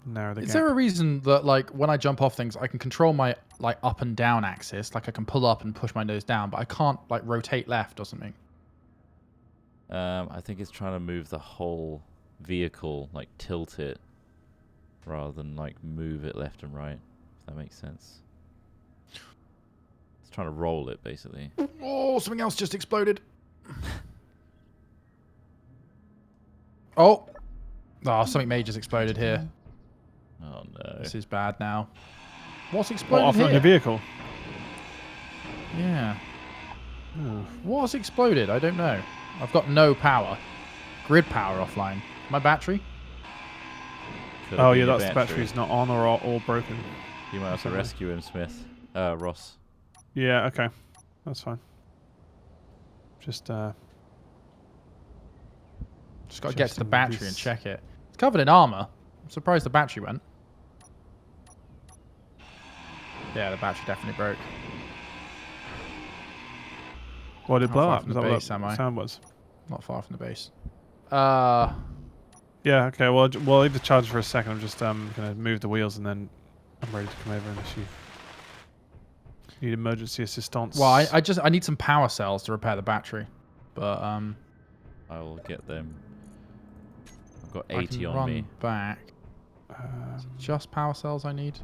Narrow the Is gap. there a reason that, like, when I jump off things, I can control my, like, up and down axis? Like, I can pull up and push my nose down, but I can't, like, rotate left or something? I think it's trying to move the whole vehicle, like tilt it, rather than like move it left and right. If that makes sense. It's trying to roll it basically. Oh, something else just exploded. Oh, something major just exploded here. Oh no. This is bad now. What's What, exploded off on here? the vehicle? Yeah. Oh. What's exploded? I don't know. I've got no power. Grid power offline. My battery? Could Oh have yeah, been your that's the battery's not on or all broken. You might have to Somewhere. rescue him, Smith. Ross. Yeah, okay. That's fine. Just Just got to get to the Adjusting battery and this. check it. It's covered in armor. I'm surprised the battery went. Yeah, the battery definitely broke. What did it How blow far up? from Is the that what base am I? that sound was? Not far from the base. Yeah, okay. Well, we'll leave the charge for a second. I'm just going to move the wheels and then I'm ready to come over unless you... Need emergency assistance. Well, I need some power cells to repair the battery, but I will get them. I've got I 80 can on run me. back. Just power cells I need.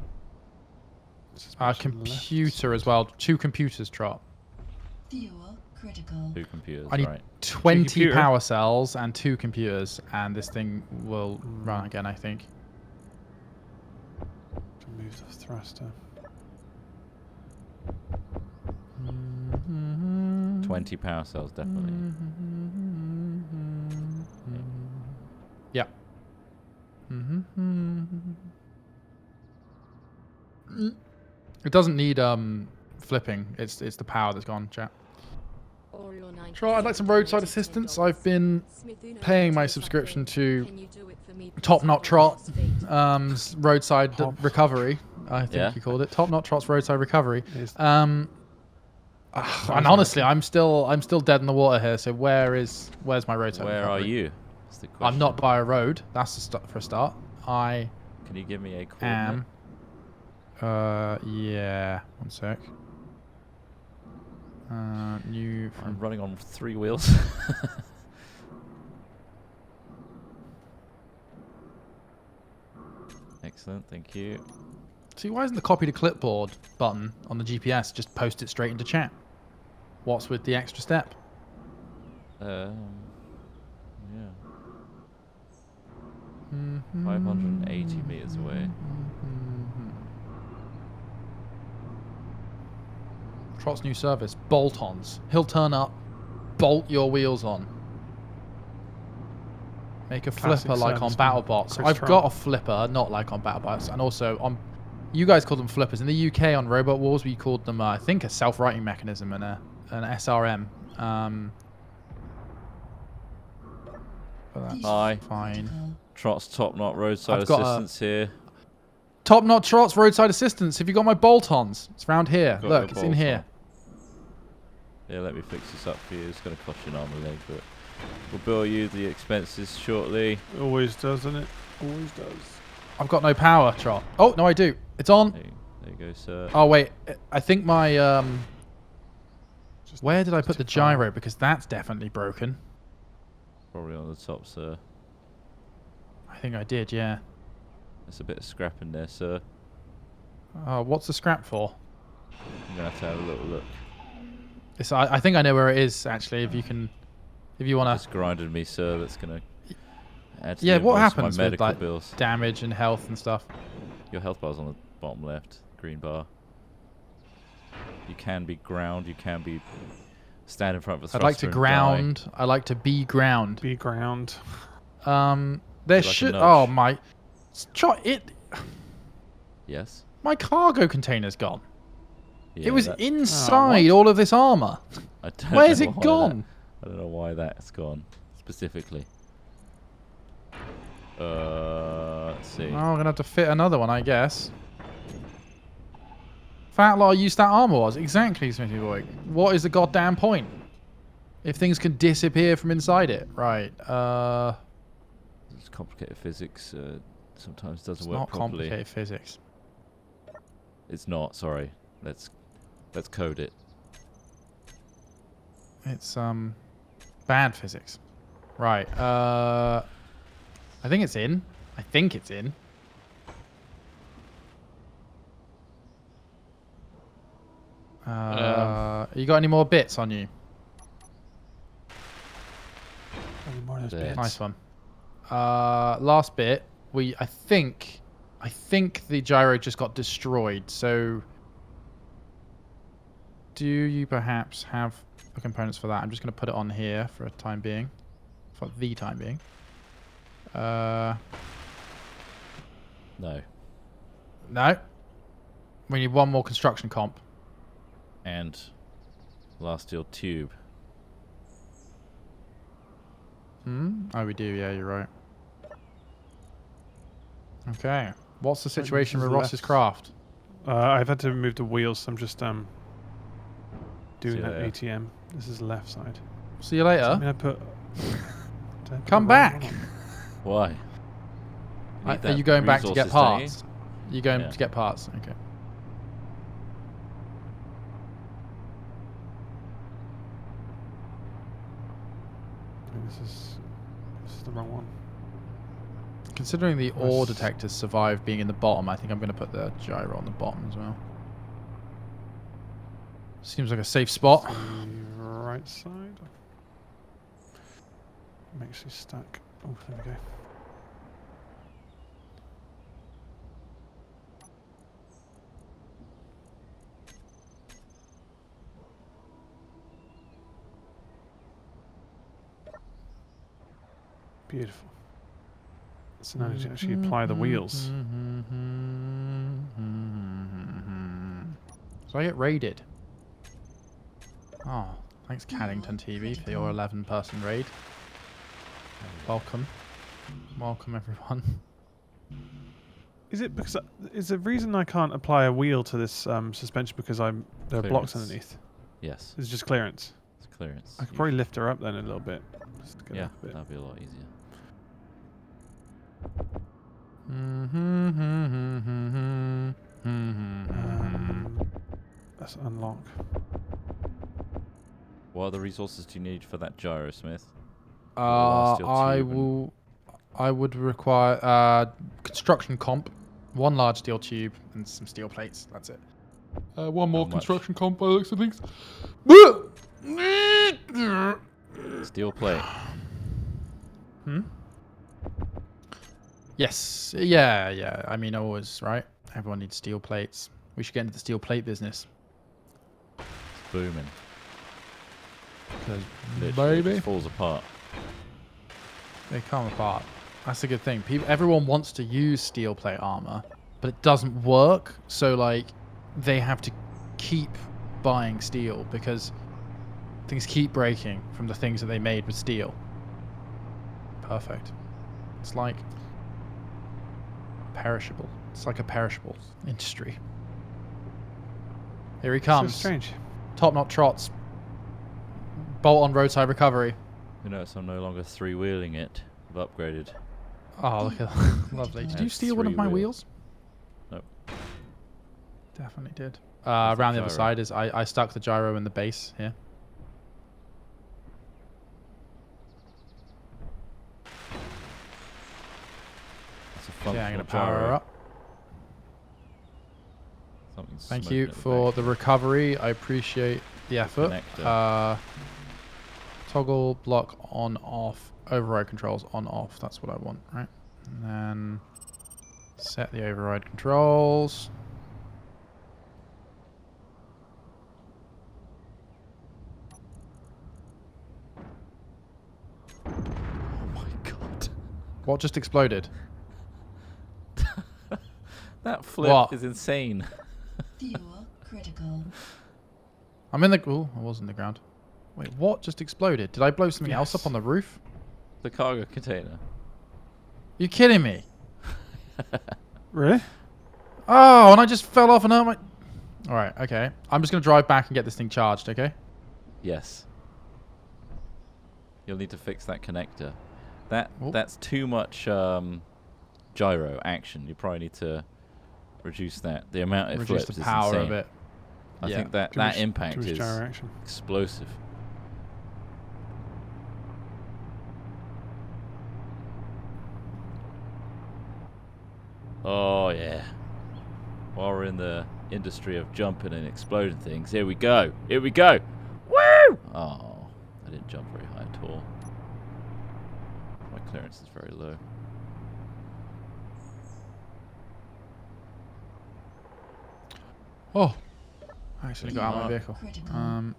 Computer as well. 2 computers, Trot. Fuel critical. 2 computers, I need right. 20 computer? power cells and 2 computers, and this thing will run again, I think. To move the thruster. 20 power cells, definitely. Yeah. It doesn't need flipping. It's the power that's gone, chat. Sure, I'd like some roadside assistance. I've been paying my subscription to Top Knot Trot roadside recovery. I think you called it Top Knot Trot's roadside recovery. And honestly, I'm still dead in the water here. So where's my roadside? Where recovery? are you? That's the question. I'm not by a road. That's for a start. I Can you give me a coordinate? am. Yeah. One sec. New. I'm running on 3 wheels. Excellent, thank you. See, why isn't the copy to clipboard button on the GPS just post it straight into chat? What's with the extra step? Yeah. 580 meters away. Trot's new service, bolt-ons. He'll turn up, bolt your wheels on. Make a Classic flipper like on service from BattleBots. Chris I've Trot. got a flipper, not like on BattleBots, and also on. You guys call them flippers. In the UK on Robot Wars, we called them, I think, a self-righting mechanism and an SRM. But that's Hi. fine. Trot's Top Knot roadside I've got a- assistance here. Top Knot Trot's roadside assistance. Have you got my bolt-ons? It's round here. Got Look, your it's in bolt here. on. Yeah, let me fix this up for you. It's going to cost you an arm and a leg, but we'll bill you the expenses shortly. Always does, doesn't it? Always does. I've got no power, Trot. Oh, no, I do. It's on. There you go, sir. Oh, wait. I think my... Just Where did I put the too far. gyro? Because that's definitely broken. Probably on the top, sir. I think I did, yeah. There's a bit of scrap in there, sir. What's the scrap for? I'm going to have a little look. It's, I think I know where it is, actually, if you can... If you want Just grinded me, sir. That's going to add to Yeah, the what invoice, happens my with, medical like, bills. damage and health and stuff. Your health bar's on the bottom left, green bar. You can be ground. You can be stand in front of a thruster I'd like to and ground. die. I like to be ground. Be ground. There like a should... nudge? Oh, my... Yes. My cargo container's gone. Yeah, It was that- inside all of this armor. I don't Where's know it why gone? I don't know why that's gone specifically. Let's see. Oh, I'm going to have to fit another one, I guess. Fat lot use that armor was. Exactly, Smithy Boy. What is the goddamn point? If things can disappear from inside it. Right. It's complicated physics. Sometimes doesn't It's work not properly. complicated physics. It's not. Sorry. Let's code it. It's bad physics. Right. I think it's in. I think it's in. You got any more bits on you? Any more of those There. bits? Nice one. Last bit. I think the gyro just got destroyed. So, do you perhaps have the components for that? I'm just going to put it on here for a time being, for the time being. No. No. We need one more construction comp. And last steel tube. Oh, we do. Yeah, you're right. Okay. What's the situation with is Ross's left. craft? I've had to remove the wheels, so I'm just doing See that there. ATM. This is the left side. See you I later. mean, I put. Did I put Come the wrong back. one on? Why? Are Need you that going back to get resources, don't you? parts? You going Yeah. to get parts? Okay. this is the wrong one. Considering the ore Nice. detectors survive being in the bottom, I think I'm going to put the gyro on the bottom as well. Seems like a safe spot. The right side. Makes you stuck. Oh, there we go. Beautiful. So now I need to actually apply the wheels. So I get raided. Oh, thanks Caddington TV for your 11-person raid. Welcome. Welcome everyone. Is it because is the reason I can't apply a wheel to this suspension because there are blocks Clearance. underneath? Yes. It's just clearance. It's clearance. I could probably lift her up then a little bit. Just get her Yeah, up a bit. that'd be a lot easier. Let's unlock. What other resources do you need for that gyro, Smith? Last steel tube and- I would require construction comp, one large steel tube, and some steel plates. That's it. One more much? construction comp by the looks of things. Steel plate. Yes. Yeah. I mean, always, right? Everyone needs steel plates. We should get into the steel plate business. It's booming. Because, Literally, it baby, just falls apart. they come apart. That's a good thing. Everyone wants to use steel plate armor, but it doesn't work. So, like, they have to keep buying steel because things keep breaking from the things that they made with steel. Perfect. It's like perishable. It's like a perishable industry. Here he comes. So strange. Top knot trots. Bolt on roadside recovery. You notice I'm no longer three-wheeling it. I've upgraded. Oh, look at that. Lovely. Did you It's steal one of my three-wheel. wheels? Nope. Definitely did. Where's the Around the other gyro? side is I stuck the gyro in the base here. That's a functional Yeah, I'm going to power her gyro. up. Something's Thank smoking you at the for back. the recovery. I appreciate the effort. Connector. Toggle block on off. Override controls on off. That's what I want, right? And then set the override controls. Oh my god. What just exploded? That flip What? is insane. Fuel critical. I'm in the... Oh, I was in the ground. Wait, what just exploded? Did I blow something else up Yes. on the roof? The cargo container. You kidding me? Really? Oh, and I just fell off and hurt my... Alright, okay. I'm just going to drive back and get this thing charged, okay? Yes. You'll need to fix that connector. Oh. That's too much gyro action. You probably need to reduce that. The amount it Reduce flips the is power insane. of it. I Yeah. think that Too much- that impact too much is gyro action. explosive. Oh yeah. While we're in the industry of jumping and exploding things, here we go. Here we go. Woo! Oh, I didn't jump very high at all. My clearance is very low. Oh. I actually got out of my Fuel vehicle. critical.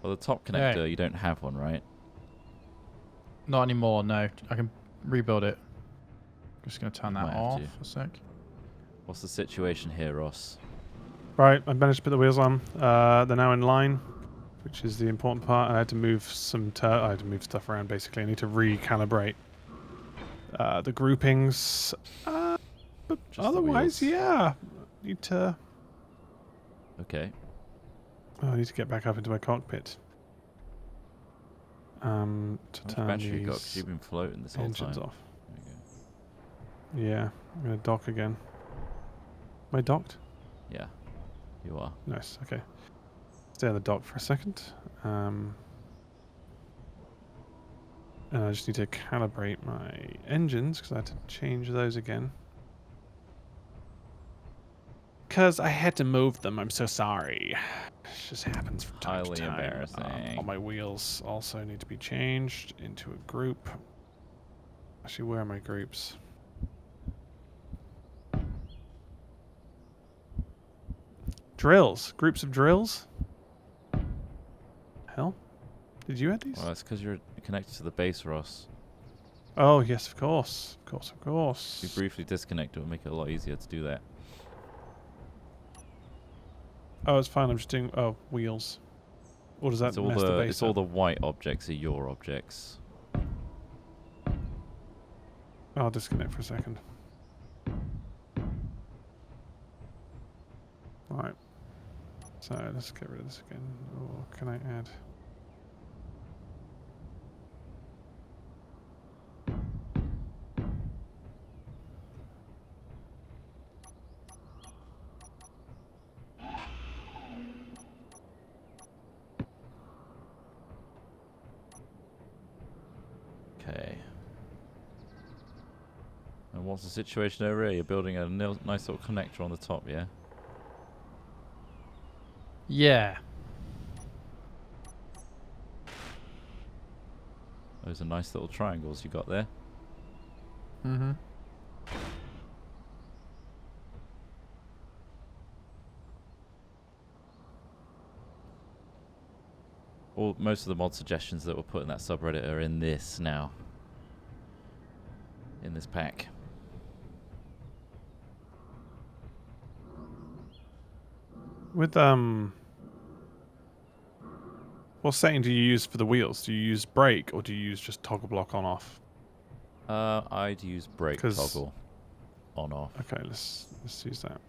Well, the top connector, you don't have one, right? Not anymore, no. I can rebuild it. Just going to turn You that might have off to. a sec. What's the situation here, Ross? Right, I managed to put the wheels on. They're now in line, which is the important part. I had to move I had to move stuff around. Basically, I need to recalibrate the groupings. But Just the otherwise, wheels. yeah, need to. Okay. Oh, I need to get back up into my cockpit. To How much turn battery you got? 'Cause these you've been floating this whole engines time. off. There you Yeah, I'm gonna dock again. Am I docked? go. Yeah, you are. Nice. Okay. Stay on the dock for a second. And I just need to calibrate my engines because I had to change those again. Because I had to move them. I'm so sorry. It just happens from time Highly to time. embarrassing. All my wheels also need to be changed into a group. Actually, where are my groups? Drills. Groups of drills? Hell? Did you add these? Well, that's because you're connected to the base, Ross. Oh, yes, of course. Of course, of If you course. briefly disconnect, it will make it a lot easier to do that. Oh, it's fine. I'm just doing... Oh, wheels. Or does that It's all mess the base it's all up? the white objects are your objects. I'll disconnect for a second. Right. So let's get rid of this again. Or can I add? Okay. And what's the situation over here? You're building a nice little connector on the top, yeah? Yeah. Those are nice little triangles you got there. Mm-hmm. Most of the mod suggestions that were put in that subreddit are in this now. In this pack. With what setting do you use for the wheels? Do you use brake or do you use just toggle block on off? I'd use brake 'Cause- toggle on off. Okay, let's use that.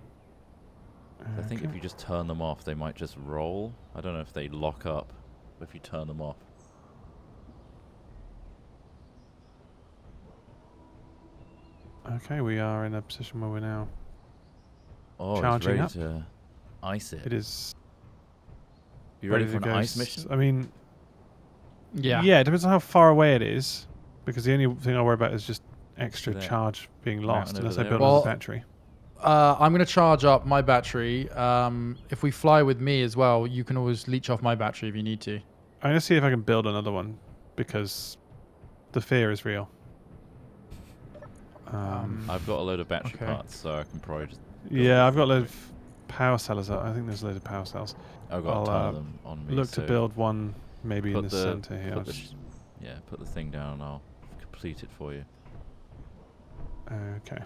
I think if you just turn them off, they might just roll. I don't know if they lock up if you turn them off. Okay, we are in a position where we're now. Oh, it's Charging ready up. to ice it. It is You ready for to an go ice mission? I mean, Yeah. yeah, it depends on how far away it is. Because the only thing I worry about is just extra There. charge being Mountain lost over unless I there. build Well, another battery. I'm going to charge up my battery. If we fly with me as well, you can always leech off my battery if you need to. I'm gonna see if I can build another one because the fear is real. I've got a load of battery Okay. parts, so I can probably just... Yeah, I've got a load of power cells. I think there's a load of power cells. I've got I'll, a ton of them on me. Look to so build one maybe in put the center here. I'll put the, just- yeah, put the thing down and I'll complete it for you. Okay.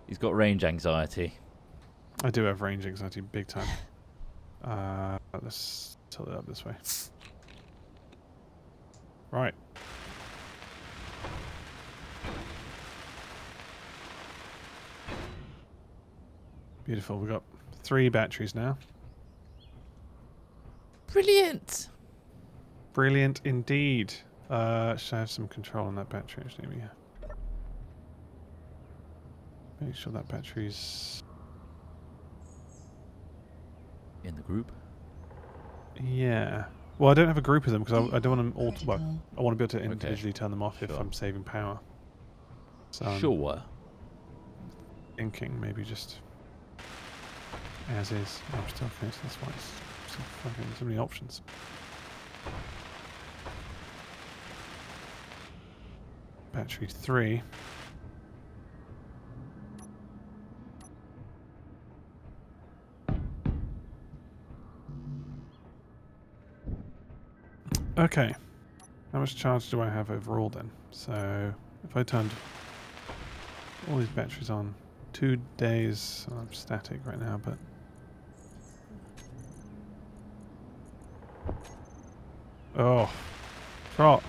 He's got range anxiety. I do have range anxiety big time. Let's tilt it up this way. Right. Beautiful. We've got 3 batteries now. Brilliant! Brilliant indeed. Should I have some control on that battery actually? Yeah. Make sure that battery's... In the group? Yeah. Well, I don't have a group of them because I don't want them all to... Well, Critical. I want to be able to Okay. individually turn them off if Sure. I'm saving power. So I'm Sure. thinking maybe just as is. Oh, I'm still connected, that's why it's so fucking so many options. Battery 3. Okay. How much charge do I have overall then? So if I turned all these batteries on 2 days, I'm static right now, but oh, trot.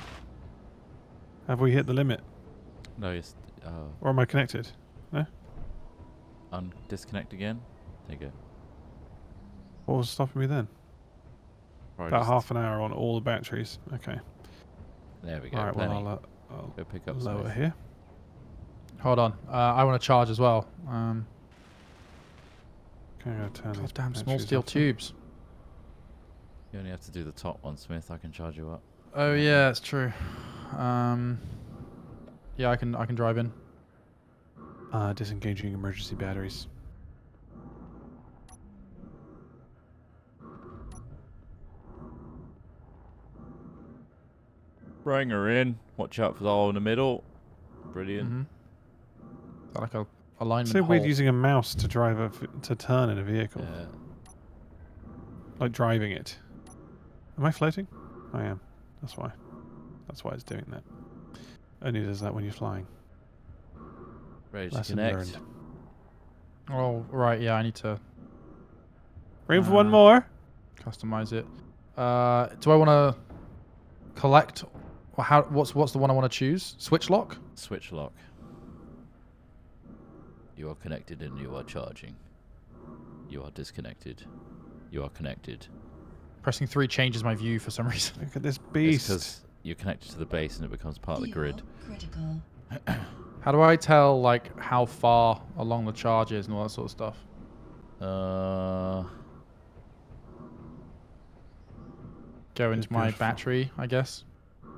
Have we hit the limit, No, it's... or am I connected? No. Disconnect again? There you go. What was stopping me then? Probably About just- half an hour on all the batteries. Okay. There we go. All right. Well, plenty. I'll Go pick up lower Smith. here. Hold on. I want to charge as well. Okay, I'm gonna turn these Goddamn small batteries steel off then. tubes. You only have to do the top one, Smith. I can charge you up. Oh yeah, it's true. Yeah, I can drive in. Disengaging emergency batteries. Bring her in. Watch out for the hole in the middle. Brilliant. Mm-hmm. Is that like a alignment It's so weird hole? using a mouse to drive to turn in a vehicle. Yeah. Like driving it. Am I floating? I am. That's why. That's why it's doing that. Only does that when you're flying. Ready to Lesson connect. learned. Oh right, yeah, I need to Room for one more. customize it. Do I want to collect? Or how? What's the one I want to choose? Switch lock. Switch lock. You are connected and you are charging. You are disconnected. You are connected. Pressing 3 changes my view for some reason. Look at this It's beast. because you're connected to the base and it becomes part of the grid. Critical. How do I tell like how far along the charge is and all that sort of stuff? Go into my beautiful. battery, I guess.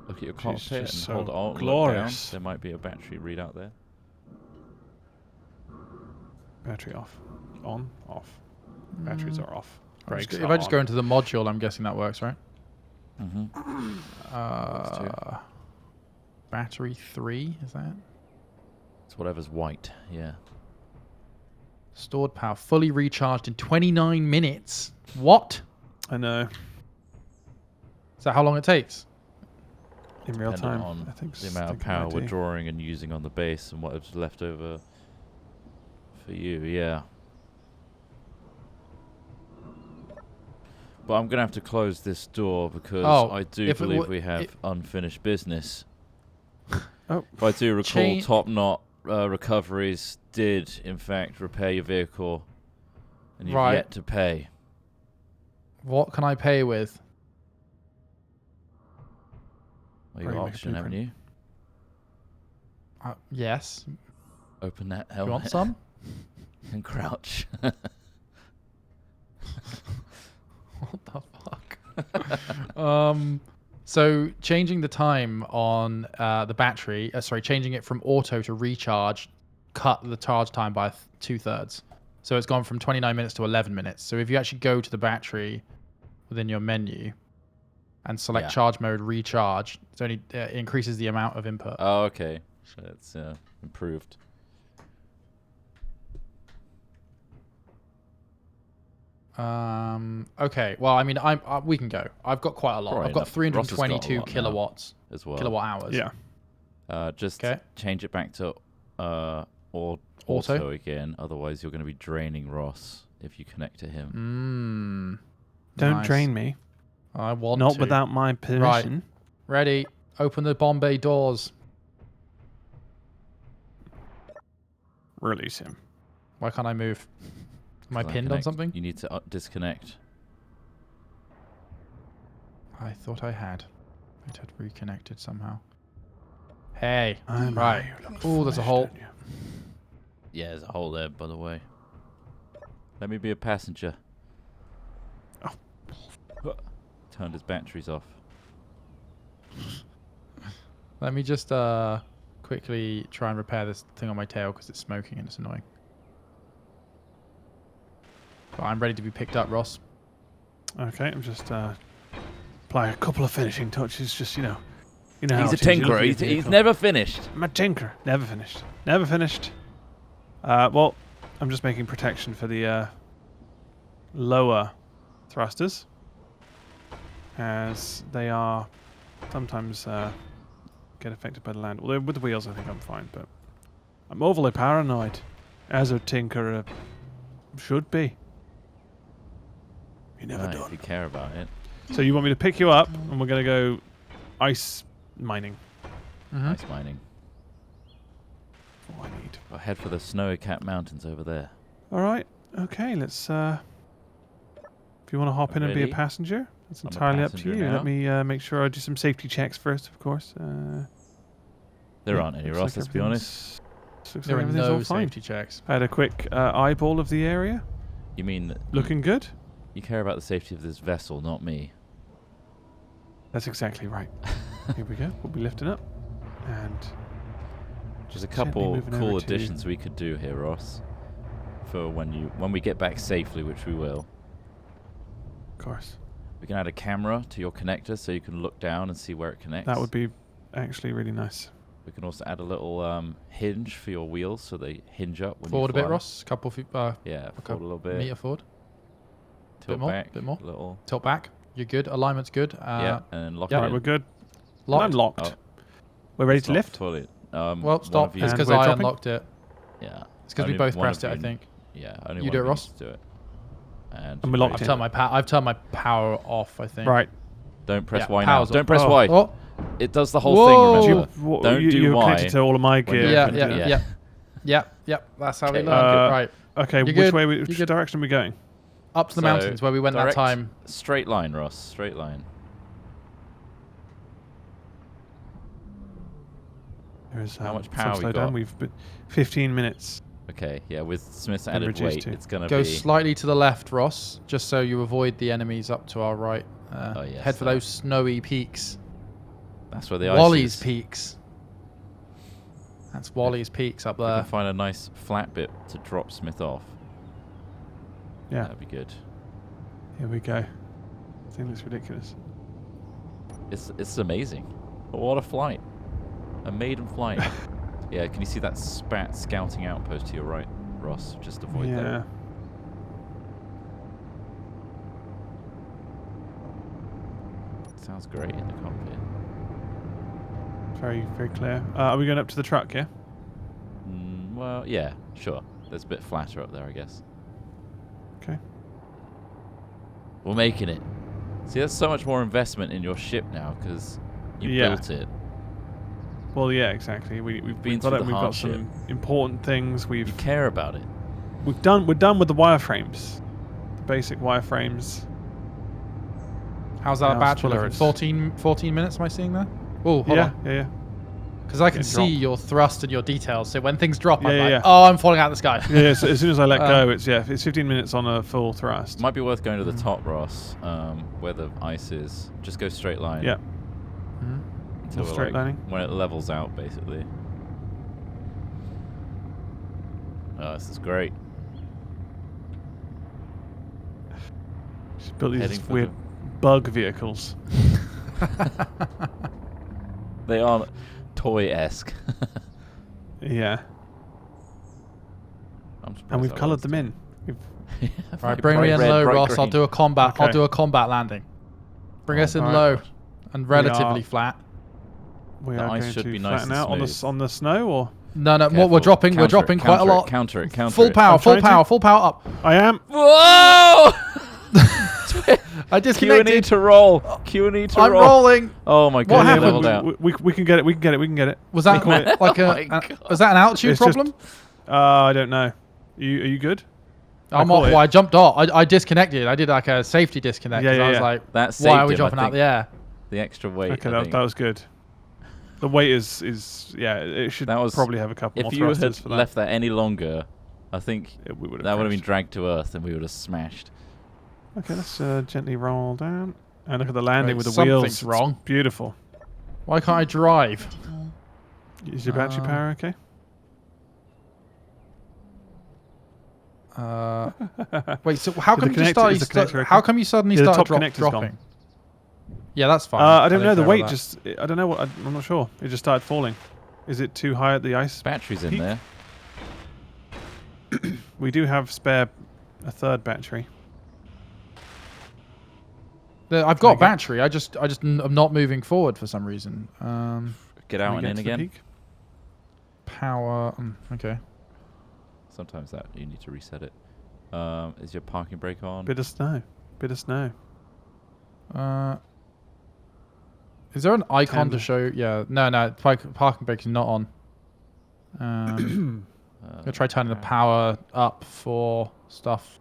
Look at your She's cockpit and just hold so Alt and look down. glorious. There might be a battery readout there. Battery off. On. Off. Batteries are off. Brakes If are I just go on. into the module, I'm guessing that works, right? Mm-hmm. Battery 3, is that? It's whatever's white. Yeah. Stored power fully recharged in 29 minutes. What? I know. Is that how long it takes? In real Dependent time. on I think the amount of it power might we're do. drawing and using on the base and what is left over for you. Yeah. But I'm going to have to close this door because I do if it believe wa- we have unfinished business. Oh. If I do recall, Chain- Top Knot Recoveries did, in fact, repair your vehicle. And you've Right. yet to pay. What can I pay with? Well, you Right, got make a option, haven't you? Yes. Open that Do you want helmet some? and crouch. What the fuck? So changing the time on the battery, changing it from auto to recharge, cut the charge time by 2/3. So it's gone from 29 minutes to 11 minutes. So if you actually go to the battery within your menu and select Yeah. charge mode recharge, it's only it increases the amount of input. Oh, okay. So it's improved. Okay. Well, I mean, we can go. I've got quite a lot. Probably I've got enough. Ross has got a 322 lot now. kilowatts, As well. kilowatt hours. Yeah. Just Okay. change it back to auto again. Otherwise, you're going to be draining Ross if you connect to him. Don't Nice. drain me. I want Not to. without my permission. Ready. Open the Bombay doors. Release him. Why can't I move? Am I Can pinned on connect? something? You need to disconnect. I thought I had. It had reconnected somehow. Hey. I know Right. you look Oh, there's a foolish, hole. don't you? Yeah, there's a hole there, by the way. Let me be a passenger. Oh. Turned his batteries off. Let me just quickly try and repair this thing on my tail because it's smoking and it's annoying. But I'm ready to be picked up, Ross. Okay, I'm just applying a couple of finishing touches. Just you know how He's a it is, you look tinkerer. at your He's vehicle. never finished. I'm a tinker. Never finished. Never finished. Well, I'm just making protection for the lower thrusters, as they are sometimes get affected by the land. Although with the wheels, I think I'm fine. But I'm overly paranoid, as a tinker should be. You never Right, if done. you care about it. So you want me to pick you up, and we're gonna go ice mining. Mm-hmm. Ice mining. All I need. I'll head for the snowy-capped mountains over there. All right. Okay. Let's. If you want to hop in and be a Ready? passenger, it's I'm a entirely up to passenger you. now. Let me make sure I do some safety checks first, of course. There yeah, aren't any, looks Ross, like let's be honest. Looks There like are everything's no all fine. safety checks. I had a quick eyeball of the area. You mean Looking good. you care about the safety of this vessel, not me? That's exactly right. Here we go. We'll be lifting up. And There's a gently couple moving cool over to- additions we could do here, Ross. For when we get back safely, which we will. of course, We can add a camera to your connector so you can look down and see where it connects. that would be actually really nice. We can also add a little hinge for your wheels so they hinge up when Forward you a bit, fly. Ross. Couple feet. Yeah, Okay. forward a little bit. Meter forward. Tilt more, back. bit more. A little. Tilt back. You're good. Alignment's good. Yeah, and then lock yeah. it Right, in. we're good. Locked. Unlocked. Oh, We're ready it's to not lift. Toilet. Well, one stop. of you- It's And because we're I dropping? unlocked it. Yeah. It's because we Only both one pressed of it, I you- think. Yeah, only You one do it, of Ross? needs to do it. And And we're you locked raise in. it. I've turned my power off, I think. Right. Don't press Yeah, Y now. power's Don't off. press Oh, Y. oh. It does the whole Whoa. thing, You- remember? Don't do you're Y. connected to all of my when gear. you're Yeah, looking yeah, at it. yeah. Yep. That's how we Okay. learn. Right. Okay, You're which good. way? You're Which good. direction are we going? Up to the So, mountains where we went that direct time. Straight line, Ross. Straight line. There's, How much some power we slow got? down. We've been 15 minutes. Okay, yeah, with Smith's Been added reduced weight, to- it's going to Go be... slightly to the left, Ross, just so you avoid the enemies up to our right. Oh, yes, Head for that. those snowy peaks. That's where the ice Wally's is. peaks. That's Wally's peaks up We there. can find a nice flat bit to drop Smith off. Yeah, That'd be good. here we go. This thing looks ridiculous. It's amazing. What a flight. A maiden flight. Yeah, can you see that scouting outpost to your right, Ross? Just avoid Yeah. that. Sounds great in the cockpit. Very, very clear. Are we going up to the truck, yeah? Well, yeah, sure. There's a bit flatter up there, I guess. Okay. We're making it. See, there's so much more investment in your ship now because you Yeah. built it. Well, yeah, exactly. We've been got through it. the We've got hardship. some important things. You care about it. We're done with the wireframes. The basic wireframes. How's our Now battery spoilers. looking? 14 minutes am I seeing there? Oh, hold Yeah, on. yeah. Because I can Getting see dropped. your thrust and your details. So when things drop, I'm Yeah, like, yeah. oh, I'm falling out of the sky. Yeah, so as soon as I let Uh, go, it's 15 minutes on a full thrust. Might be worth going to the top, Ross, where the ice is. Just go straight line. Yeah. Mhm. Until Well, we're, straight lining? when it levels out, basically. Oh, this is great. Just built Heading these for weird bug vehicles. They are toy-esque. Yeah. I'm surprised And we've that coloured works them too. in. We've, Right, bring me Bright in red, low, bright Ross. I'll green. do a combat. I'll Okay. do a combat landing. Bring Oh, us in alright. low and relatively are- flat. we The are ice going should to be nice flatten and out smooth. on the snow, or No, Careful. what we're dropping Counter it, quite a counter it, lot. Counter it, counter Full it. power, I'm full trying to. power, full power up. I am. Whoa! I Q&E disconnected. to roll. Q&E to I'm roll. rolling. Oh my god, What it happened? leveled out. We can get it. We can get it. We can get it. Was that call it- like Oh my a? God. Was that an altitude It's just- problem? I don't know. Are you good? I'm caught not. it. Well, I jumped off. I disconnected. I did like a safety disconnect. Yeah, 'cause yeah, I was yeah. like, That why saved are we him, I dropping out think. the air? The extra weight. Okay, I that think. was good. The weight is yeah. It should That was- probably have a couple more If you thrusters had for that. left that any longer, I think We would that would have been crashed. dragged to Earth and we would have smashed. Okay, let's gently roll down and look at the landing Right, with the something's wheels. It's wrong. beautiful. Why can't I drive? Critical. Is your battery power okay? Wait. So how Is come the you just connector- is the started? connector okay? How come you suddenly Yeah, the started top connector's gone. dropping? Yeah, that's fine. I don't know. The care weight about that. just. I don't know what. I'm not sure. It just started falling. Is it too high at the ice? Batteries in Peak. there. We do have a third battery. I've Can I got get- battery. I'm not moving forward for some reason. Get Can out we and get in to the again. peak? Power. Okay. Sometimes that you need to reset it. Is your parking brake on? Bit of snow. Bit of snow. Is there an icon to Can- show? Yeah. No. Parking brake is not on. Gonna try turning the power up for stuff.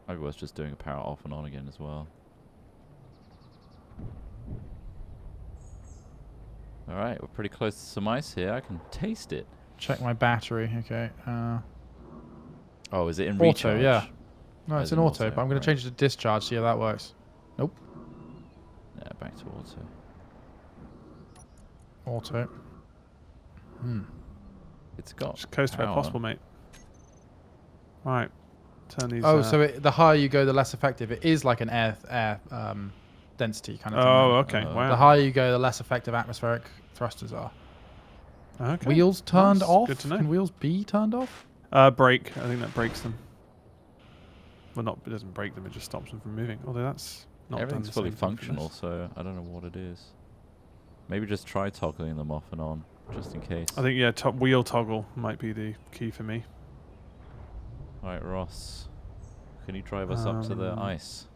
Maybe worth just doing a power off and on again as well. All right, we're pretty close to some ice here. I can taste it. Check my battery. Okay. Oh, is it in Auto, recharge? yeah. No, As it's an in auto, auto, but I'm going right. to change it to discharge. See how that works. Nope. Yeah, back to auto. Auto. It's got Just coast where power. possible, mate. Right. Turn these. Oh, so the higher you go, the less effective. It is like an air density kind of thing. Oh, then. okay. Wow. The higher you go, the less effective atmospheric thrusters are. Okay. Wheels turned Nice. off? Good to know. Can wheels be turned off? Brake. I think that breaks them. Well, not. It doesn't break them. It just stops them from moving. Although that's not. Everything's done the fully same thing for functional, this. so I don't know what it is. Maybe just try toggling them off and on, just in case. I think wheel toggle might be the key for me. Alright, Ross. Can you drive us up to the ice?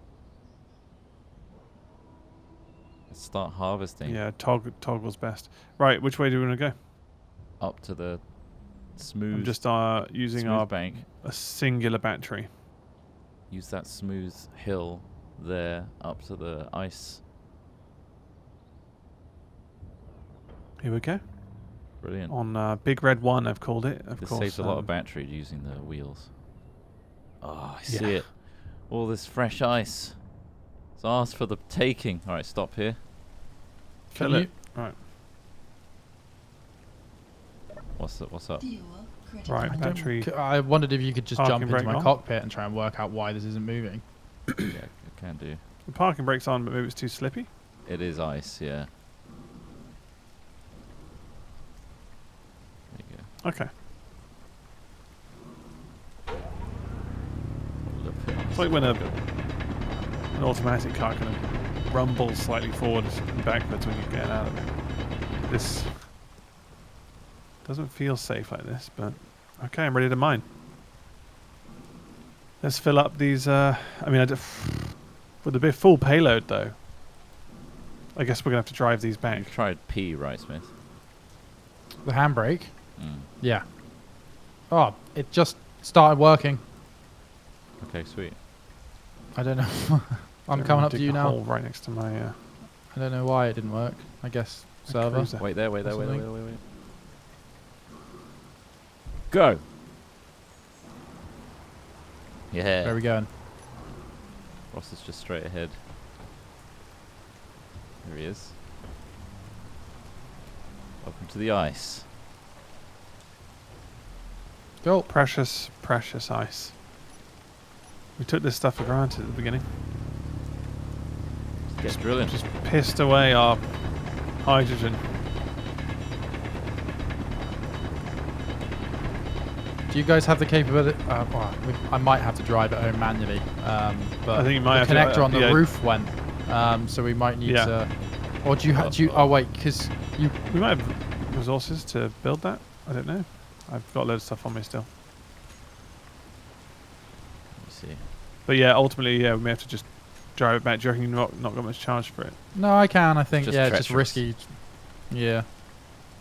Let's start harvesting. Yeah, toggle's best. Right, which way do we want to go? Up to the smooth. I'm just using smooth bank. a singular battery. Use that smooth hill there up to the ice. Here we go. Brilliant. On Big Red 1, I've called it. Of This course. saves a lot of battery using the wheels. Oh, I see Yeah. it. All this fresh ice. It's ours for the taking. Alright, stop here. Fill it. Right. What's up? Fuel critical. Right, battery. I wondered if you could just Parking jump into brake my on. cockpit and try and work out why this isn't moving. Yeah, I can do. The parking brake's on, but maybe it's too slippy. It is ice, yeah. There you go. Okay. Look, It's like when an automatic car kind of rumbles slightly forward and backwards when you're getting out of it. This doesn't feel safe like this, but okay, I'm ready to mine. Let's fill up these. I mean, with a bit full payload though. I guess we're gonna have to drive these back. You've tried P, right, Smith? The handbrake? Mm. Yeah. Oh, it just started working. Okay, sweet. I don't know. I'm Don't coming really up to dig you a now. hole right next to my. I don't know why it didn't work. I guess server. cruiser. Wait there. something. Go! Yeah. Where are we going? Ross is just straight ahead. There he is. Welcome to the ice. Go. Precious, precious ice. We took this stuff for granted at the beginning. Get drilling. Just pissed away our hydrogen. Do you guys have the capability? I might have to drive it home manually. But I think you might the have to, connector on the yeah. roof went. So we might need Yeah. to. Or do you? Oh wait, because you. We might have resources to build that. I don't know. I've got loads of stuff on me still. Let me see. But yeah, ultimately, yeah, we may have to just drive it back. Do you reckon you've not got much charge for it? No, I can. I think Just yeah, it's just treacherous. risky. Yeah,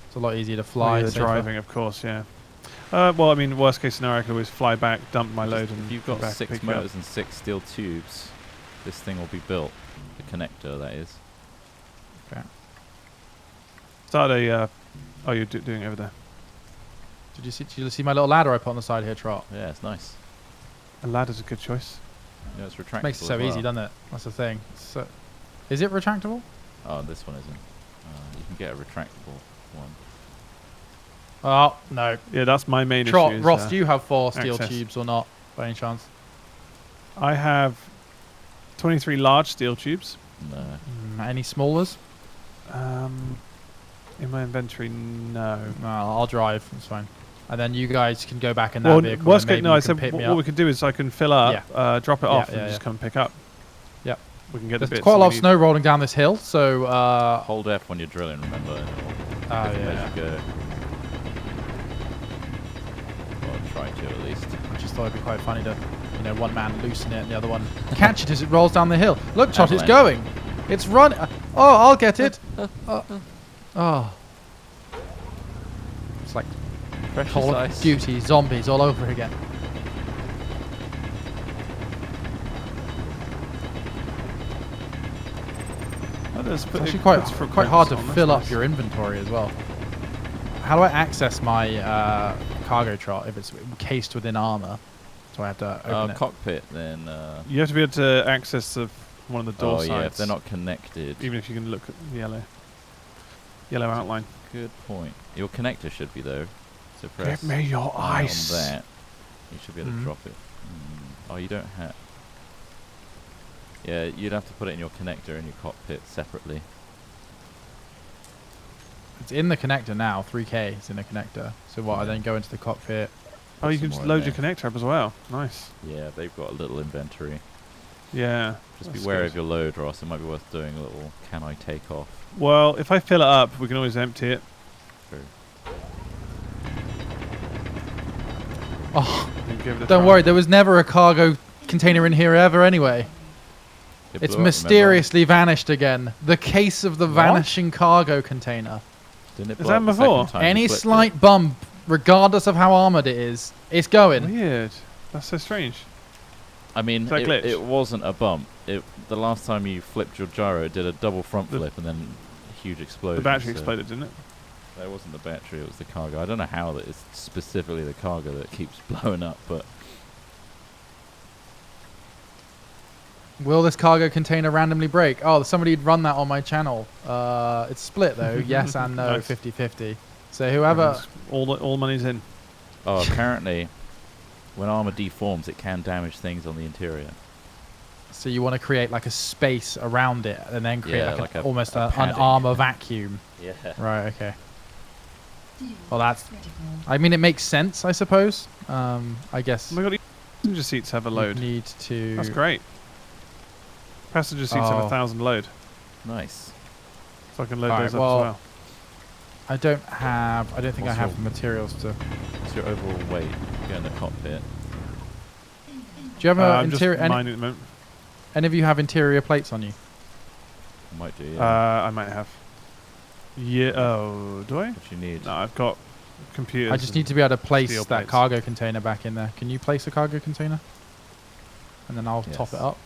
it's a lot easier to Oh, fly. yeah, the safer. driving, of course, yeah. Well, I mean, worst case scenario, I could always fly back, dump my load, and If you've go got back 6 and pick it up. motors and 6 steel tubes, this thing will be built. The connector, that is. Start a. Oh, you're doing it over there. Did you see my little ladder I put on the side here, Trot? Yeah, it's nice. A ladder's a good choice. Yeah, it's retractable. Makes it so as well. easy, doesn't it? That's the thing. So, is it retractable? Oh, this one isn't. You can get a retractable one. Oh no. Yeah, that's my main Trot, issue. is, Ross, do you have 4 steel access. tubes or not, by any chance? I have 23 large steel tubes. No. Any smallers? In my inventory, no. No, I'll drive. It's fine. And then you guys can go back in that Well, vehicle. worst and case, maybe no. you I can said pick me what up. we can do is I can fill up, drop it Yeah, off, yeah, and just yeah. come pick up. Yep. We can get the There's bits. quite a that lot we of need. snow rolling down this hill, so Hold F when you're drilling, remember? And it'll Oh, different yeah. as you go. Or try to at least. I just thought it'd be quite funny to, one man loosen it and the other one catch it as it rolls down the hill. Look, Trot, it's Avalanche. going. It's running. Oh, I'll get it. Oh. It's like Precious Call of ice. Duty zombies all over again. It's It's actually quite hard to fill up your inventory as well. How do I access my cargo Trot if it's encased within armor? So I have to open it. Cockpit, then. You have to be able to access the one of the door Oh sides. yeah, if they're not connected. Even if you can look at the yellow outline. Good point. Your connector should be though. So press Give me your I ice. on that. You should be able to Mhm. drop it. Oh, you don't have. Yeah, you'd have to put it in your connector in your cockpit separately. It's in the connector now. 3K is in the connector. So what? I Yeah. then go into the cockpit. Oh, Put you some can just more in load your there. connector up as well. Nice. Yeah, they've got a little inventory. Yeah. Just that's be wary good. of your load, Ross. It might be worth doing a little can I take off. Well, if I fill it up, we can always empty it. True. Oh, And give it a don't try. worry. There was never a cargo container in here ever anyway. It It's blew up, mysteriously vanished again. The case of the What? vanishing cargo container. remember? Didn't it Is blow that up the before? second time you Any flipped slight it? bump, regardless of how armored it is, it's going. Weird. That's so strange. I mean, Is that glitch? it wasn't a bump. The last time you flipped your gyro, it did a double front The- flip and then a huge explosion. The battery so exploded, didn't it? That wasn't the battery, it was the cargo. I don't know how that it's specifically the cargo that keeps blowing up, but Will this cargo container randomly break? Oh, somebody'd run that on my channel. It's split though. Yes and no, Nice. 50-50. So whoever... Everyone's- all money's in. oh, apparently when armor deforms, it can damage things on the interior. So you want to create like a space around it and then create Yeah, like, like almost a an padding. armor vacuum. Yeah. Right, okay. Fuel Well, that's... critical. I mean, it makes sense, I suppose. I guess Oh my god, the passenger seats have a you load. need to... That's great. Passenger seats have Oh. 1,000 load. Nice. So I can load Alright, those up well, as well. I don't think I What's have your- the materials to... What's your overall weight? Go in the cockpit. Do you have an I'm just interior... mining at the moment. Any of you have interior plates on you? I might do, yeah. I might have. Yeah. Oh, do I? What you need? No, I've got computers. I just need to be able to place steel that plates. cargo container back in there. Can you place a cargo container? And then I'll top it Yes. up.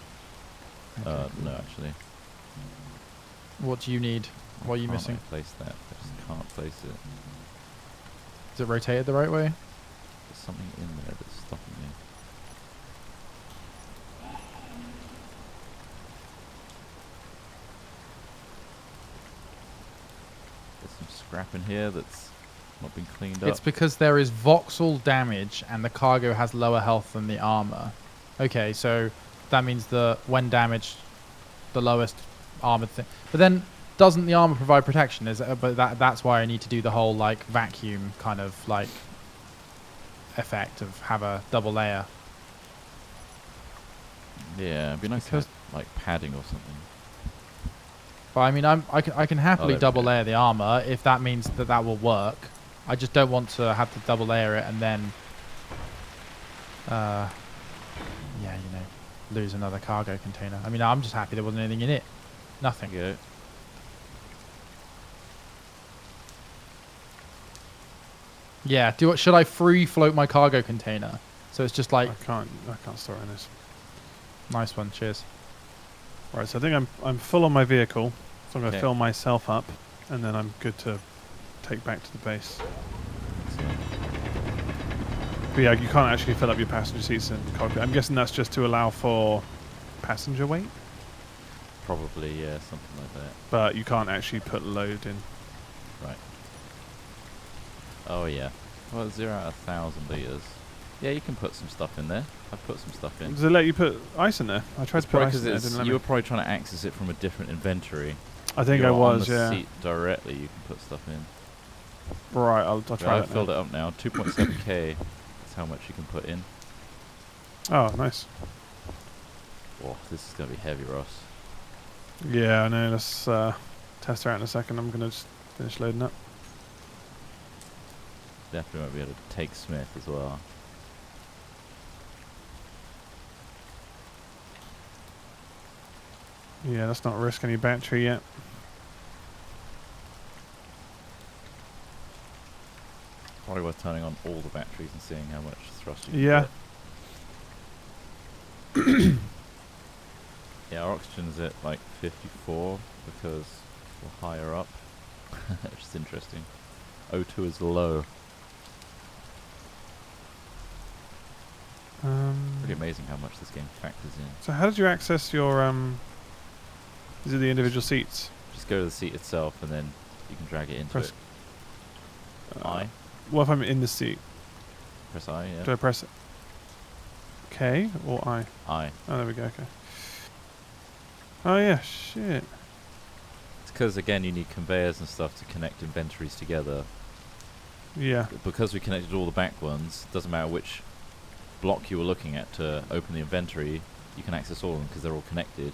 Okay. No, actually. What do you need? What are you Can't missing? I place that? I just can't place it. Is it rotated the right way? There's something in there that's stopping me. There's some scrap in here that's not been cleaned It's up. because there is voxel damage and the cargo has lower health than the armor. Okay, so that means that when damaged, the lowest armored thing. But then, doesn't the armor provide protection? But that's why I need to do the whole like vacuum kind of like effect of have a double layer. Yeah, it'd be nice to Because- have like padding or something. But I mean, I can happily there we double go. layer the armor if that means that will work. I just don't want to have to double layer it and then, yeah, you know, lose another cargo container. I mean, I'm just happy there wasn't anything in it. Nothing. There you go. Yeah. Should I free float my cargo container? So it's just like I can't store it in this. nice one. Cheers. Right, so I think I'm full on my vehicle, so I'm going to Okay. fill myself up, and then I'm good to take back to the base. Excellent. But yeah, you can't actually fill up your passenger seats in the cockpit. I'm guessing that's just to allow for passenger weight, Probably, yeah, something like that. but you can't actually put load in. Right. Oh yeah. Well, 0 out of 1,000 liters. Yeah, you can put some stuff in there. I've put some stuff in. Does it let you put ice in there? I tried It's to put probably ice in there, it 'cause didn't let you me. were probably trying to access it from a different inventory. I think I You're was, on the yeah. seat directly, you can put stuff in. Right, I'll So try I've that filled now. it up now. 2.7k. That's how much you can put in. Oh, nice. Oh, this is gonna be heavy, Ross. Yeah, I know. Let's test her out in a second. I'm going to just finish loading up. Definitely won't be able to take Smith as well. Yeah, let's not risk any battery yet. Probably worth turning on all the batteries and seeing how much thrust you can Yeah. get. Yeah, our oxygen's at like 54 because we're higher up, which is interesting. O2 is low. Pretty amazing how much this game factors in. So how did you access your These are the individual seats. Just go to the seat itself, and then you can drag it into Press it. I. What if I'm in the seat? Press I, yeah. Do I press K or I? I. Oh, there we go. Okay. Oh yeah, shit. It's because, again, you need conveyors and stuff to connect inventories together. Yeah. Because we connected all the back ones, doesn't matter which block you were looking at to open the inventory, you can access all of them because they're all connected.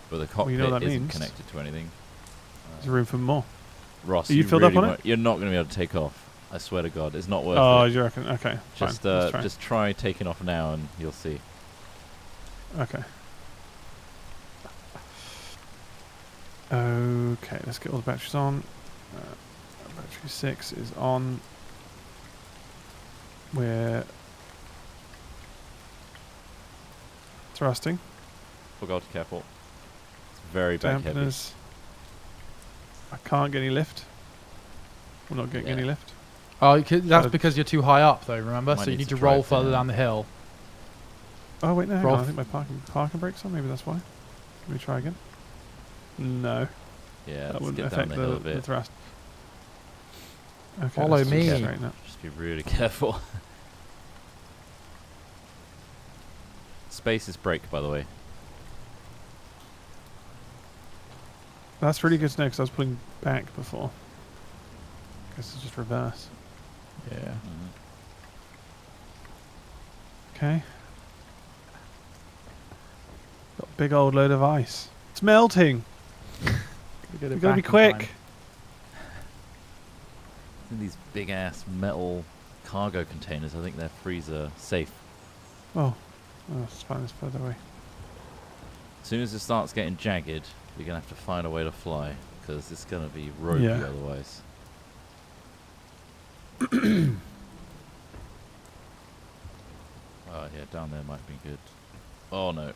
But the cockpit you know what that isn't means. connected to anything. There's room for more. Ross, Are you filled up on it? You're not going to be able to take off. I swear to God, it's not worth Oh, it. you reckon? Okay. Just, fine. Let's try. just try taking off now, and you'll see. Okay. Okay, let's get all the batteries on. Battery 6 is on. We're thrusting. Forgot to careful. It's very back heavy. Dampeners. I can't get any lift. We're not getting any lift. Oh, that's So- because you're too high up, though. Remember, Might so you need need to to roll drive further down. down the hill. Oh wait, no, hang Roll on. I f- think my parking brake's on. Maybe that's why. Let me try again. No, Yeah, that let's wouldn't get down affect the hill a the bit. thrust. Okay, Follow let's just me. straighten up. Just be really careful. Space is brake, by the way. That's really good to know because I was pulling back before. Guess it's just reverse. Yeah. Mhm. Okay. Got a big old load of ice. It's melting. You We've got to be quick. In these big ass metal cargo containers, I think they're freezer safe. Oh, it's fine. It's further away. As soon as it starts getting jagged, you're gonna have to find a way to fly because it's gonna be ropey Yeah. otherwise. Oh yeah, down there might be good. Oh no.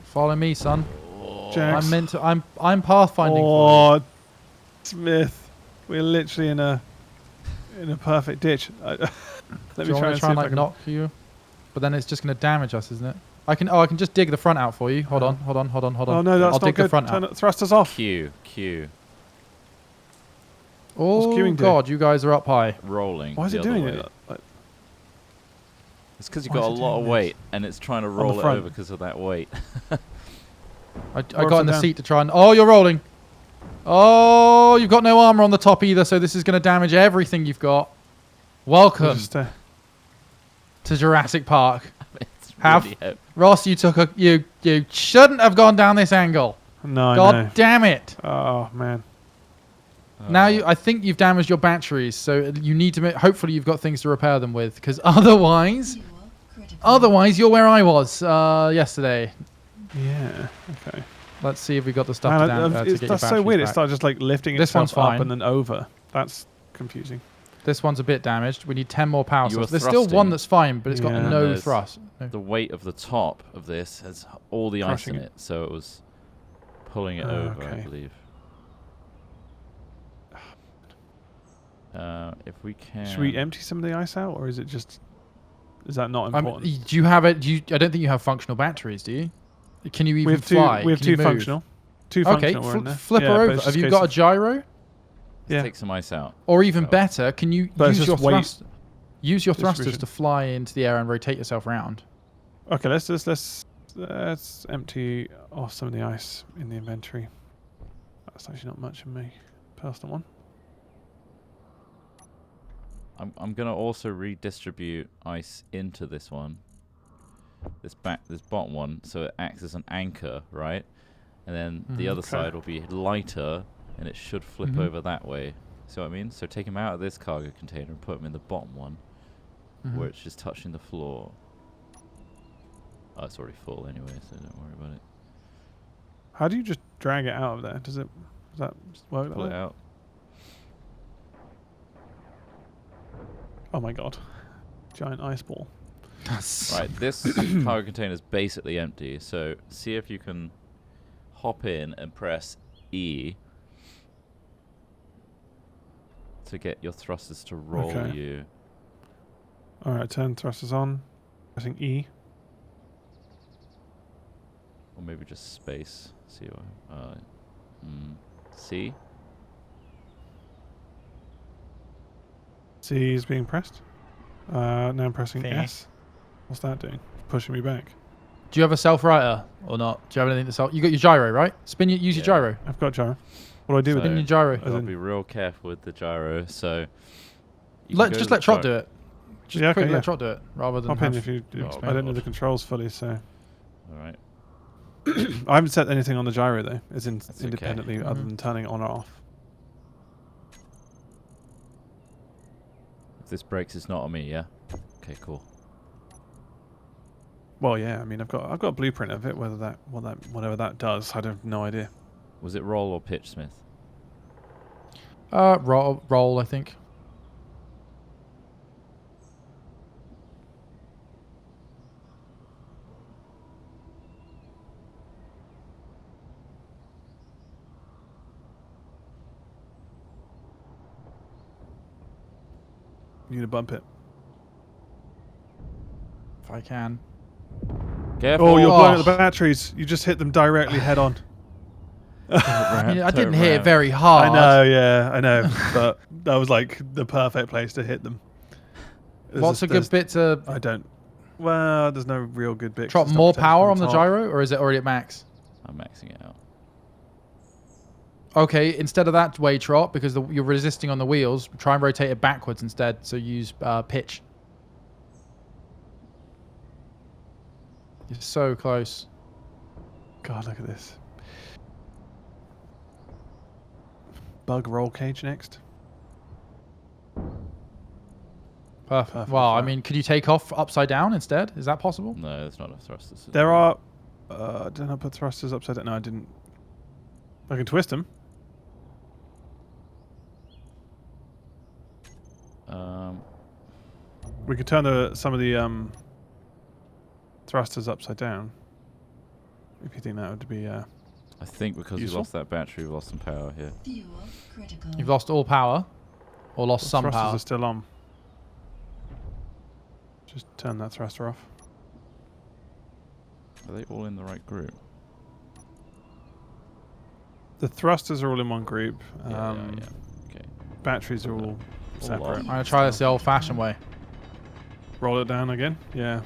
Follow me, son. Oh, Jax. I'm meant to. I'm pathfinding for Oh, Smith, we're literally in a perfect ditch. Let you. me Do you try want me and to see try and if I like can. knock you? But then it's just going to damage us, isn't it? I can just dig the front out for you. Hold on. Oh no, that's I'll not dig good. the front Turn out. it, thrusters off. Q. Oh queuing do? God, you guys are up high. Rolling. Why is the it other doing way. it? Like, It's because you've Why got a is it lot doing of this? weight and it's trying to the roll it front? over because of that weight. I got in upside the down. seat to try and. Oh, you're rolling. Oh, you've got no armor on the top either, so this is going to damage everything you've got. Welcome just, to Jurassic Park. It's Have- really heavy. Ross, you took a you shouldn't have gone down this angle. no, I God know. damn it! Oh man. Now I think you've damaged your batteries, so you need to. Hopefully, you've got things to repair them with, because otherwise, Fuel critical. you're where I was yesterday. Yeah. Okay. Let's see if we got the stuff Man, to, to get your that's so batteries weird. It back. started just like lifting This itself one's up fine. and then over. That's confusing. This one's a bit damaged. We need 10 more power You were sources. There's still one thrusting. that's fine, but it's got Yeah. no There's thrust. No. The weight of the top of this has all the Crushing ice in it. it, so it was pulling it Oh, over, I okay. believe. If we can... Should we empty some of the ice out, or is it just? Is that not important? Do you have it? I don't think you have functional batteries, do you? Can you even we have two. fly? We have Can you two move? functional. Two Okay, functional. were in there. flip Yeah, her but over. it's Have just you case got a of- gyro? Let's Yeah. take some ice out. Or even So- better, can you But it's use your just weight thrust? Use your thrusters distribution. to fly into the air and rotate yourself around. Okay, let's empty off some of the ice in the inventory. That's actually not much of me. Personal one. I'm gonna also redistribute ice into this one. This bottom one, so it acts as an anchor, right? And then the other Okay. side will be lighter, and it should flip Mhm. over that way. See what I mean? So take them out of this cargo container and put them in the bottom one, Mhm. where it's just touching the floor. Oh, it's already full anyway, so don't worry about it. How do you just drag it out of there? Does that work? Pull That it way? out. Oh my god! Giant ice ball. Right, this cargo container is basically empty, so see if you can hop in and press E to get your thrusters to roll Okay. you. All right, turn thrusters on. Pressing E. Or maybe just space. See what... C. C is being pressed. Now I'm pressing Fair. S. What's that doing? Pushing me back. Do you have a self-writer or not? Do you have anything to self? You got your gyro, right? Spin your, use your Yeah. gyro. I've got gyro. What do I do with Spin it? your gyro. You gotta be real careful with the gyro. So you can go Just to let Trot do it. Just Yeah, quickly okay, let Trot do it, rather than Pop in have if you. Oh, I don't know God. the controls fully, so All right. I haven't set anything on the gyro though, as in That's okay. independently, other Mhm. than turning it on or off. If this breaks, it's not on me. Yeah. Okay. Cool. Well, yeah. I mean, I've got a blueprint of it. Whatever that does, I have no idea. Was it roll or pitch, Smith? roll, I think. You need to bump it. If I can. Careful. Oh, you're blowing Oh. up the batteries. You just hit them directly head on. I Turn didn't hit it around. very hard. I know, yeah, I know. But that was like the perfect place to hit them. What's a good bit to I don't. Well, there's no real good bit. 'cause Trot it's not more protected power from on the top. gyro, or is it already at max? I'm maxing it out. Okay, instead of that way, Trot, because you're resisting on the wheels, try and rotate it backwards instead. So use pitch. You're so close. God, look at this. Bug roll cage next. Perfect. Perfect Well, for I that. mean, could you take off upside down instead? Is that possible? No, there's not a thrusters. There are. Didn't I put thrusters upside down? No, I didn't. I can twist them. We could turn some of the thrusters upside down. If you think that would be. I think because Useful? we lost that battery, we've lost some power here. Fuel critical. You've lost all power, or lost some thrusters power. are still on. Just turn that thruster off. Are they all in the right group? The thrusters are all in one group. Yeah. Okay. Batteries are all All separate. I'm gonna try this the old-fashioned way. Roll it down again. Yeah.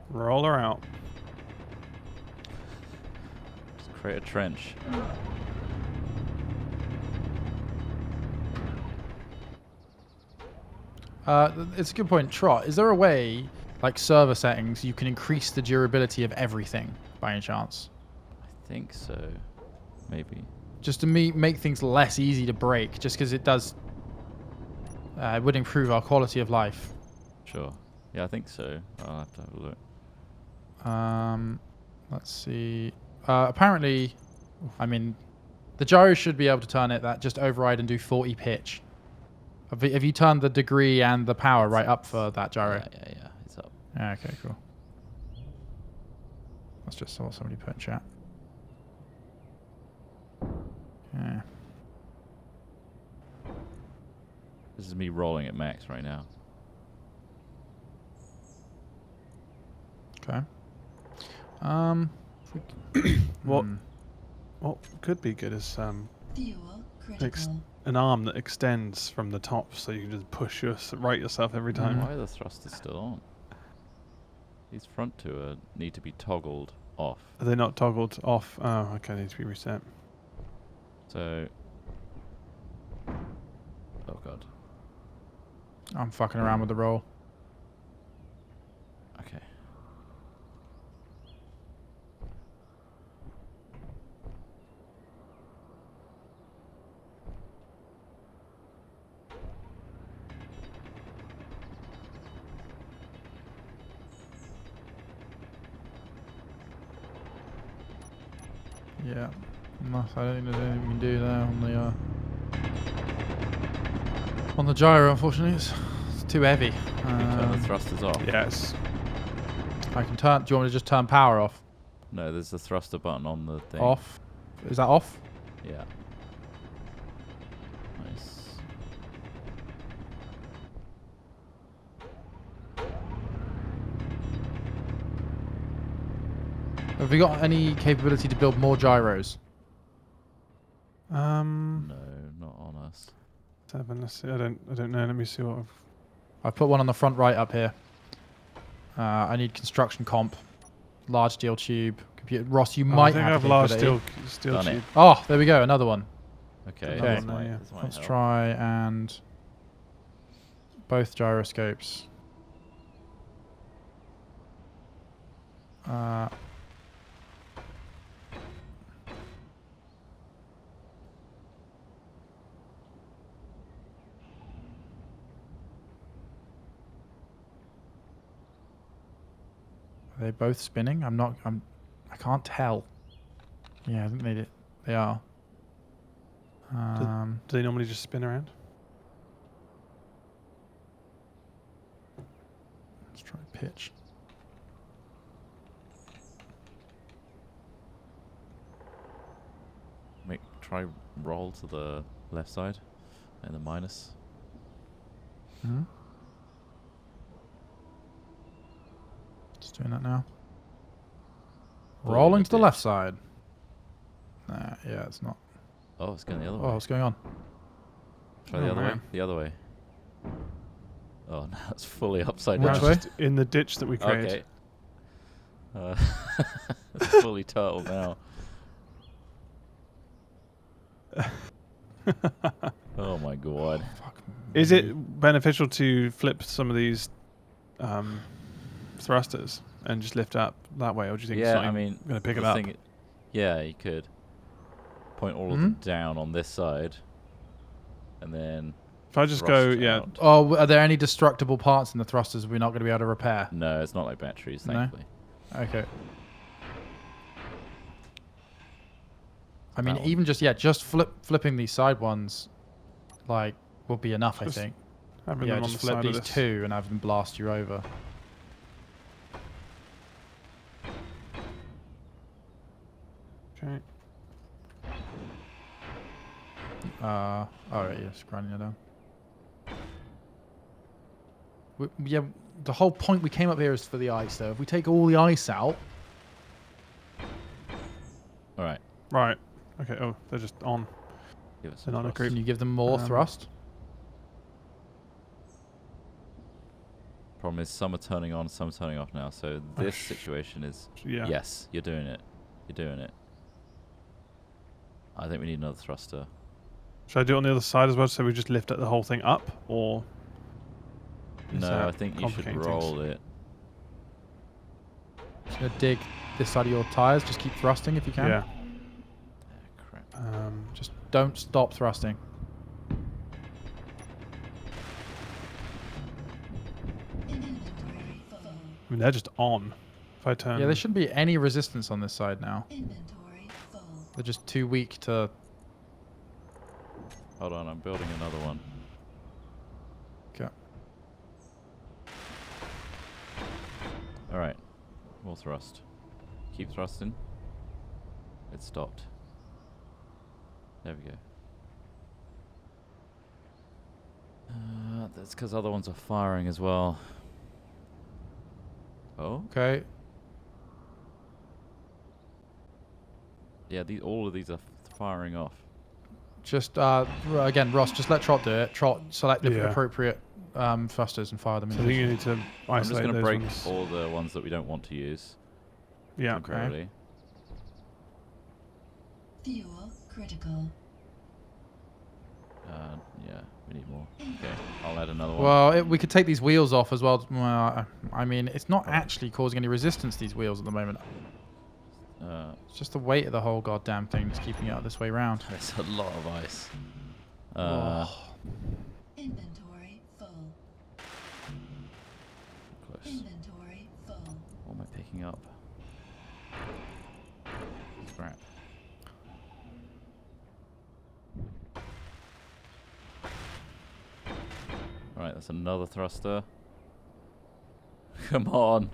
Roll her out. Just create a trench. It's a good point, Trot. Is there a way, like server settings, you can increase the durability of everything by any chance? I think so. Maybe. Just to make things less easy to break, just because it does. It would improve our quality of life. Sure. Yeah, I think so. I'll have to have a look. Let's see. Apparently, I mean, the gyro should be able to turn it that just override and do 40 pitch. Have you turned the degree and the power right up for that gyro? Yeah. It's up. Yeah, okay, cool. That's just what somebody put in chat. Yeah. This is me rolling at max right now. Okay. What could be good is Fuel critical. an arm that extends from the top, so you can just push right yourself every time. Why are the thrusters still on? These front two need to be toggled off. Are they not toggled off? Oh, okay, they need to be reset. So. Oh god. I'm fucking around with the roll. Okay. Yeah. No, I don't think there's anything we can do there on the gyro. Unfortunately, it's too heavy. Turn the thrusters off. Yes. I can turn. Do you want me to just turn power off? No, there's the thruster button on the thing. Off. Is that off? Yeah. Nice. Have we got any capability to build more gyros? No, not on us. 7. Let's see. I don't know. Let me see what. I've put one on the front right up here. I need construction comp, large steel tube, computer. Ross, you might I think have I have the large capability. steel Done it. tube. Oh, there we go. Another one. Okay, Okay. this might, Yeah. this might Let's help. try and both gyroscopes. Are they both spinning? I can't tell. Yeah, I think they are. Do they normally just spin around? Let's try pitch. Try roll to the left side and the minus. Hmm. Just doing that now. Oh, Rolling yeah, to the ditch. left side. Nah, yeah, it's not. Oh, it's going the other Oh, way. what's going on? Try the Oh, other way. man. The other way. Oh, no, it's fully upside Which down. way? Just in the ditch that we created. Okay. It's fully turtled now. Oh my god. Fuck. Is it beneficial to flip some of these thrusters and just lift up that way, or do you think it's Yeah, not I even mean, going to pick it the up? thing yeah, you could point all of them down on this side, and then. If I just thrust go, yeah, out. Oh, are there any destructible parts in the thrusters we're not going to be able to repair? No, it's not like batteries, No? thankfully. Okay. I That mean, one. even just flipping these side ones, like, will be enough. Just I think. having Yeah, them on just the flip side of these this. two and have them blast you over. Okay. All right, yes, grinding it down. Yeah, the whole point we came up here is for the ice, though. If we take all the ice out, All right. Right. Okay. Oh, they're just on. Give it They're some not a thrust. group. can you give them more thrust? Problem is, some are turning on, some are turning off now. So this situation is Yeah. yes, you're doing it. You're doing it. I think we need another thruster. Should I do it on the other side as well, so we just lift the whole thing up, or? is No, that I think you should complicating things? roll it. Just gonna dig this side of your tires. Just keep thrusting if you can. Yeah. Ah, crap. Just don't stop thrusting. Inventory full. I mean, they're just on. If I turn. Yeah, there shouldn't be any resistance on this side now. Inventory full. They're just too weak to. Hold on, I'm building another one. Okay. All right, more thrust. Keep thrusting. It stopped. There we go. That's because other ones are firing as well. Oh? Okay. Yeah, all of these are firing off. Just again, Ross, just let Trot do it. Trot, select the Yeah. appropriate thrusters and fire them. So I think you need to I'm just isolate going to those break ones. all the ones that we don't want to use Yeah. temporarily. Fuel critical. Yeah, we need more. Okay, I'll add another one. Well, we could take these wheels off as well. Well, I mean, it's not actually causing any resistance, these wheels at the moment. It's just the weight of the whole goddamn thing that's keeping it this way round. That's a lot of ice. Inventory full. Close. Inventory full. What am I picking up? Scrap. Alright, that's another thruster. Come on.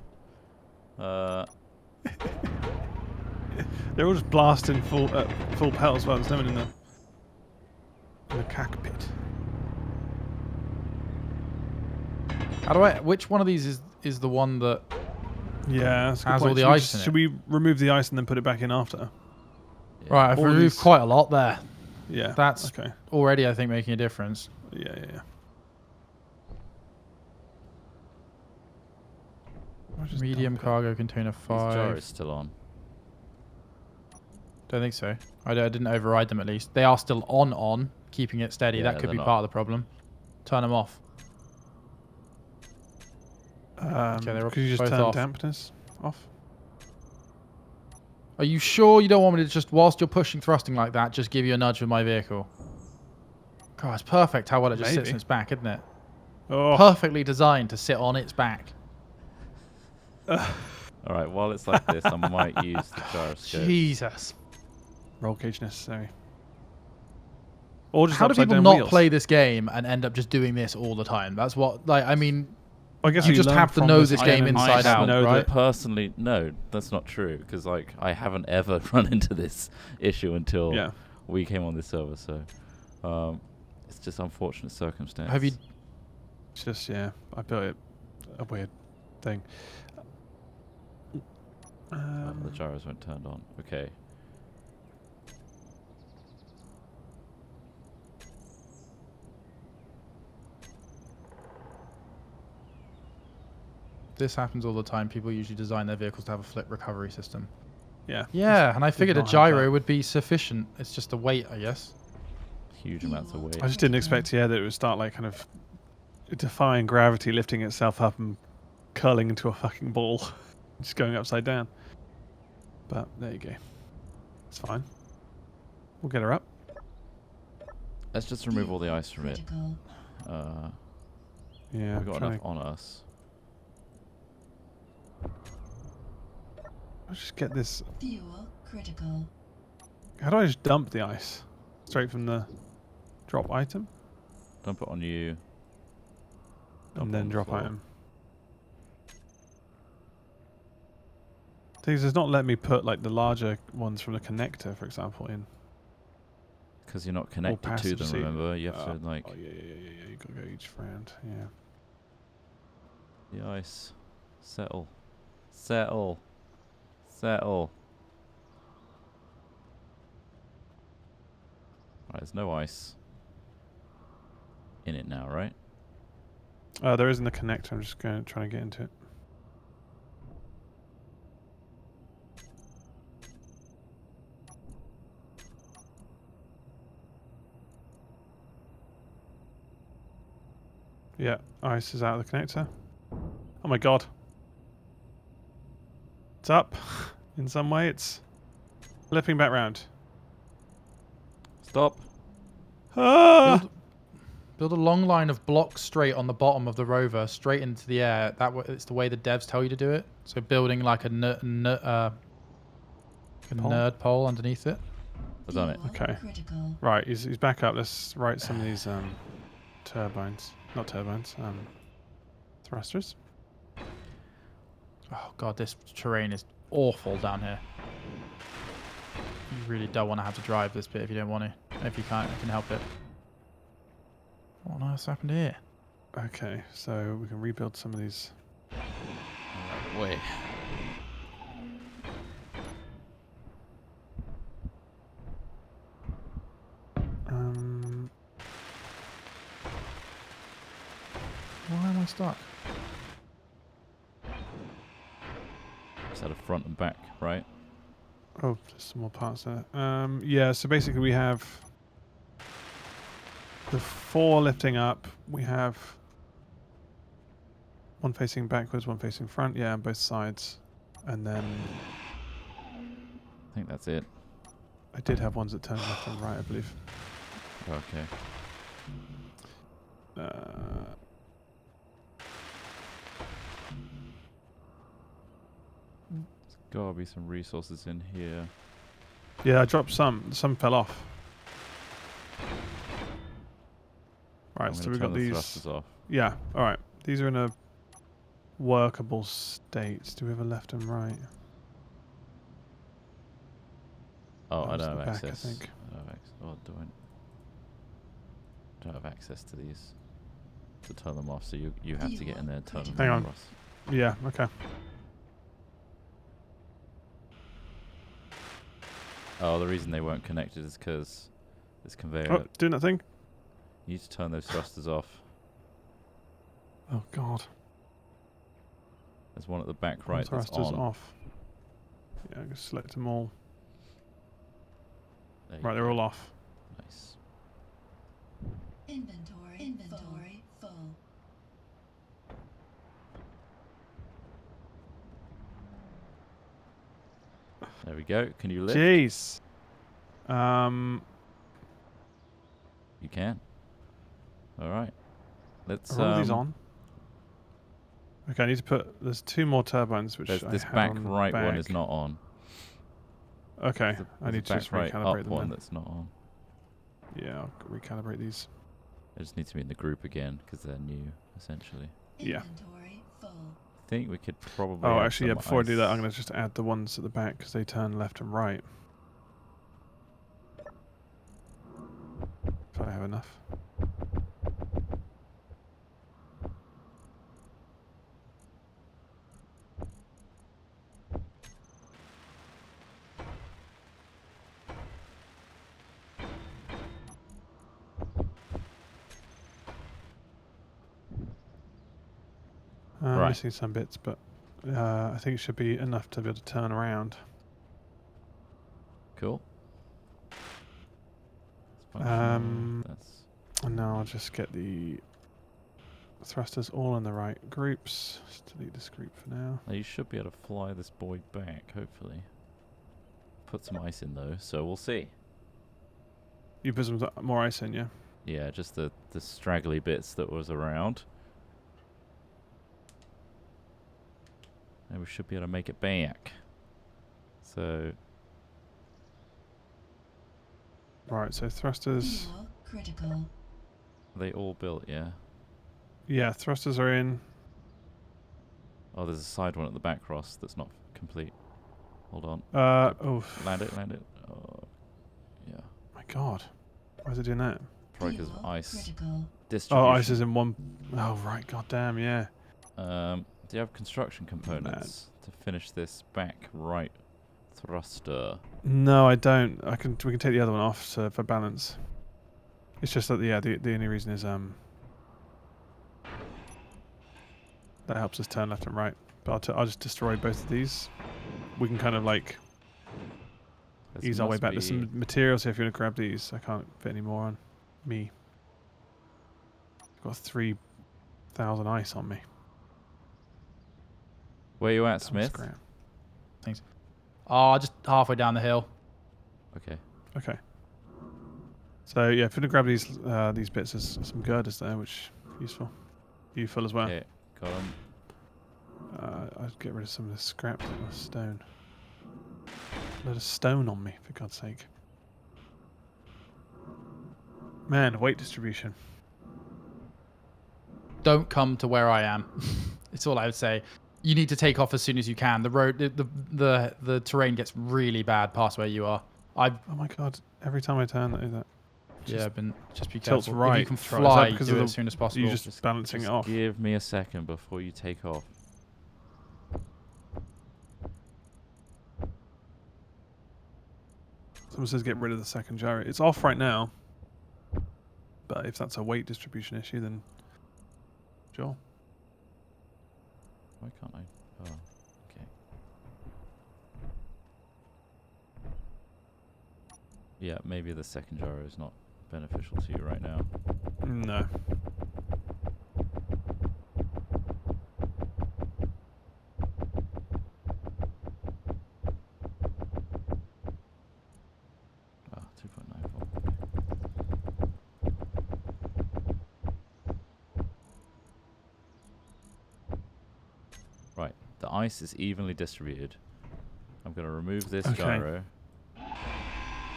They're all just blasting full pedal as well. There's no one in the cockpit. How do which one of these is the one that Yeah, that's a good Has point. all the Should we ice in it. Should we remove the ice and then put it back in after? Yeah. Right, I've All removed these- quite a lot there. Yeah. That's okay. already, I think, making a difference. Yeah. I'll just Medium dump it. cargo container These gyros 5. still on. Don't think so. I didn't override them at least. They are still on, keeping it steady. Yeah, That could they're be not. part of the problem. Turn them off. they're Could you just both turn off. dampness off? Are you sure you don't want me to just, whilst you're pushing thrusting like that, just give you a nudge with my vehicle? God, it's perfect how well it just sits Maybe. on its back, isn't it? Oh. Perfectly designed to sit on its back. All right, while it's like this, I might use the gyroscope. Jesus. Roll cage necessary. Or just How do upside people down not wheels. play this game and end up just doing this all the time? That's what, like, I mean, I guess you just learn have to from know this this again game and inside out, know right? Personally, no, that's not true. Because like I haven't ever run into this issue until Yeah. we came on this server. So it's just unfortunate circumstance. have you, It's just, yeah, I built it a weird thing. The gyros weren't turned on. Okay. this happens all the time. People usually design their vehicles to have a flip recovery system. Yeah. Yeah, and I figured a not have gyro that. would be sufficient. It's just the weight, I guess. Huge amounts of weight. I just didn't expect, that it would start like kind of defying gravity, lifting itself up and curling into a fucking ball, just going upside down. But there you go. It's fine. We'll get her up. Let's just remove all the ice from it. Critical. Yeah. We've got trying enough on us. I'll just get this. Fuel critical. How do I just dump the ice? Straight from the drop item? Dump it on you. Dump And it then on the drop floor. item. Things does not let me put like the larger ones from the connector, for example, in. Because you're not connected to passive them, seat. remember? You have to, like, Oh, yeah. You gotta go each round. Yeah. the ice. Settle. Settle. Settle. Right, there's no ice in it now, right? There isn't a connector. I'm just trying to get into it. Yeah, ice is out of the connector. Oh my god. It's up. In some way, it's flipping back round. Stop. Ah! Build a long line of blocks straight on the bottom of the rover, straight into the air. It's the way the devs tell you to do it. So building like a nerd pole underneath it. I've done it. Fuel Okay. Critical. Right, he's back up. Let's write some of these turbines. Not turbines, thrusters. Oh god, this terrain is awful down here. You really don't want to have to drive this bit if you don't want to. If you can't, you can help it. What on earth's happened here? Okay, so we can rebuild some of these. Wait. Why am I stuck? Just had a front and back, right? Oh, there's some more parts there. Yeah, so basically we have the 4 lifting up. We have one facing backwards, one facing front. Yeah, on both sides. And then I think that's it. I did have ones that turn left and right, I believe. Okay. Gotta be some resources in here. Yeah, I dropped some. Some fell off. Right, I'm so gonna we've turn got the these. thrusters off. Yeah, alright. These are in a workable state. Do we have a left and right? Oh, That I was don't the have back, I access. think. I don't have access. Oh, don't have access to these to turn them off. So you have to get in there and turn them Hang off on. for us. Yeah, okay. Oh, the reason they weren't connected is because this conveyor. Oh, doing that thing. You need to turn those thrusters off. Oh God. There's one at the back All right that's thrusters on. off. Yeah, I can select them all. There you Right, they're go. all off. Nice. Inventory full. There we go. Can you lift? Jeez. You can. All right. Let's. Are all of these on? Okay, I need to put. There's 2 more turbines which There's I this had back on the right one back. is not on. Okay, There's I need a to just back right recalibrate up them one then. that's not on. Yeah, I'll recalibrate these. They just need to be in the group again because they're new, essentially. Yeah. Inventory full. I think we could probably. Oh, add actually, yeah. some Before I do that, ice. I'm gonna just add the ones at the back because they turn left and right. If I have enough. I'm Right. missing some bits, but I think it should be enough to be able to turn around. Cool. It's That's And now I'll just get the thrusters all in the right groups. Just delete this group for now. now you should be able to fly this boy back, hopefully. Put some ice in though, so we'll see. You put some more ice in, yeah? Yeah, just the straggly bits that was around. And we should be able to make it back. So Right, so thrusters. Fuel critical. they all built, yeah. Yeah, thrusters are in. Oh, there's a side one at the back, Ross, that's not complete. Hold on. Oh, Land it, land it. Oh, yeah. my God. Why is it doing that? Probably because of Fuel ice critical. distribution. Oh, ice is in one. Oh, right, goddamn, yeah. Do you have construction components to finish this back right thruster? No, I don't. We can take the other one off for balance. It's just that the only reason is that helps us turn left and right. But I'll just destroy both of these. We can kind of like This ease our way must back. There's be- some materials here if you want to grab these. I can't fit any more on me. I've got 3,000 ice on me. Where you at, That was Smith? grand. Oh, just halfway down the hill. Okay. Okay. So yeah, if you want to grab these bits, there's some girders there, which is useful. You full as well. Okay. Got 'em. I'd get rid of some of the scrap that was stone. Load of stone on me, for God's sake. Man, weight distribution. Don't come to where I am. It's all I would say. You need to take off as soon as you can. The road, the terrain gets really bad past where you are. Oh my God! Every time I turn, that Yeah, just be tilts careful. right. If you can Is that fly, because do of it the- as soon as possible. you just balancing it off. Give me a second before you take off. Someone says get rid of the second gyro. It's off right now. But if that's a weight distribution issue, then sure. Why can't I? Oh, okay. Yeah, maybe the second gyro is not beneficial to you right now. No. Ah, 2.94. Right, the ice is evenly distributed. I'm going to remove this Okay. gyro.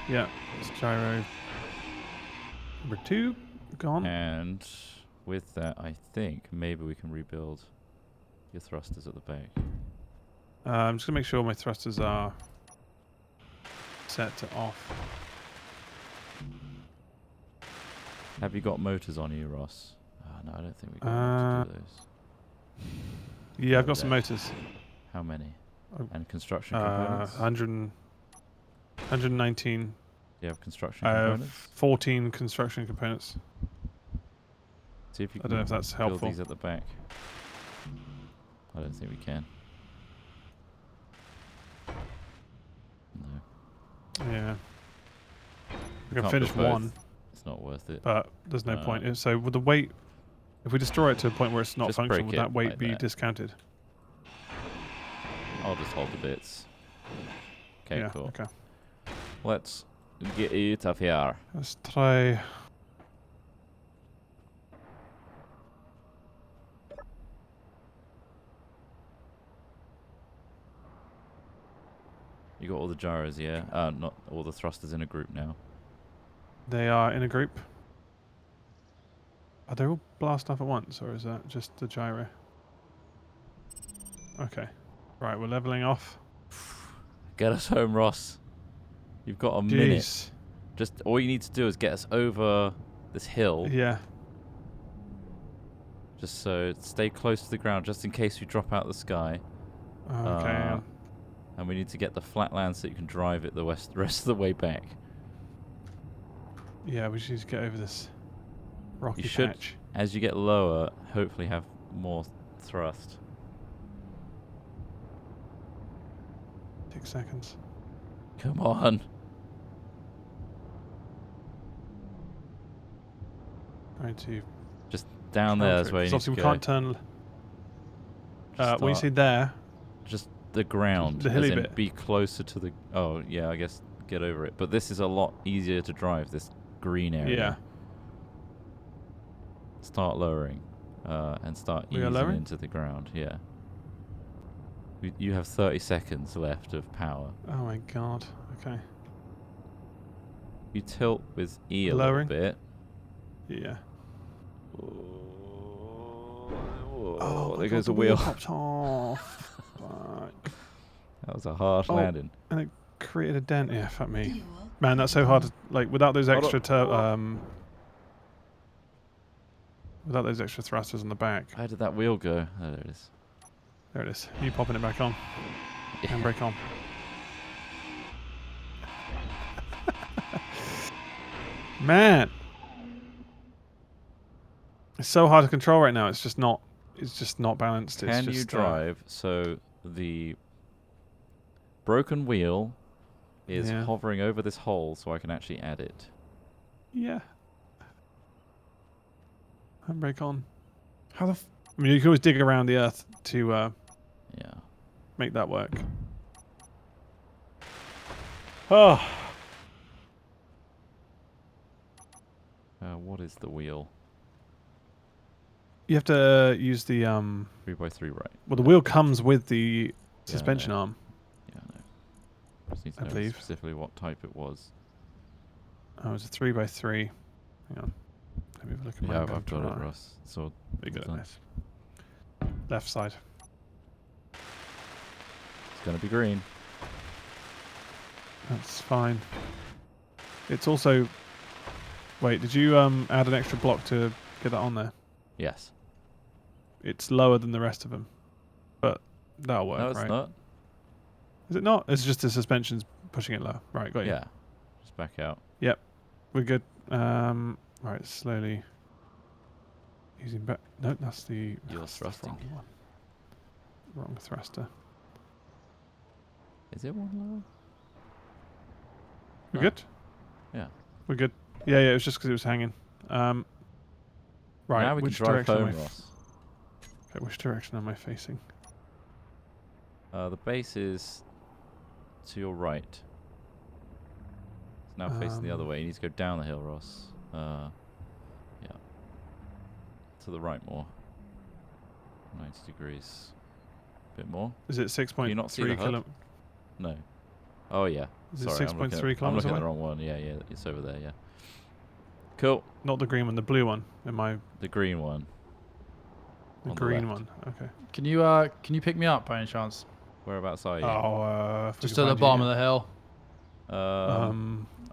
Yeah, it's gyro number 2 gone. And with that, I think maybe we can rebuild your thrusters at the back. I'm just gonna make sure my thrusters are set to off. Have you got motors on you, Ross? No, I don't think we got enough to do those. Yeah, I've got some There. motors. How many? Oh, And construction components? 100. 119. Do you have construction I have components? 14 construction components. See if you I can don't know if that's build helpful. these at the back. I don't think we can. No. Yeah. We can Can't finish build both. one, It's not worth it. but there's no point. So with the weight, if we destroy it to a point where it's not Just functional, break would it that weight like be that. discounted? I'll just hold the bits. Okay, yeah. cool. Okay. Let's get out of here. Let's try. You got all the gyros, yeah? Not all the thrusters in a group now. They are in a group. Are they all blast off at once, or is that just the gyro? Okay. Right, we're leveling off. Get us home, Ross. You've got a minute. Jeez. Just all you need to do is get us over this hill. Yeah. Just so stay close to the ground, just in case we drop out of the sky. Okay. And we need to get the flat land so you can drive it the rest of the way back. Yeah, we just need to get over this rocky You should, patch. as you get lower, hopefully have more thrust. 6 seconds. Come on. Going to Just down there is where you need to obviously we go. can't turn. Just When you start- say there, Just the ground. The as hilly in bit. Be closer to the... Oh, yeah, I guess get over it. But this is a lot easier to drive, this green area. yeah. Start lowering. And start We are easing lowering? into the ground. Yeah. You have 30 seconds left of power. Oh my god. Okay. You tilt with E a Lowering? little bit. Yeah. Oh, there my goes God, the wheel. popped off. Fuck. That was a harsh Oh. landing. And it created a dent. Yeah, fuck me. Dual. Man, that's so hard. To, like without those Hold extra without those extra thrusters on the back. How did that wheel go? Oh, there it is. There it is. You popping it back on. Handbrake on. Man, it's so hard to control right now. It's just not. It's just not balanced. It's Can just, you drive so the broken wheel is Yeah. hovering over this hole so I can actually add it? Yeah. Handbrake on. How the f- I mean, you can always dig around the earth to Yeah. make that work. Oh. What is the wheel? You have to use the 3x3, right? well, the wheel comes with the I suspension know. arm. Yeah, I know. Just need to I know believe. specifically what type it was. Oh, it's a 3x3. Hang on. Let me have a look at my Yeah, I've got it, inventory. Ross. So Very good at done. this. Left side. It's gonna be green. That's fine. It's also. Wait, did you add an extra block to get that on there? Yes. It's lower than the rest of them, but that'll work, No, it's right? not. Is it not? It's just the suspension's pushing it low. Right, got you. Yeah. Just back out. We're good. Right, slowly. Using back. No, that's the. You're that's the thrusting. wrong one. Wrong thruster. Is it one lower? We No. good? Yeah. We're good. Yeah, it was just because it was hanging. Right, Now we can which drive direction home, am I? Ross. Okay, which direction am I facing? The base is to your right. It's now facing the other way. You need to go down the hill, Ross. Yeah. To the right more. 90 degrees. Bit more. Is it Can you not see the 6.3 HUD? kilometers? No. Oh yeah. Is it Sorry, 6.3 I'm looking kilometers at away? the wrong one. Yeah, it's over there. Yeah. Cool. Not the green one, the blue one. Am I The green one. the On the green left. one? Okay. Can you pick me up by any chance? Whereabouts are you? Oh, Just at the bottom of the hill.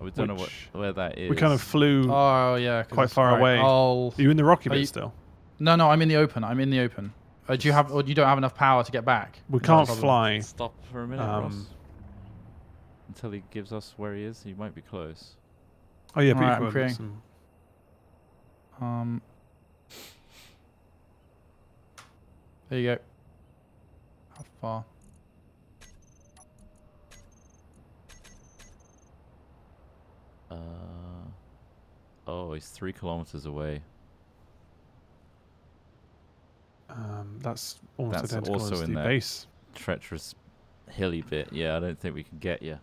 We don't know which- where that is. we kind of flew. Oh yeah, 'cause Quite it's far away. Are Are you in the rocky Are bit you- still? No, I'm in the open. Do you have, or you don't have enough power to get back? We Is that can't the problem? fly. Stop for a minute, Um, Ross. until he gives us where he is. He might be close. Oh yeah, Alright, but I'm creating. some. There you go. How far? Oh, he's 3 kilometers away. That's almost That's identical also as in the that base. treacherous, hilly bit. Yeah, I don't think we can get you.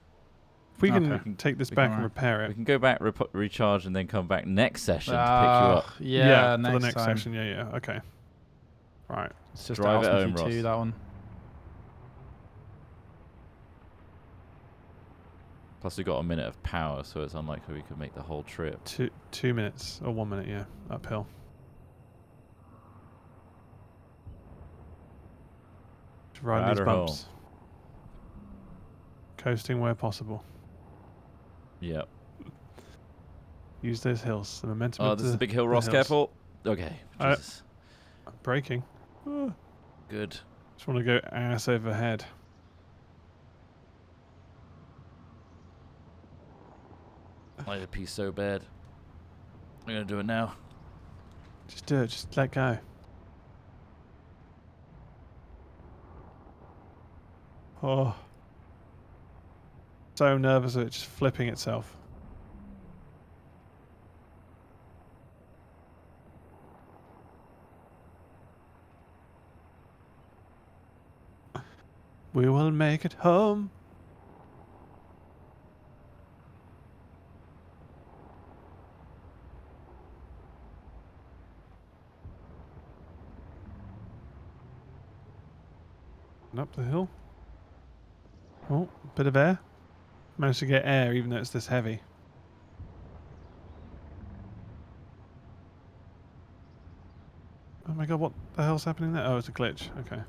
If we Okay. can take this we back can- and repair We it. can go back, recharge, and then come back next session to pick you up. Yeah, for the next time. section. Yeah. Okay. Right. It's just Drive it asking home, for you Ross. too, that one. Plus, we got a minute of power, so it's unlikely we could make the whole trip. 2 minutes or 1 minute. Yeah, uphill. Just riding Ride these her bumps. Coasting where possible. Yep. Use those hills. The momentum. Oh, of this is a the- big hill, the Ross. hills. Careful. Okay. Uh, Jesus. Braking. Good. Just want to go ass overhead. I need a pee so bad. I'm gonna do it now. Just do it. Just let go. Oh. So nervous that it's just flipping itself. We will make it home. And up the hill. Oh, bit of air. Managed to get air even though it's this heavy. Oh my god, what the hell's happening there? Oh, it's a glitch. Okay.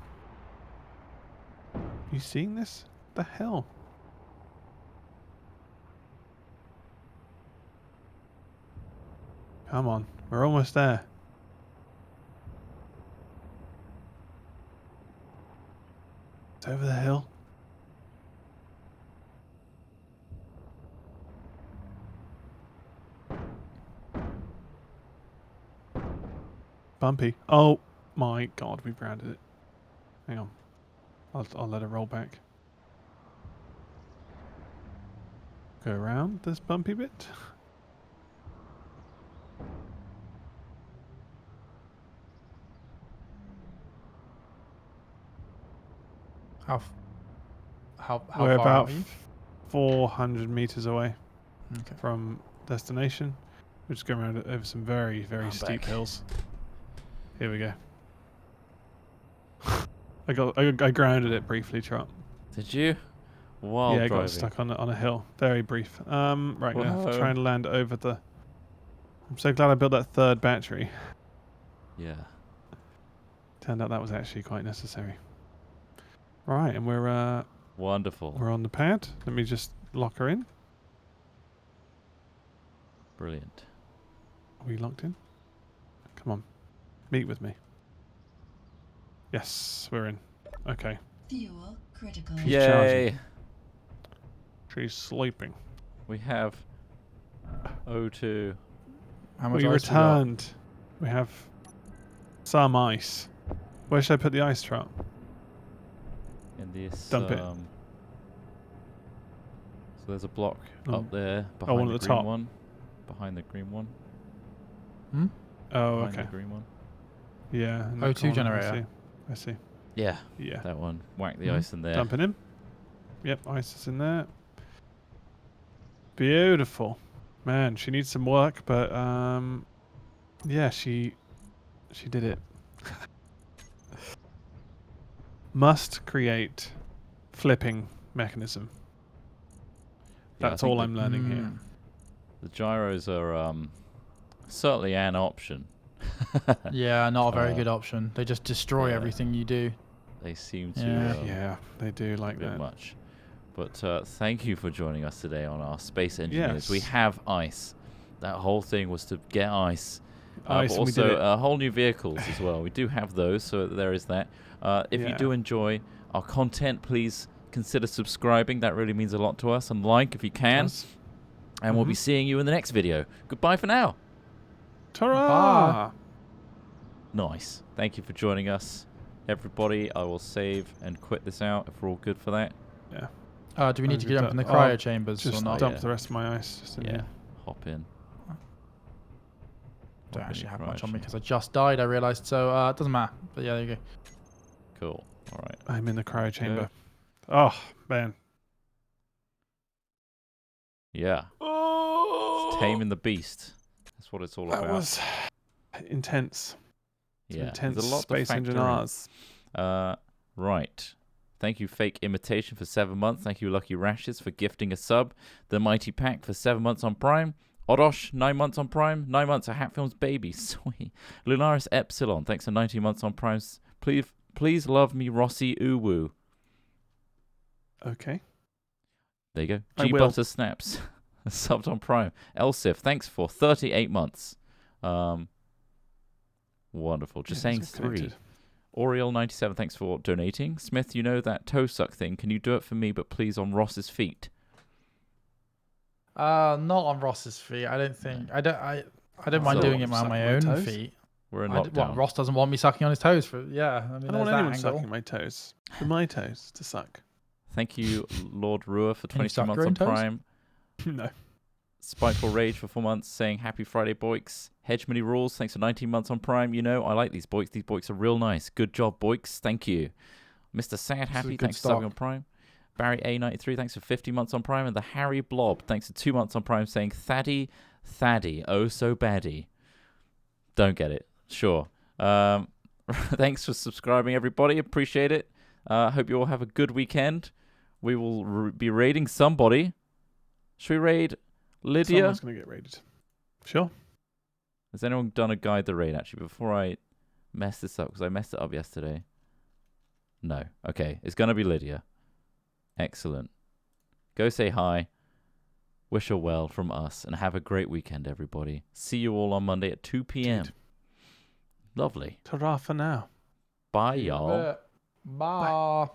You seeing this? The hell? Come on, we're almost there. It's over the hill. Bumpy. Oh my god, we've grounded it. Hang on. I'll let it roll back. Go around this bumpy bit. How We're far about are you? 400 meters away Okay. from destination. We're just going around it over some very, very I'm steep back. hills. Here we go. I grounded it briefly, Trot. Did you? While Yeah, I driving. got stuck on a hill. Very brief. Right, I'm gonna have to Whoa. try and land over the. I'm so glad I built that third battery. Yeah. Turned out that was actually quite necessary. Right, and we're Wonderful. on the pad. Let me just lock her in. Brilliant. Are we locked in? Come on, meet with me. Yes, we're in. Okay, Fuel critical. She's Yay! charging. She's sleeping. We have O2. How much We ice we got? returned. We have some ice. Where should I put the ice trap? In this. Dump it. So there's a block Oh. up there Oh, behind one the at the green top. one. Behind the green one. Hmm? Oh, Behind okay. the green one. Yeah. in the O2 corner, generator. I see. Yeah, Yeah. that one. Whack the Mhm. ice in there. Dumping him. Yep, ice is in there. Beautiful. Man, she needs some work, but yeah, she did it. Must create flipping mechanism. Yeah, I That's think all the- I'm learning here. Mm. The gyros are certainly an option. Yeah, not a very Uh, good option. They just destroy yeah. everything you do. They seem to Yeah. Yeah, they do a like bit that. much. But thank you for joining us today on our Space Engineers. We Yes. have ice. That whole thing was to get ice. Ice, but and we did also it. whole new vehicles as well. We do have those, so there is that. If you Yeah. do enjoy our content, please consider subscribing. That really means a lot to us. And like if you can. Does. And we'll be seeing you in the next video. Goodbye for now. Ta-ra! Nice. Thank you for joining us, everybody. I will save and quit this out if we're all good for that. Yeah. Do we need to We've jump in the done- cryo chambers or Just not? dump Yeah. the rest of my ice. Just in Yeah. here. Hop in. Don't Hop in actually the have much cryo on me chamber. because I just died, I realised. So it doesn't matter. But yeah, there you go. Cool. All right. I'm in the cryo chamber. Oh, man. Yeah. It's taming the beast. That's what it's all That about. was intense. Yeah. Intense There's a lot Space to factor in. Engineers. Right. Thank you, Fake Imitation, for 7 months. Thank you, Lucky Rashes, for gifting a sub. The Mighty Pack for 7 months on Prime. Odosh, 9 months on Prime. 9 months of Hat Films Baby. Sweet. Lunaris Epsilon, thanks for 19 months on Prime. Please love me, Rossi Uwu. Okay. There you go. I G will. Butter Snaps, subbed on Prime. Elsif, thanks for 38 months. Wonderful. Just saying it's all 3. connected. Oriel97, thanks for donating. Smith, you know that toe suck thing. Can you do it for me, but please on Ross's feet? Not on Ross's feet. I don't think. I don't mind So, doing it on sucking my my own toes? feet. We're in What, lockdown. Ross doesn't want me sucking on his toes for? Yeah, I mean, I don't there's want that anyone angle. sucking my toes. For my toes to suck. Thank you, Lord Ruhr, for Can you 22 suck months your on own toes? Prime. No. Spiteful Rage for 4 months, saying Happy Friday, Boix. Hedgemany Rules, thanks for 19 months on Prime. You know, I like these Boix. These Boix are real nice. Good job, Boix. Thank you. Mr. Sad is Happy, good thanks for stock. subbing on Prime. Barry A93, thanks for 50 months on Prime. And the Harry Blob, thanks for 2 months on Prime, saying Thaddy, oh so baddie. Don't get it. Sure. Thanks for subscribing, everybody. Appreciate it. Hope you all have a good weekend. We will be raiding somebody. Should we raid Lydia? Someone's going to get raided. Sure. Has anyone done a guide the raid, actually, before I mess this up? Because I messed it up yesterday. No. Okay. It's going to be Lydia. Excellent. Go say hi. Wish her well from us. And have a great weekend, everybody. See you all on Monday at 2 p.m. Dude. Lovely. Ta-ra for now. Bye, y'all. Bye.